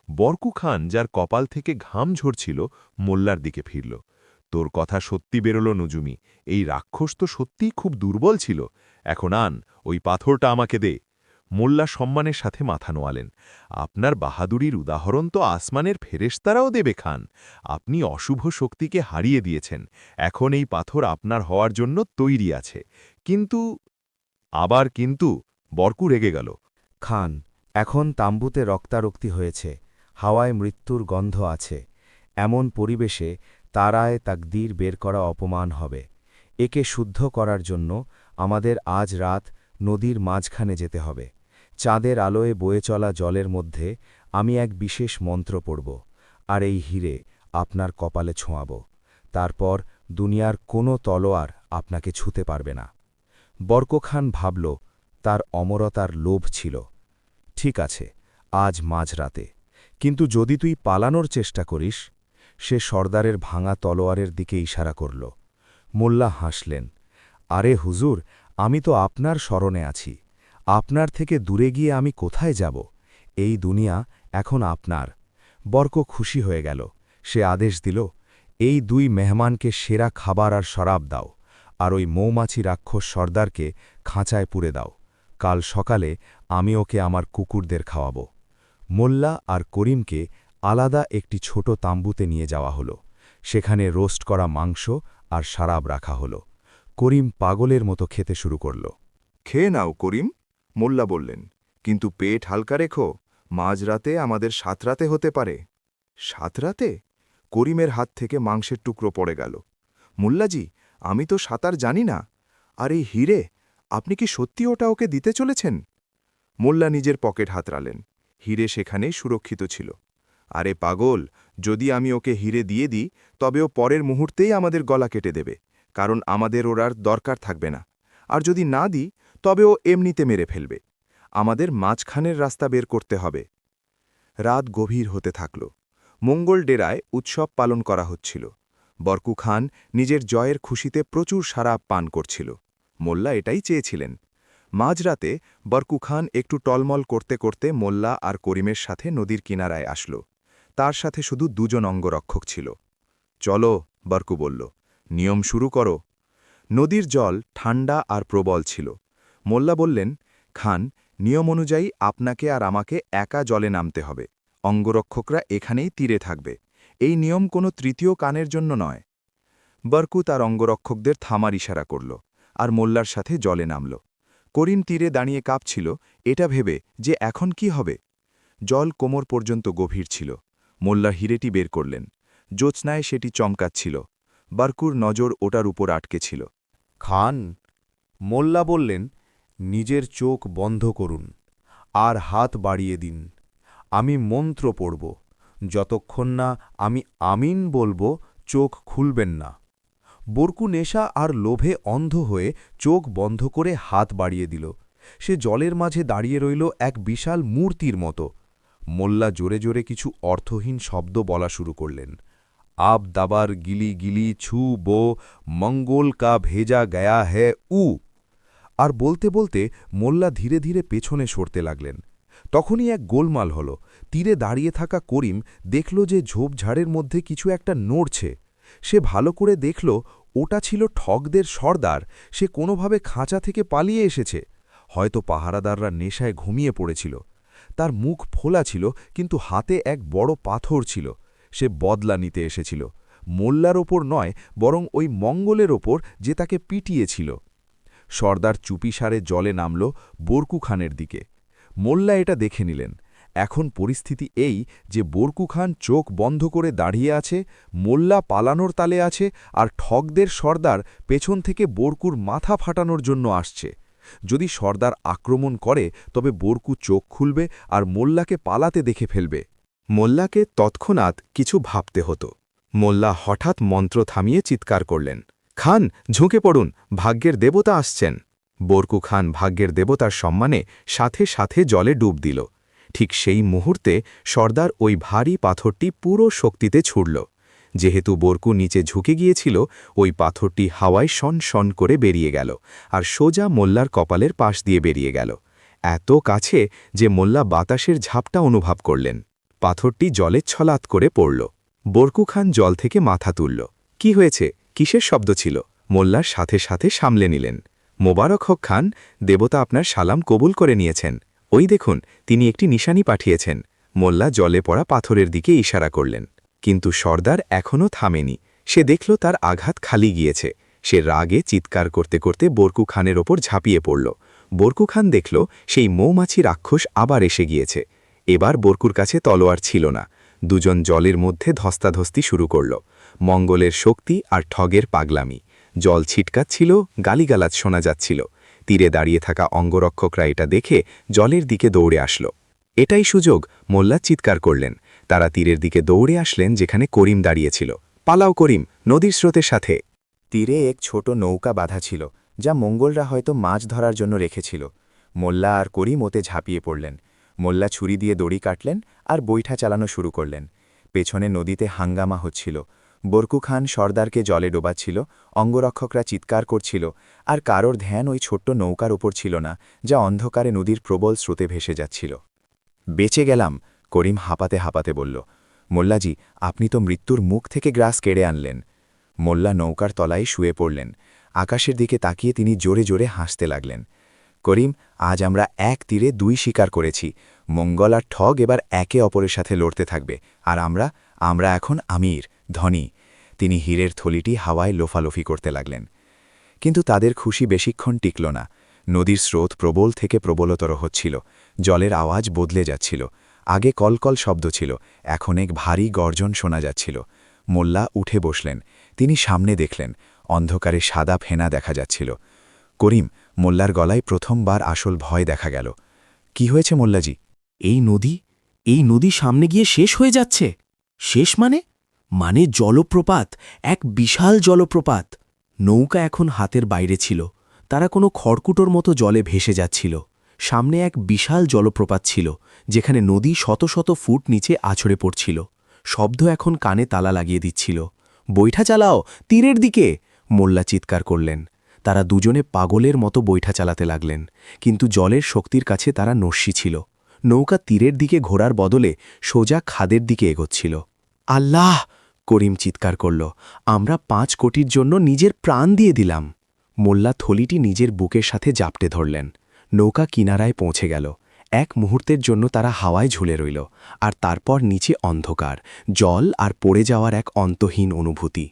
বরকু খান, যার কপাল থেকে ঘাম ঝরছিল, মোল্লার দিকে ফিরল। তোর কথা সত্যি বেরোল নজুমি, এই রাক্ষস তো সত্যিই খুব দুর্বল ছিল। এখন আন, ওই পাথরটা আমাকে দে। মোল্লা সম্মানের সাথে মাথা নোয়ালেন। আপনার বাহাদুরির উদাহরণ তো আসমানের ফেরেশতারাও দেবে খান। আপনি অশুভ শক্তিকে হারিয়ে দিয়েছেন, এখন এই পাথর আপনার হওয়ার জন্য তৈরি আছে। কিন্তু আবার কিন্তু বরকু রেগে গেল। খান, এখন তাম্বুতে রক্তারক্তি হয়েছে, হাওয়ায় মৃত্যুর গন্ধ আছে। এমন পরিবেশে তারায় তাকদীর বের করা অপমান হবে। একে শুদ্ধ করার জন্য আমাদের আজ রাত নদীর মাঝখানে যেতে হবে। চাঁদের আলোয় বয়ে চলা জলের মধ্যে আমি এক বিশেষ মন্ত্র পড়ব, আর এই হিরে আপনার কপালে ছোঁয়াব। তারপর দুনিয়ার কোনো তলোয়ার আপনাকে ছুঁতে পারবে না। বরকু খান ভাবল, তার অমরতার লোভ ছিল। ঠিক আছে, আজ মাঝরাতে, কিন্তু যদি তুই পালানোর চেষ্টা করিস। সে সর্দারের ভাঙা তলোয়ারের দিকে ইশারা করল। মোল্লা হাসলেন। আরে হুজুর, আমি তো আপনার শরণে আছি। আপনার থেকে দূরে গিয়ে আমি কোথায় যাব? এই দুনিয়া এখন আপনার। বরকু খুশি হয়ে গেল। সে আদেশ দিল, এই দুই মেহমানকে সেরা খাবার আর শরাব দাও, আর ওই মৌমাছি রাক্ষস সর্দারকে খাঁচায় পুরে দাও। কাল সকালে আমি ওকে আমার কুকুরদের খাওয়াব। মোল্লা আর করিমকে আলাদা একটি ছোট তাম্বুতে নিয়ে যাওয়া হলো। সেখানে রোস্ট করা মাংস আর শরাব রাখা হলো। করিম পাগলের মতো খেতে শুরু করল। খেয়ে নাও করিম, মোল্লা বললেন, কিন্তু পেট হালকা রেখো, মাঝরাতে আমাদের সাঁতরাতে হতে পারে। সাঁতরাতে? করিমের হাত থেকে মাংসের টুকরো পড়ে গেল। মোল্লাজি, আমি তো সাঁতার জানি না। আর এই হিরে, আপনি কি সত্যি ওটা ওকে দিতে চলেছেন? মোল্লা নিজের পকেট হাতড়ালেন। হিরে সেখানেই সুরক্ষিত ছিল। আরে পাগল, যদি আমি ওকে হিরে দিয়ে দিই, তবে ও পরের মুহূর্তেই আমাদের গলা কেটে দেবে, কারণ আমাদের ওর আর দরকার থাকবে না। আর যদি না দিই, তবে ও এমনিতে মেরে ফেলবে। আমাদের মাঝখানের রাস্তা বের করতে হবে। রাত গভীর হতে থাকল। মঙ্গল ডেরায় উৎসব পালন করা হচ্ছিল। বরকু খান নিজের জয়ের খুশিতে প্রচুর শরাব পান করছিল। মোল্লা এটাই চেয়েছিলেন। মাঝরাতে বরকু খান একটু টলমল করতে করতে মোল্লা আর করিমের সাথে নদীর কিনারায় আসল। তার সাথে শুধু দুজন অঙ্গরক্ষক ছিল। চলো, বরকু বলল, নিয়ম শুরু করো। নদীর জল ঠান্ডা আর প্রবল ছিল। মোল্লা বললেন, খান, নিয়ম অনুযায়ী আপনাকে আর আমাকে একা জলে নামতে হবে। অঙ্গরক্ষকরা এখানেই তীরে থাকবে। এই নিয়ম কোনো তৃতীয় কানের জন্য নয়। বরকু তার অঙ্গরক্ষকদের থামার ইশারা করল, আর মোল্লার সাথে জলে নামল। করিম তীরে দাঁড়িয়ে কাঁপছিল, এটা ভেবে যে এখন কি হবে। জল কোমর পর্যন্ত গভীর ছিল। মোল্লা হিরেটি বের করলেন। জ্যোৎস্নায় সেটি চমকাচ্ছিল। বরকুর নজর ওটার উপর আটকে ছিল। খান, মোল্লা বললেন, নিজের চোখ বন্ধ করুন আর হাত বাড়িয়ে দিন। আমি মন্ত্র পড়ব। যতক্ষণ না আমি আমিন বলবো, চোখ খুলবেন না। বরকু নেশা আর লোভে অন্ধ হয়ে চোখ বন্ধ করে হাত বাড়িয়ে দিল। সে জলের মাঝে দাঁড়িয়ে রইল এক বিশাল মূর্তির মতো। মোল্লা জোরে জোরে কিছু অর্থহীন শব্দ বলা শুরু করলেন। আব দাবার গিলি গিলি ছু বো, মঙ্গল কা ভেজা গয়া হ্যায় উ। আর বলতে বলতে মোল্লা ধীরে ধীরে পেছনে সরতে লাগলেন। তখনই এক গোলমাল হল। তীরে দাঁড়িয়ে থাকা করিম দেখল যে ঝোপঝাড়ের মধ্যে কিছু একটা নড়ছে। সে ভালো করে দেখল, ওটা ছিল ঠগদের সর্দার। সে কোনোভাবে খাঁচা থেকে পালিয়ে এসেছে। হয়তো পাহারাদাররা নেশায় ঘুমিয়ে পড়েছিল। তার মুখ ফোলা ছিল, কিন্তু হাতে এক বড় পাথর ছিল। সে বদলা নিতে এসেছিল, মোল্লার ওপর নয়, বরং ওই মঙ্গলের ওপর যে তাকে পিটিয়েছিল। সর্দার চুপিসারে জলে নামল বরকু খানের দিকে। মোল্লা এটা দেখে নিলেন। এখন পরিস্থিতি এই যে বরকু খান চোখ বন্ধ করে দাঁড়িয়ে আছে, মোল্লা পালানোর তালে আছে, আর ঠগদের সর্দার পেছন থেকে বরকুর মাথা ফাটানোর জন্য আসছে। যদি সর্দার আক্রমণ করে, তবে বরকু চোখ খুলবে আর মোল্লাকে পালাতে দেখে ফেলবে। মোল্লাকে তৎক্ষণাৎ কিছু ভাবতে হতো। মোল্লা হঠাৎ মন্ত্র থামিয়ে চিৎকার করলেন, খান, ঝুঁকে পড়ুন, ভাগ্যের দেবতা আসছেন। বরকু খান ভাগ্যের দেবতার সম্মানে সাথে সাথে জলে ডুব দিল। ঠিক সেই মুহূর্তে সর্দার ওই ভারী পাথরটি পুরো শক্তিতে ছুড়ল। যেহেতু বরকু নিচে ঝুঁকে গিয়েছিল ওই পাথরটি হাওয়ায় শন শন করে বেরিয়ে গেল আর সোজা মোল্লার কপালের পাশ দিয়ে বেরিয়ে গেল, এত কাছে যে মোল্লা বাতাসের ঝাপটা অনুভব করলেন। পাথরটি জলে ছলাৎ করে পড়ল। বরকু খান জল থেকে মাথা তুলল। কি হয়েছে, কিসের শব্দ ছিল? মোল্লার সাথে সাথে সামলে নিলেন। মোবারক হক খান, দেবতা আপনার সালাম কবুল করে নিয়েছেন। ওই দেখুন, তিনি একটি নিশানি পাঠিয়েছেন। মোল্লা জলে পড়া পাথরের দিকে ইশারা করলেন। কিন্তু সর্দার এখনও থামেনি। সে দেখল তার আঘাত খালি গিয়েছে। সে রাগে চিৎকার করতে করতে বরকু খানের ওপর ঝাঁপিয়ে পড়ল। বরকু খান দেখল সেই মৌমাছি রাক্ষস আবার এসে গিয়েছে। এবার বরকুর কাছে তলোয়ার ছিল না। দুজন জলের মধ্যে ধস্তাধস্তি শুরু করল। মঙ্গলের শক্তি আর ঠগের পাগলামি। জল ছিটকাচ্ছিল, গালিগালাজ শোনা যাচ্ছিল। তীরে দাঁড়িয়ে থাকা অঙ্গরক্ষকরা এটা দেখে জলের দিকে দৌড়ে আসল। এটাই সুযোগ, মোল্লা চিৎকার করলেন। তারা তীরের দিকে দৌড়ে আসলেন যেখানে করিম দাঁড়িয়েছিল। পালাও করিম, নদীর স্রোতের সাথে। তীরে এক ছোট নৌকা বাঁধা ছিল, যা মঙ্গলরা হয়তো মাছ ধরার জন্য রেখেছিল। মোল্লা আর করিম ওতে ঝাঁপিয়ে পড়লেন। মোল্লা ছুরি দিয়ে দড়ি কাটলেন আর বৈঠা চালানো শুরু করলেন। পেছনে নদীতে হাঙ্গামা হচ্ছিল। বরকু খান সর্দারকে জলে ডোবাচ্ছিল, অঙ্গরক্ষকরা চিৎকার করছিল, আর কারোর ধ্যান ওই ছোট্ট নৌকার ওপর ছিল না, যা অন্ধকারে নদীর প্রবল স্রোতে ভেসে যাচ্ছিল। বেঁচে গেলাম, করিম হাঁপাতে হাঁপাতে বলল। মোল্লাজি, আপনি তো মৃত্যুর মুখ থেকে গ্রাস কেড়ে আনলেন। মোল্লা নৌকার তলায় শুয়ে পড়লেন। আকাশের দিকে তাকিয়ে তিনি জোরে জোরে হাসতে লাগলেন। করিম, আজ আমরা এক তীরে দুই শিকার করেছি। মঙ্গল আর ঠগ এবার একে অপরের সাথে লড়তে থাকবে, আর আমরা এখন আমির, ধনী। তিনি হীরের থলিটি হাওয়ায় লোফালোফি করতে লাগলেন। কিন্তু তাদের খুশি বেশিক্ষণ টিকল না। নদীর স্রোত প্রবল থেকে প্রবলতর হচ্ছিল। জলের আওয়াজ বদলে যাচ্ছিল। আগে কলকল শব্দ ছিল, এখন এক ভারী গর্জন শোনা যাচ্ছিল। মোল্লা উঠে বসলেন। তিনি সামনে দেখলেন, অন্ধকারে সাদা ফেনা দেখা যাচ্ছিল। করিম, মোল্লার গলায় প্রথমবার আসল ভয় দেখা গেল। কি হয়েছে মোল্লাজি? এই নদী সামনে গিয়ে শেষ হয়ে যাচ্ছে। শেষ মানে জলপ্রপাত, এক বিশাল জলপ্রপাত। নৌকা এখন হাতের বাইরে ছিল। তারা কোনো খড়কুটোর মতো জলে ভেসে যাচ্ছিল। সামনে এক বিশাল জলপ্রপাত ছিল, যেখানে নদী শত শত ফুট নিচে আছড়ে পড়ছিল। শব্দ এখন কানে তালা লাগিয়ে দিচ্ছিল। বৈঠা চালাও, তীরের দিকে, মোল্লা চিৎকার করলেন। তারা দুজনে পাগলের মতো বৈঠা চালাতে লাগলেন, কিন্তু জলের শক্তির কাছে তারা নস্যি ছিল। নৌকা তীরের দিকে ঘোরার বদলে সোজা খাদের দিকে এগোচ্ছিল। আল্লাহ! করিম চিৎকার করল। আমরা 5 কোটির জন্য নিজের প্রাণ দিয়ে দিলাম। মোল্লা থলিটি নিজের বুকের সাথে জাপটে ধরলেন। নৌকা কিনারায় পৌঁছে গেল। এক মুহূর্তের জন্য তারা হাওয়ায় ঝুলে রইল, আর তারপর নিচে অন্ধকার, জল আর পড়ে যাওয়ার এক অন্তহীন অনুভূতি।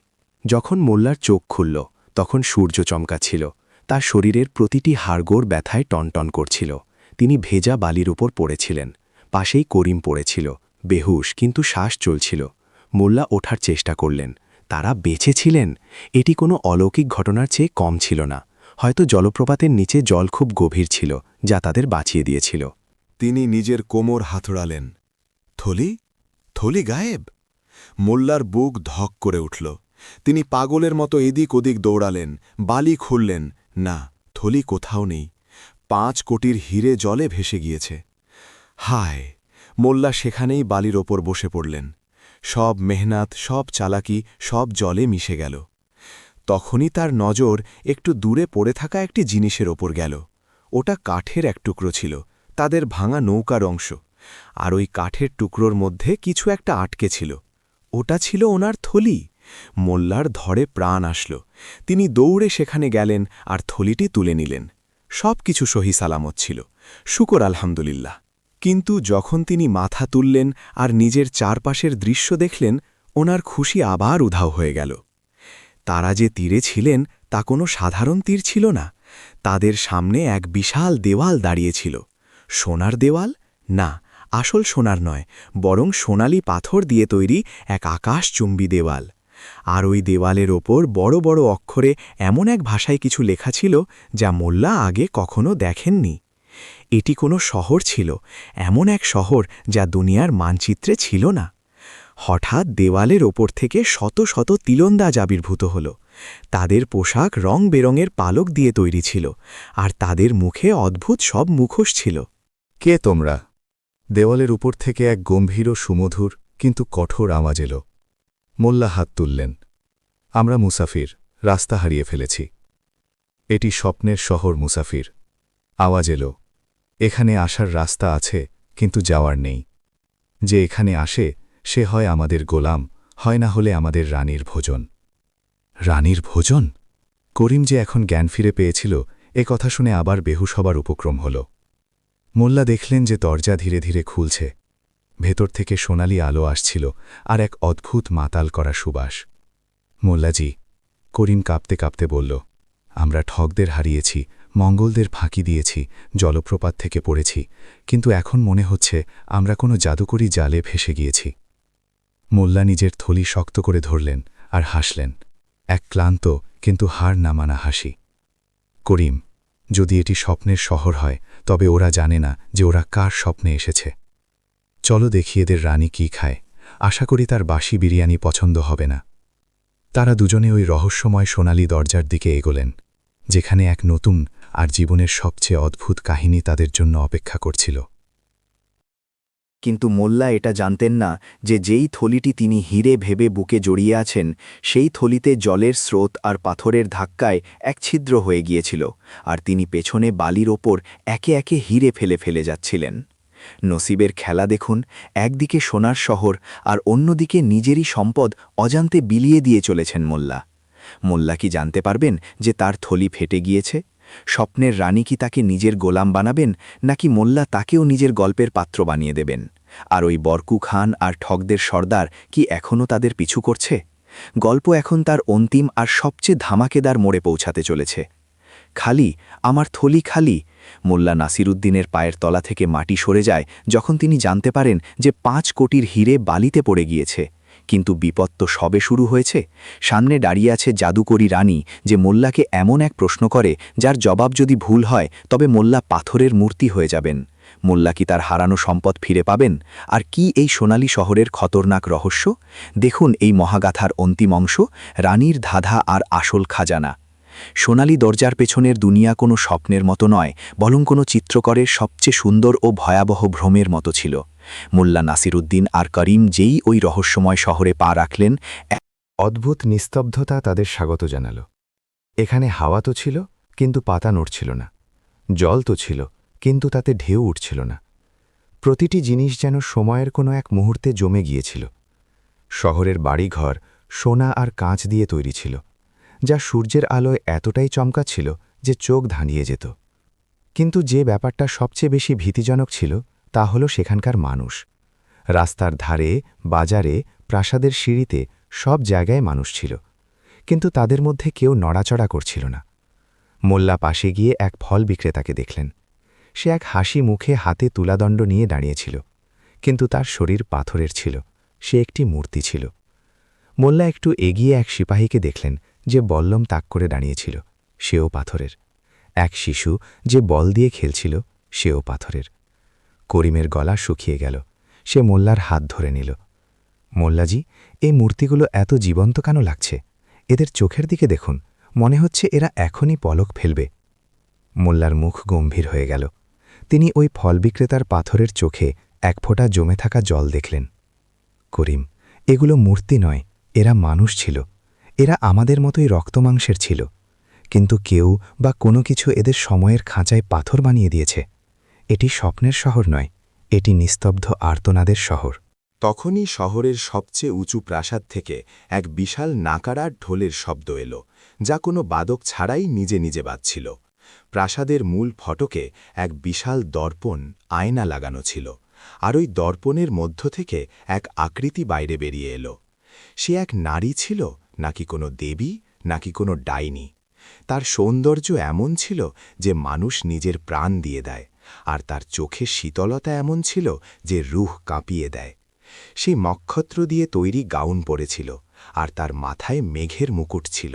যখন মোল্লার চোখ খুলল, তখন সূর্য চমকাচ্ছিল। তার শরীরের প্রতিটি হাড়গোড় ব্যথায় টনটন করছিল। তিনি ভেজা বালির উপর পড়েছিলেন। পাশেই করিম পড়েছিল, বেহুশ, কিন্তু শ্বাস চলছিল। মোল্লা ওঠার চেষ্টা করলেন। তারা বেঁচে ছিলেন। এটি কোনো অলৌকিক ঘটনার চেয়ে কম ছিল না। হয়তো জলপ্রপাতের নিচে জল খুব গভীর ছিল, যা তাদের বাঁচিয়ে দিয়েছিল। তিনি নিজের কোমর হাতড়ালেন। থলি গায়েব। মোল্লার বুক ধক করে উঠল। তিনি পাগলের মতো এদিক ওদিক দৌড়ালেন, বালি খুললেন। না, থলি কোথাও নেই। 5 কোটির হীরে জলে ভেসে গিয়েছে। হায়! মোল্লা সেখানেই বালির ওপর বসে পড়লেন। সব মেহনাত, সব চালাকি, সব জলে মিশে গেল। তখনই তার নজর একটু দূরে পড়ে থাকা একটি জিনিসের ওপর গেল। ওটা কাঠের এক টুকরো ছিল, তাদের ভাঙা নৌকার অংশ। আর ওই কাঠের টুকরোর মধ্যে কিছু একটা আটকে ছিল। ওটা ছিল ওনার থলি। মোল্লার ধরে প্রাণ আসল। তিনি দৌড়ে সেখানে গেলেন আর থলিটি তুলে নিলেন। সব কিছু সহি সালামত ছিল। শুকর আলহামদুলিল্লাহ। কিন্তু যখন তিনি মাথা তুললেন আর নিজের চারপাশের দৃশ্য দেখলেন, ওনার খুশি আবার উধাও হয়ে গেল। তারা যে তীরে ছিলেন তা কোনো সাধারণ তীর ছিল না। তাদের সামনে এক বিশাল দেওয়াল দাঁড়িয়েছিল। সোনার দেওয়াল? না, আসল সোনার নয়, বরং সোনালি পাথর দিয়ে তৈরি এক আকাশচুম্বী দেওয়াল। আর ওই দেওয়ালের ওপর বড় বড় অক্ষরে এমন এক ভাষায় কিছু লেখা ছিল, যা মোল্লা আগে কখনো দেখেননি। এটি কোনো শহর ছিল, এমন এক শহর যা দুনিয়ার মানচিত্রে ছিল না। হঠাৎ দেওয়ালের ওপর থেকে শত শত তীরন্দাজ আবির্ভূত হল। তাদের পোশাক রং বেরঙের পালক দিয়ে তৈরি ছিল, আর তাদের মুখে অদ্ভুত সব মুখোশ ছিল। কে তোমরা? দেওয়ালের উপর থেকে এক গম্ভীর ও সুমধুর কিন্তু কঠোর আওয়াজ এল। মোল্লা হাত তুললেন। আমরা মুসাফির, রাস্তা হারিয়ে ফেলেছি। এটি স্বপ্নের শহর মুসাফির। আওয়াজ এলো, এখানে আসার রাস্তা আছে, কিন্তু যাওয়ার নেই। যে এখানে আসে সে হয় আমাদের গোলাম, হয় না হলে আমাদের রানীর ভোজন। রানীর ভোজন? করিম যে এখন জ্ঞান ফিরে পেয়েছিল, এ কথা শুনে আবার বেহুশ হবার উপক্রম হল। মোল্লা দেখলেন যে দরজা ধীরে ধীরে খুলছে। ভেতর থেকে সোনালি আলো আসছিল আর এক অদ্ভুত মাতাল করা সুবাস। মোল্লাজি, করিম কাঁপতে কাঁপতে বলল, আমরা ঠগদের হারিয়েছি, মঙ্গলদের ফাঁকি দিয়েছি, জলপ্রপাত থেকে পড়েছি, কিন্তু এখন মনে হচ্ছে আমরা কোনো জাদুকরি জালে ভেসে গিয়েছি। মোল্লা নিজের থলি শক্ত করে ধরলেন আর হাসলেন, এক ক্লান্ত কিন্তু হার না মানা হাসি। করিম, যদি এটি স্বপ্নের শহর হয়, তবে ওরা জানে না যে ওরা কার স্বপ্নে এসেছে। চলো দেখি এদের রানী কি খায়, আশা করি তার বাসি বিরিয়ানি পছন্দ হবে না। তারা দুজনে ওই রহস্যময় সোনালি দরজার দিকে এগোলেন, যেখানে এক নতুন আর জীবনের সবচেয়ে অদ্ভুত কাহিনী তাদের জন্য অপেক্ষা করছিল। কিন্তু মোল্লা এটা জানতেন না যে যেই থলিটি তিনি হিরে ভেবে বুকে জড়িয়ে আছেন, সেই থলিতে জলের স্রোত আর পাথরের ধাক্কায় এক ছিদ্র হয়ে গিয়েছিল, আর তিনি পেছনে বালির ওপর একে একে হিরে ফেলে ফেলে যাচ্ছিলেন। নসিবের খেলা দেখুন, একদিকে সোনার শহর আর অন্যদিকে নিজেরই সম্পদ অজান্তে বিলিয়ে দিয়ে চলেছেন মোল্লা। মোল্লা কি জানতে পারবেন যে তার থলি ফেটে গিয়েছে? স্বপ্নের রানী কি তাকে নিজের গোলাম বানাবেন, নাকি মোল্লা তাকেও নিজের গল্পের পাত্র বানিয়ে দেবেন? আর ওই বরকু খান আর ঠগদের সর্দার কি এখনও তাদের পিছু করছে? গল্প এখন তার অন্তিম আর সবচেয়ে ধামাকেদার মোড়ে পৌঁছাতে চলেছে। খালি, আমার থলি খালি। মোল্লা নাসিরুদ্দিনের পায়ের তলা থেকে মাটি সরে যায় যখন তিনি জানতে পারেন যে 5 কোটির হিরে বালিতে পড়ে গিয়েছে। কিন্তু বিপদ তো সবে শুরু হয়েছে। সামনে দাঁড়িয়ে আছে জাদুকরি রানী, যে মোল্লাকে এমন এক প্রশ্ন করে যার জবাব যদি ভুল হয় তবে মোল্লা পাথরের মূর্তি হয়ে যাবেন। মোল্লা কি তার হারানো সম্পদ ফিরে পাবেন? আর কি এই সোনালী শহরের খতরনাক রহস্য? দেখুন এই মহাগাথার অন্তিম অংশ, রানীর ধাঁধা আর আসল খাজানা। সোনালী দরজার পেছনের দুনিয়া কোনো স্বপ্নের মতো নয়, বরং কোনো চিত্রকরের সবচেয়ে সুন্দর ও ভয়াবহ ভ্রমের মতো ছিল। মোল্লা নাসিরুদ্দিন আর করিম যেই ওই রহস্যময় শহরে পা রাখলেন, অদ্ভুত নিস্তব্ধতা তাদের স্বাগত জানাল। এখানে হাওয়া তো ছিল, কিন্তু পাতা নড়ছিল না। জল তো ছিল, কিন্তু তাতে ঢেউ উঠছিল না। প্রতিটি জিনিস যেন সময়ের কোনো এক মুহূর্তে জমে গিয়েছিল। শহরের বাড়িঘর সোনা আর কাঁচ দিয়ে তৈরি ছিল, যা সূর্যের আলোয় এতটাই চমকাচ্ছিল যে চোখ ধাঁধিয়ে যেত। কিন্তু যে ব্যাপারটা সবচেয়ে বেশি ভীতিজনক ছিল তা হল সেখানকার মানুষ। রাস্তার ধারে, বাজারে, প্রাসাদের সিঁড়িতে সব জায়গায় মানুষ ছিল, কিন্তু তাদের মধ্যে কেউ নড়াচড়া করছিল না। মোল্লা পাশে গিয়ে এক ফল বিক্রেতাকে দেখলেন। সে এক হাসি মুখে হাতে তুলাদণ্ড নিয়ে দাঁড়িয়েছিল, কিন্তু তার শরীর পাথরের ছিল, সে একটি মূর্তি ছিল। মোল্লা একটু এগিয়ে এক সিপাহীকে দেখলেন যে বল্লম তাক করে দাঁড়িয়েছিল, সেও পাথরের। এক শিশু যে বল দিয়ে খেলছিল, সেও পাথরের। করিমের গলা শুকিয়ে গেল, সে মোল্লার হাত ধরে নিল। মোল্লাজি, এই মূর্তিগুলো এত জীবন্ত কেন লাগছে? এদের চোখের দিকে দেখুন, মনে হচ্ছে এরা এখনই পলক ফেলবে। মোল্লার মুখ গম্ভীর হয়ে গেল। তিনি ওই ফল বিক্রেতার পাথরের চোখে এক ফোঁটা জমে থাকা জল দেখলেন। করিম, এগুলো মূর্তি নয়, এরা মানুষ ছিল। এরা আমাদের মতোই রক্তমাংসের ছিল, কিন্তু কেউ বা কোনো কিছু এদের সময়ের খাঁচায় পাথর বানিয়ে দিয়েছে। এটি স্বপ্নের শহর নয়, এটি নিস্তব্ধ আর্তনাদের শহর। তখনই শহরের সবচেয়ে উঁচু প্রাসাদ থেকে এক বিশাল নাকারার ঢোলের শব্দ এলো, যা কোনো বাদক ছাড়াই নিজে নিজে বাজছিল। প্রাসাদের মূল ফটকে এক বিশাল দর্পণ আয়না লাগানো ছিল, আর ওই দর্পণের মধ্য থেকে এক আকৃতি বাইরে বেরিয়ে এলো। সে এক নারী ছিল, নাকি কোনো দেবী, নাকি কোনো ডাইনি। তার সৌন্দর্য এমন ছিল যে মানুষ নিজের প্রাণ দিয়ে দেয়, আর তার চোখে শীতলতা এমন ছিল যে রুহ কাঁপিয়ে দেয়। সেই নক্ষত্র দিয়ে তৈরি গাউন পরেছিল, আর তার মাথায় মেঘের মুকুট ছিল।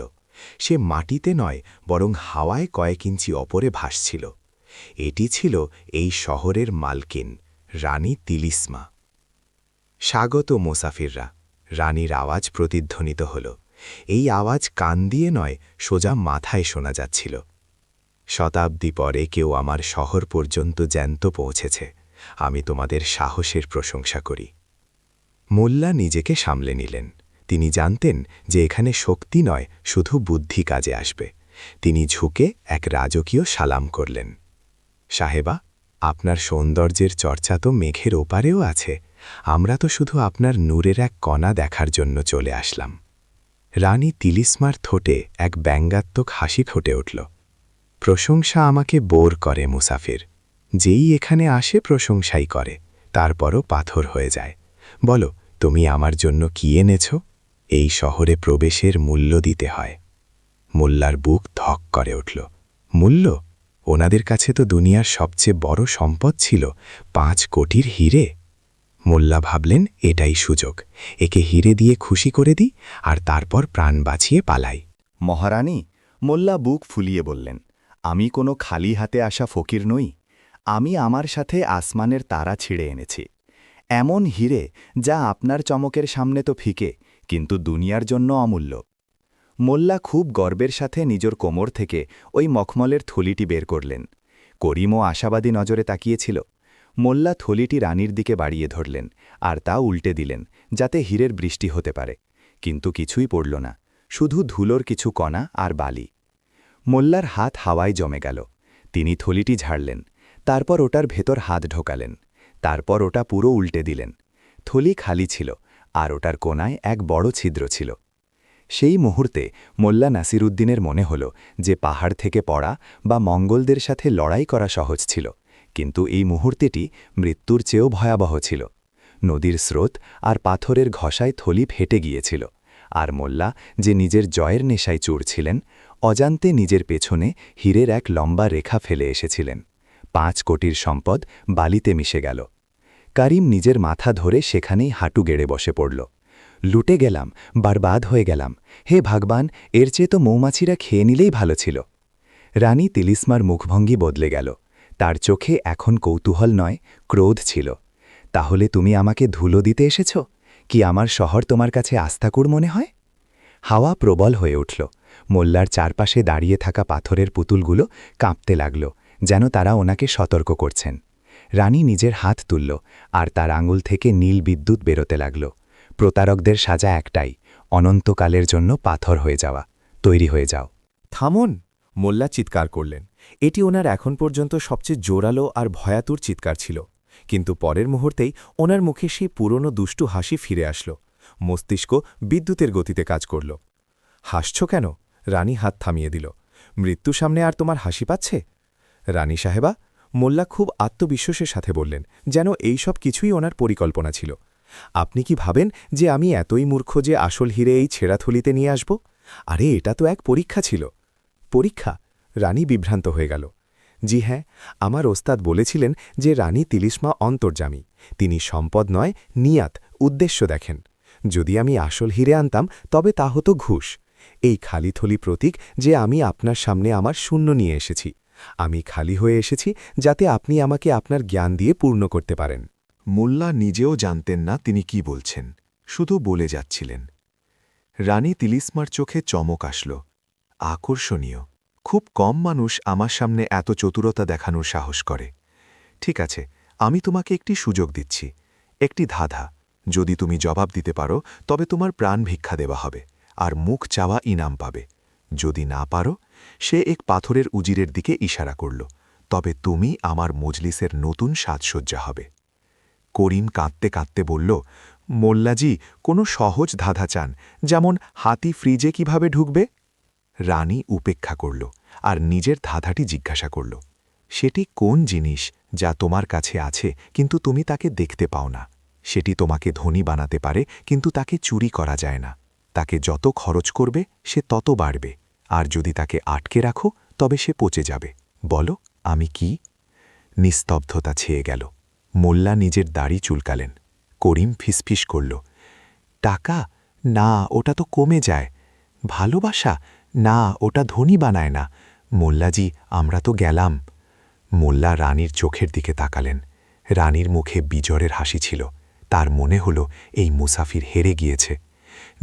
সে মাটিতে নয়, বরং হাওয়ায় কয়েক ইঞ্চি অপরে ভাসছিল। এটি ছিল এই শহরের মালকিন, রানী তিলিসমা। স্বাগত মোসাফিররা, রানীর আওয়াজ প্রতিধ্বনিত হল। এই আওয়াজ কান দিয়ে নয়, সোজা মাথায় শোনা যাচ্ছিল। শতাব্দী পরে কেউ আমার শহর পর্যন্ত জ্যান্ত পৌঁছেছে। আমি তোমাদের সাহসের প্রশংসা করি। মোল্লা নিজেকে সামলে নিলেন। তিনি জানতেন যে এখানে শক্তি নয়, শুধু বুদ্ধি কাজে আসবে। তিনি ঝুঁকে এক রাজকীয় সালাম করলেন। সাহেবা, আপনার সৌন্দর্যের চর্চা তো মেঘের ওপারেও আছে। আমরা তো শুধু আপনার নূরের এক কণা দেখার জন্য চলে আসলাম। রানী তিলিস্মার ঠোঁটে এক ব্যঙ্গাত্মক হাসি ফুটে উঠল। প্রশংসা আমাকে বোর করে মুসাফির। যেই এখানে আসে প্রশংসাই করে, তারপরও পাথর হয়ে যায়। বলো, তুমি আমার জন্য কি এনেছ? এই শহরে প্রবেশের মূল্য দিতে হয়। মোল্লার বুক ধক করে উঠল। মূল্য? ওনাদের কাছে তো দুনিয়ার সবচেয়ে বড় সম্পদ ছিল 5 কোটির হিরে। মোল্লা ভাবলেন, এটাই সুযোগ। একে হিরে দিয়ে খুশি করে দিই, আর তারপর প্রাণ বাঁচিয়ে পালাই। মহারানী, মোল্লা বুক ফুলিয়ে বললেন, আমি কোনো খালি হাতে আসা ফকির নই। আমি আমার সাথে আসমানের তারা ছিঁড়ে এনেছি। এমন হিরে যা আপনার চমকের সামনে তো ফিকে, কিন্তু দুনিয়ার জন্য অমূল্য। মোল্লা খুব গর্বের সাথে নিজের কোমর থেকে ওই মখমলের থলিটি বের করলেন। করিমও আশাবাদী নজরে তাকিয়েছিল। মোল্লা থলিটি রানীর দিকে বাড়িয়ে ধরলেন, আর তা উল্টে দিলেন, যাতে হীরের বৃষ্টি হতে পারে। কিন্তু কিছুই পড়ল না, শুধু ধুলোর কিছু কণা আর বালি। মোল্লার হাত হাওয়ায় জমে গেল। তিনি থলিটি ঝাড়লেন, তারপর ওটার ভেতর হাত ঢোকালেন, তারপর ওটা পুরো উল্টে দিলেন। থলি খালি ছিল, আর ওটার কোণায় এক বড় ছিদ্র ছিল। সেই মুহূর্তে মোল্লা নাসিরুদ্দিনের মনে হল যে পাহাড় থেকে পড়া বা মঙ্গলদের সাথে লড়াই করা সহজ ছিল, কিন্তু এই মুহূর্তেটি মৃত্যুর চেয়েও ভয়াবহ ছিল। নদীর স্রোত আর পাথরের ঘষায় থলি ফেটে গিয়েছিল, আর মোল্লা, যে নিজের জয়ের নেশায় চড়ছিলেন, অজান্তে নিজের পেছনে হীরের এক লম্বা রেখা ফেলে এসেছিলেন। 5 কোটির সম্পদ বালিতে মিশে গেল। করিম নিজের মাথা ধরে সেখানেই হাঁটু গেড়ে বসে পড়ল। লুটে গেলাম, বরবাদ হয়ে গেলাম। হে ভগবান, এর চেয়ে তো মৌমাছিরা খেয়ে নিলেই ভালো ছিল। রানী তিলিস্মার মুখভঙ্গি বদলে গেল। তার চোখে এখন কৌতূহল নয়, ক্রোধ ছিল। তাহলে তুমি আমাকে ধুলো দিতে এসেছ? কি আমার শহর তোমার কাছে আস্থাকুর মনে হয়? হাওয়া প্রবল হয়ে উঠল। মোল্লার চারপাশে দাঁড়িয়ে থাকা পাথরের পুতুলগুলো কাঁপতে লাগল, যেন তারা ওনাকে সতর্ক করছেন। রানী নিজের হাত তুলল, আর তার আঙুল থেকে নীল বিদ্যুৎ বেরোতে লাগল। প্রতারকদের সাজা একটাই, অনন্তকালের জন্য পাথর হয়ে যাওয়া। তৈরি হয়ে যাও। থামুন! মোল্লা চিৎকার করলেন। এটি ওনার এখন পর্যন্ত সবচেয়ে জোরালো আর ভয়াতুর চিৎকার ছিল। কিন্তু পরের মুহূর্তেই ওনার মুখে সেই পুরনো দুষ্টু হাসি ফিরে আসল। মস্তিষ্ক বিদ্যুতের গতিতে কাজ করল। হাসছ কেন? রানী হাত থামিয়ে দিল। মৃত্যু সামনে আর তোমার হাসি পাচ্ছে? রানী সাহেবা, মোল্লা খুব আত্মবিশ্বাসের সাথে বললেন, যেন এই সব কিছুই ওনার পরিকল্পনা ছিল। আপনি কি ভাবেন যে আমি এতই মূর্খ যে আসল হিরে এই ছেঁড়া থলিতে নিয়ে আসব? আরে, এটা তো এক পরীক্ষা ছিল। পরীক্ষা? রানী বিভ্রান্ত হয়ে গেল। জি হ্যাঁ, আমার ওস্তাদ বলেছিলেন যে রানী তিলিস্মা অন্তর্যামী। তিনি সম্পদ নয়, নিয়াত, উদ্দেশ্য দেখেন। যদি আমি আসল হিরে আনতাম, তবে তা হতো ঘুষ। এই খালি থলি প্রতীক যে আমি আপনার সামনে আমার শূন্য নিয়ে এসেছি। আমি খালি হয়ে এসেছি যাতে আপনি আমাকে আপনার জ্ঞান দিয়ে পূর্ণ করতে পারেন। মোল্লা নিজেও জানতেন না তিনি কি বলছেন, শুধু বলে যাচ্ছিলেন। রানী তিলিস্মার চোখে চমক আসল। আকর্ষণীয়। খুব কম মানুষ আমার সামনে এত চতুরতা দেখানোর সাহস করে। ঠিক আছে, আমি তোমাকে একটি সুযোগ দিচ্ছি, একটি ধাঁধা। যদি তুমি জবাব দিতে পারো, তবে তোমার প্রাণ ভিক্ষা দেওয়া হবে, আর মুখ চাওয়া ইনাম পাবে। যদি না পারো, সে এক পাথরের উজিরের দিকে ইশারা করল, তবে তুমি আমার মজলিসের নতুন সাজসজ্জা হবে। করিম কাঁদতে কাঁদতে বলল, মোল্লাজি, কোনো সহজ ধাঁধা চান, যেমন হাতি ফ্রিজে কিভাবে ঢুকবে? রানী উপেক্ষা করল, আর নিজের ধাঁধাটি জিজ্ঞাসা করল, সেটি কোন জিনিস যা তোমার কাছে আছে কিন্তু তুমি তাকে দেখতে পাও না? সেটি তোমাকে ধনী বানাতে পারে, কিন্তু তাকে চুরি করা যায় না। তাকে যত খরচ করবে সে তত বাড়বে, আর যদি তাকে আটকে রাখো তবে সে পচে যাবে। বলো, আমি কি? নিস্তব্ধতা ছেয়ে গেল। মোল্লা নিজের দাড়ি চুলকালেন। করিম ফিসফিস করল, টাকা? না, ওটা তো কমে যায়। ভালোবাসা? না, ওটা ধনী বানায় না। মোল্লাজি, আমরা তো গেলাম। মোল্লা রানীর চোখের দিকে তাকালেন। রানীর মুখে বিজরের হাসি ছিল। তার মনে হল এই মুসাফির হেরে গিয়েছে।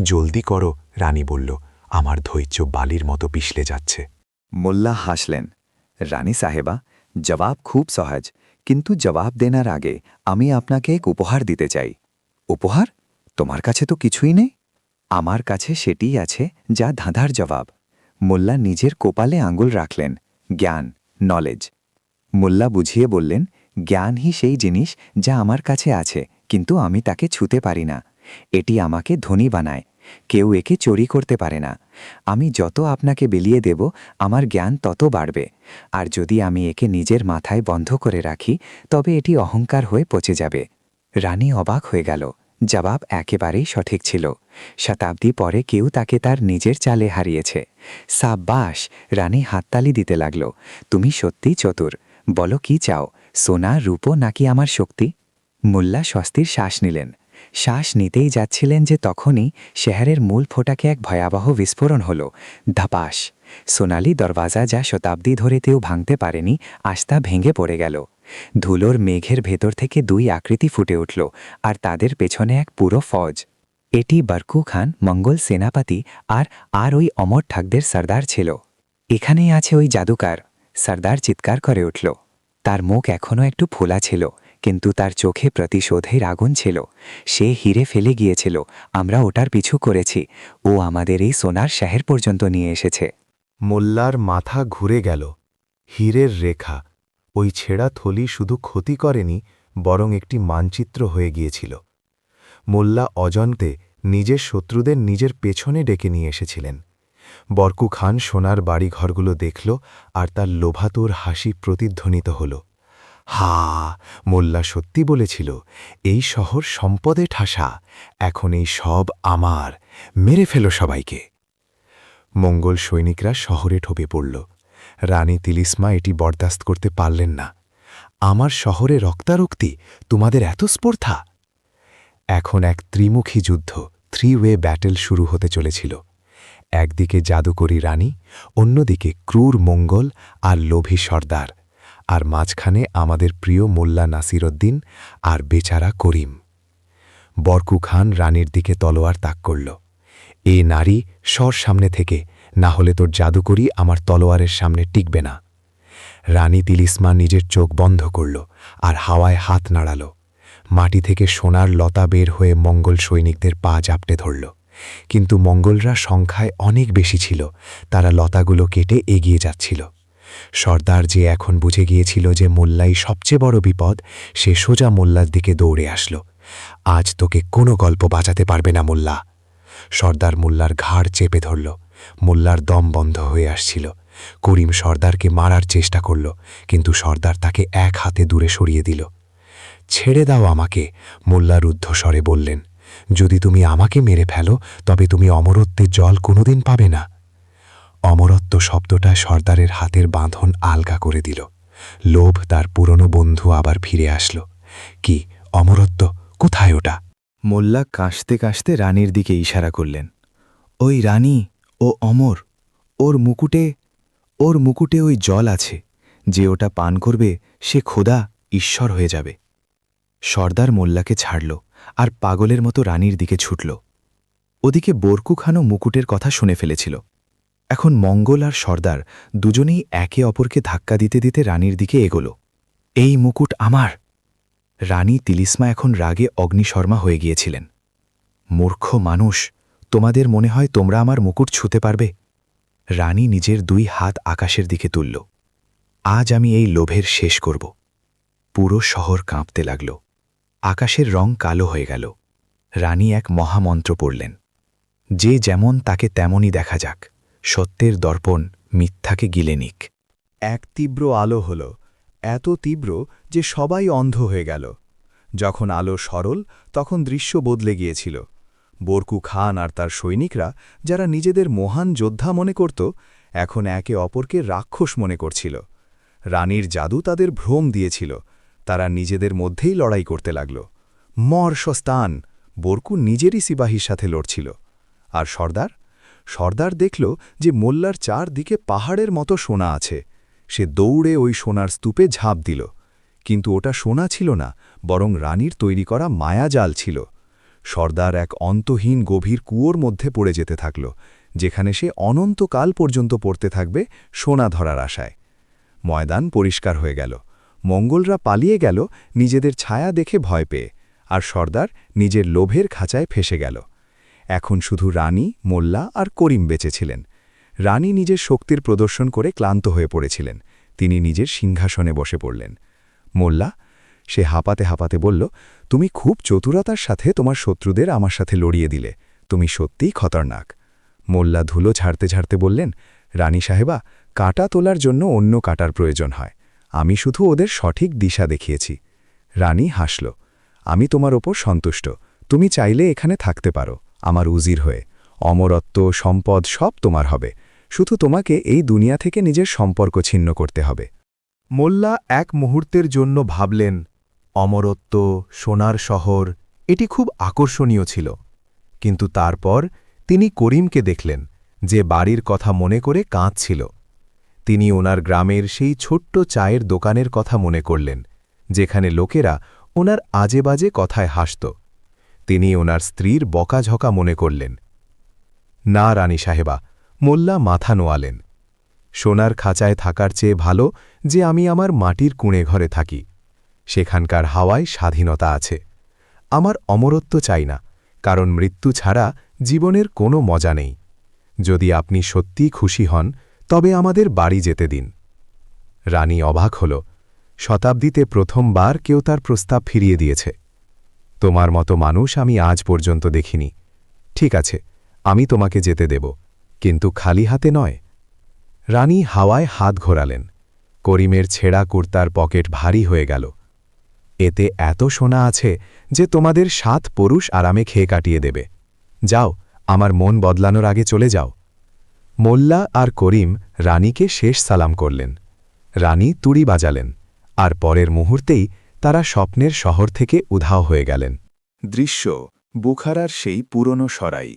জলদি করো, রানী বলল, আমার ধৈর্য বালির মতো পিছলে যাচ্ছে। মোল্লা হাসলেন। রানী সাহেবা, জবাব খুব সহজ, কিন্তু জবাব দেনার আগে আমি আপনাকে এক উপহার দিতে চাই। উপহার? তোমার কাছে তো কিছুই নেই। আমার কাছে সেটিই আছে যা ধাঁধার জবাব। মোল্লা নিজের কপালে আঙুল রাখলেন, জ্ঞান, নলেজ। মোল্লা বুঝিয়ে বললেন, জ্ঞানই সেই জিনিস যা আমার কাছে আছে, কিন্তু আমি তাকে ছুতে পারি না। এটি আমাকে ধনী বানায়, কেউ একে চুরি করতে পারে না। আমি যত আপনাকে বিলিয়ে দেব, আমার জ্ঞান তত বাড়বে। আর যদি আমি একে নিজের মাথায় বন্ধ করে রাখি, তবে এটি অহংকার হয়ে পচে যাবে। রানী অবাক হয়ে গেল। জবাব একেবারেই সঠিক ছিল। শতাব্দী পরে কেউ তাকে তার নিজের চালে হারিয়েছে। সাব্বাস! রানী হাততালি দিতে লাগল। তুমি সত্যিই চতুর। বলো কি চাও, সোনা, রূপো নাকি আমার শক্তি? মোল্লা স্বস্তির শ্বাস নিলেন। শ্বাস নিতেই যাচ্ছিলেন যে তখনই শহরের মূল ফোটাকে এক ভয়াবহ বিস্ফোরণ হল। ধাপাস! সোনালি দরওয়াজা যা শতাব্দী ধরে কেউ ভাঙতে পারেনি, আস্তা ভেঙে পড়ে গেল। ধুলোর মেঘের ভেতর থেকে দুই আকৃতি ফুটে উঠল, আর তাদের পেছনে এক পুরো ফৌজ। এটি বরকু খান, মঙ্গল সেনাপতি আর ওই অমর ঠাকদের সর্দার ছিল। এখানেই আছে ওই জাদুকার। সর্দার চিৎকার করে উঠল। তার মুখ এখনও একটু ফোলা ছিল, কিন্তু তার চোখে প্রতিশোধের আগুন ছিল। সে হিরে ফেলে গিয়েছিল, আমরা ওটার পিছু করেছি। ও আমাদের এই সোনার শহর পর্যন্ত নিয়ে এসেছে। মোল্লার মাথা ঘুরে গেল। হীরের রেখা, ওই ছেঁড়া থলি শুধু ক্ষতি করেনি, বরং একটি মানচিত্র হয়ে গিয়েছিল। মোল্লা অজান্তে নিজের শত্রুদের নিজের পেছনে ডেকে নিয়ে এসেছিলেন। বরকু খান সোনার বাড়িঘরগুলো দেখল, আর তার লোভাতুর হাসি প্রতিধ্বনিত হল। হা! মোল্লা সত্যি বলেছিল, এই শহর সম্পদে ঠাসা। এখন এই সব আমার। মেরে ফেলো সবাইকে। মঙ্গল সৈনিকরা শহরে ঢুকে পড়ল। রানী তিলিসমা এটি বরদাস্ত করতে পারলেন না। আমার শহরে রক্তারক্তি, তোমাদের এত স্পর্ধা! এখন এক ত্রিমুখী যুদ্ধ, থ্রি-ওয়ে ব্যাটেল শুরু হতে চলেছিল। একদিকে জাদুকরী রানী, অন্যদিকে ক্রূর মঙ্গল আর লোভী সর্দার, আর মাঝখানে আমাদের প্রিয় মোল্লা নাসিরুদ্দিন আর বেচারা করিম। বরকু খান রানীর দিকে তলোয়ার তাক করল। এ নারী, সর সামনে থেকে, না হলে তোর জাদুকরী আমার তলোয়ারের সামনে টিকবে না। রানী তিলিসমা নিজের চোখ বন্ধ করল আর হাওয়ায় হাত নাড়াল। মাটি থেকে সোনার লতা বের হয়ে মঙ্গল সৈনিকদের পা জাপটে ধরল। কিন্তু মঙ্গলরা সংখ্যায় অনেক বেশি ছিল, তারা লতাগুলো কেটে এগিয়ে যাচ্ছিল। সর্দার যে এখন বুঝে গিয়েছিল যে মোল্লাই সবচেয়ে বড় বিপদ, সে সোজা মোল্লার দিকে দৌড়ে আসল। আজ তোকে কোনো গল্প বাঁচাতে পারবে না মোল্লা। সর্দার মোল্লার ঘাড় চেপে ধরল। মোল্লার দম বন্ধ হয়ে আসছিল। করিম সর্দারকে মারার চেষ্টা করল, কিন্তু সর্দার তাকে এক হাতে দূরে সরিয়ে দিল। ছেড়ে দাও আমাকে, মোল্লা রুদ্ধস্বরে বললেন। যদি তুমি আমাকে মেরে ফেলো, তবে তুমি অমরত্বের জল কোনোদিন পাবে না। অমরত্ব শব্দটা সর্দারের হাতের বাঁধন আলগা করে দিল। লোভ তার পুরনো বন্ধু আবার ফিরে আসল। কি অমরত্ব? কোথায় ওটা? মোল্লা কাশতে কাশতে রানীর দিকে ইশারা করলেন। ওই রানী, ও অমর। ওর মুকুটে ওই জল আছে। যে ওটা পান করবে, সে খোদা, ঈশ্বর হয়ে যাবে। সর্দার মোল্লাকে ছাড়ল আর পাগলের মতো রানীর দিকে ছুটল। ওদিকে বরকু খানও মুকুটের কথা শুনে ফেলেছিল। এখন মঙ্গল আর সর্দার দুজনেই একে অপরকে ধাক্কা দিতে দিতে রানীর দিকে এগোল। এই মুকুট আমার! রানী তিলিসমা এখন রাগে অগ্নিশর্মা হয়ে গিয়েছিলেন। মূর্খ মানুষ, তোমাদের মনে হয় তোমরা আমার মুকুট ছুঁতে পারবে? রানী নিজের দুই হাত আকাশের দিকে তুলল। আজ আমি এই লোভের শেষ করব। পুরো শহর কাঁপতে লাগল। আকাশের রং কালো হয়ে গেল। রানী এক মহামন্ত্র পড়লেন। যে যেমন তাকে তেমনই দেখা যাক, সত্যের দর্পণ মিথ্যাকে গিলে নিক। এক তীব্র আলো হল, এত তীব্র যে সবাই অন্ধ হয়ে গেল। যখন আলো সরল, তখন দৃশ্য বদলে গিয়েছিল। বরকু খান আর তার সৈনিকরা, যারা নিজেদের মহান যোদ্ধা মনে করত, এখন একে অপরকে রাক্ষস মনে করছিল। রানীর জাদু তাদের ভ্রম দিয়েছিল। তারা নিজেদের মধ্যেই লড়াই করতে লাগল। মর সস্তান! বরকু নিজেরই সিপাহীর সাথে লড়ছিল। আর সর্দার দেখল যে মোল্লার চারদিকে পাহাড়ের মতো সোনা আছে। সে দৌড়ে ওই সোনার স্তূপে ঝাঁপ দিল। কিন্তু ওটা সোনা ছিল না, বরং রানীর তৈরি করা মায়াজাল ছিল। সর্দার এক অন্তহীন গভীর কুয়োর মধ্যে পড়ে যেতে থাকল, যেখানে সে অনন্তকাল পর্যন্ত পড়তে থাকবে সোনা ধরার আশায়। ময়দান পরিষ্কার হয়ে গেল। মঙ্গলরা পালিয়ে গেল নিজেদের ছায়া দেখে ভয় পেয়ে, আর সর্দার নিজের লোভের খাঁচায় ফেসে গেল। এখন শুধু রানী, মোল্লা আর করিম বেঁচে ছিলেন। রানী নিজের শক্তির প্রদর্শন করে ক্লান্ত হয়ে পড়েছিলেন। তিনি নিজের সিংহাসনে বসে পড়লেন। মোল্লা, সে হাঁপাতে হাঁপাতে বলল, তুমি খুব চতুরতার সাথে তোমার শত্রুদের আমার সাথে লড়িয়ে দিলে। তুমি সত্যিই খতরনাক। মোল্লা ধুলো ঝাড়তে ঝাড়তে বললেন, রানী সাহেবা, কাঁটা তোলার জন্য অন্য কাঁটার প্রয়োজন হয়। আমি শুধু ওদের সঠিক দিশা দেখিয়েছি। রানী হাসল। আমি তোমার ওপর সন্তুষ্ট। তুমি চাইলে এখানে থাকতে পারো, আমার উজির হয়ে। অমরত্ব, সম্পদ সব তোমার হবে। শুধু তোমাকে এই দুনিয়া থেকে নিজের সম্পর্ক ছিন্ন করতে হবে। মোল্লা এক মুহূর্তের জন্য ভাবলেন, অমরত্ব, সোনার শহর, এটি খুব আকর্ষণীয় ছিল। কিন্তু তারপর তিনি করিমকে দেখলেন, যে বাড়ির কথা মনে করে কাঁদছিল। তিনি ওনার গ্রামের সেই ছোট্ট চায়ের দোকানের কথা মনে করলেন, যেখানে লোকেরা ওনার আজেবাজে কথায় হাসত। তিনি ওনার স্ত্রীর বকাঝকা মনে করলেন। না রানী সাহেবা, মোল্লা মাথা নোয়ালেন। সোনার খাঁচায় থাকার চেয়ে ভালো যে আমি আমার মাটির কুঁড়ে ঘরে থাকি। সেখানকার হাওয়ায় স্বাধীনতা আছে। আমার অমরত্ব চাই না, কারণ মৃত্যু ছাড়া জীবনের কোনো মজা নেই। যদি আপনি সত্যিই খুশি হন, তবে আমাদের বাড়ি যেতে দিন। রানী অবাক হল। শতাব্দীতে প্রথমবার কেউ তার প্রস্তাব ফিরিয়ে দিয়েছে। তোমার মতো মানুষ আমি আজ পর্যন্ত দেখিনি। ঠিক আছে, আমি তোমাকে যেতে দেব, কিন্তু খালি হাতে নয়। রানী হাওয়ায় হাত ঘোরালেন। করিমের ছেঁড়া কুর্তার পকেট ভারী হয়ে গেল। এতে এত সোনা আছে যে তোমাদের 7 পুরুষ আরামে খেয়ে কাটিয়ে দেবে। যাও, আমার মন বদলানোর আগে চলে যাও। মোল্লা আর করিম রানীকে শেষ সালাম করলেন। রানী তুড়ি বাজালেন, আর পরের মুহূর্তেই তারা স্বপ্নের শহর থেকে উধাও হয়ে গেলেন। দৃশ্য বুখারার সেই পুরনো সরাই।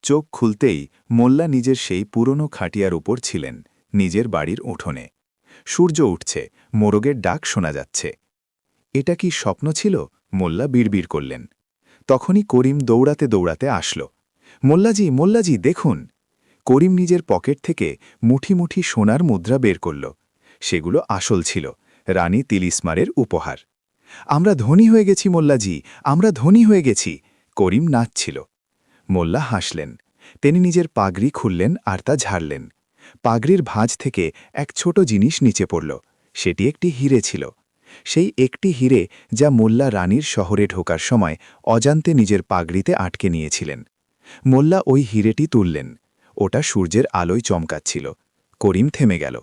চোখ খুলতেই মোল্লা নিজের সেই পুরনো খাটিয়ার উপর ছিলেন, নিজের বাড়ির উঠোনে। সূর্য উঠছে, মোরগের ডাক শোনা যাচ্ছে। এটা কি স্বপ্ন ছিল? মোল্লা বিড়বিড় করলেন। তখনই করিম দৌড়াতে দৌড়াতে আসল। মোল্লাজি, মোল্লাজি, দেখুন! করিম নিজের পকেট থেকে মুঠি মুঠি সোনার মুদ্রা বের করল। সেগুলো আসল ছিল, রানী তিলিসমারের উপহার। আমরা ধনী হয়ে গেছি মোল্লাজি, আমরা ধনী হয়ে গেছি। করিম নাচছিল। মোল্লা হাসলেন। তিনি নিজের পাগড়ি খুললেন আর তা ঝাড়লেন। পাগড়ির ভাঁজ থেকে এক ছোট জিনিস নিচে পড়ল। সেটি একটি হিরে ছিল। সেই একটি হিরে যা মোল্লা রানীর শহরে ঢোকার সময় অজান্তে নিজের পাগড়িতে আটকে নিয়েছিলেন। মোল্লা ওই হিরেটি তুললেন। ওটা সূর্যের আলোয় চমকাচ্ছিল। করিম থেমে গেল।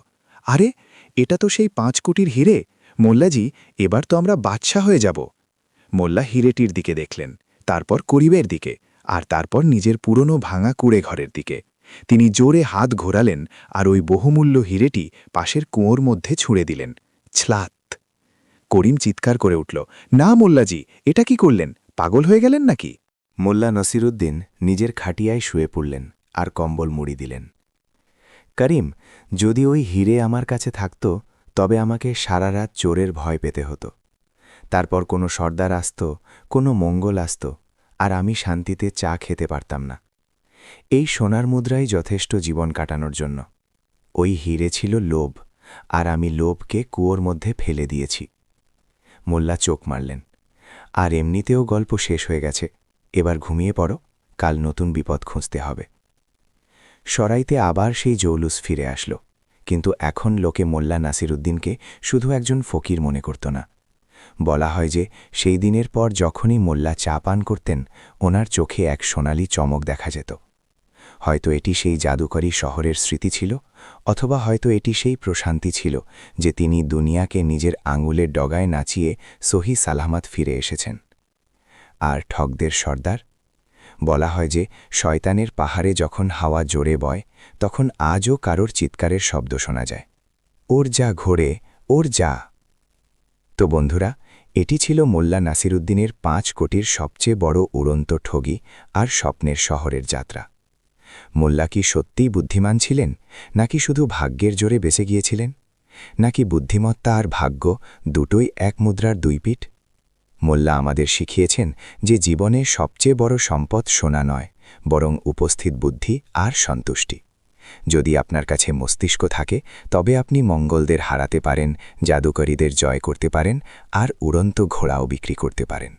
আরে, এটা তো সেই 5 কোটির হিরে! মোল্লাজি, এবার তো আমরা বাদশা হয়ে যাব। মোল্লা হিরেটির দিকে দেখলেন, তারপর করিমের দিকে, আর তারপর নিজের পুরনো ভাঙা কুঁড়ে ঘরের দিকে। তিনি জোরে হাত ঘোরালেন আর ওই বহুমূল্য হিরেটি পাশের কুয়োর মধ্যে ছুঁড়ে দিলেন। ছ্লাত! করিম চিৎকার করে উঠল, না মোল্লাজি, এটা কি করলেন? পাগল হয়ে গেলেন নাকি? মোল্লা নসিরুদ্দিন নিজের খাটিয়ায় শুয়ে পড়লেন আর কম্বল মুড়ি দিলেন। করিম, যদি ওই হিরে আমার কাছে থাকত, তবে আমাকে সারা রাত চোরের ভয় পেতে হতো। তারপর কোনো সর্দার আসত, কোনো মঙ্গল আসত, আর আমি শান্তিতে চা খেতে পারতাম না। এই সোনার মুদ্রাই যথেষ্ট জীবন কাটানোর জন্য। ওই হিরে ছিল লোভ, আর আমি লোভকে কুয়োর মধ্যে ফেলে দিয়েছি। মোল্লা চোখ মারলেন। আর এমনিতেও গল্প শেষ হয়ে গেছে, এবার ঘুমিয়ে পড়ো, কাল নতুন বিপদ খুঁজতে হবে। সরাইতে আবার সেই জৌলুস ফিরে আসলো, কিন্তু এখন লোকে মোল্লা নাসিরুদ্দিনকে শুধু একজন ফকির মনে করত না। বলা হয় যে সেই দিনের পর যখনই মোল্লা চা পান করতেন, ওনার চোখে এক সোনালি চমক দেখা যেত। হয়তো এটি সেই জাদুকরী শহরের স্মৃতি ছিল, অথবা হয়তো এটি সেই প্রশান্তি ছিল যে তিনি দুনিয়াকে নিজের আঙুলের ডগায় নাচিয়ে সহি সালামত ফিরে এসেছেন। আর ঠগদের সর্দার? বলা হয় যে শয়তানের পাহাড়ে যখন হাওয়া জোরে বয়, তখন আজও কারোর চিৎকারের শব্দ শোনা যায়, ওর যা ঘোরে, ওর যা। তো বন্ধুরা, এটি ছিল মোল্লা নাসিরুদ্দিনের 5 কোটির সবচেয়ে বড় উড়ন্ত ঠগি আর স্বপ্নের শহরের যাত্রা। মোল্লা কি সত্যিই বুদ্ধিমান ছিলেন, নাকি শুধু ভাগ্যের জোরে বেঁচে গিয়েছিলেন? নাকি বুদ্ধিমত্তা আর ভাগ্য দুটোই এক মুদ্রার 2 পিঠ? মোল্লা আমাদের শিখিয়েছেন যে জীবনে সবচেয়ে বড় সম্পদ সোনা নয়, বরং উপস্থিত বুদ্ধি আর সন্তুষ্টি। যদি আপনার কাছে মস্তিষ্ক থাকে, তবে আপনি মঙ্গলদের হারাতে পারেন, জাদুকরীদের জয় করতে পারেন, আর উড়ন্ত ঘোড়াও বিক্রি করতে পারেন।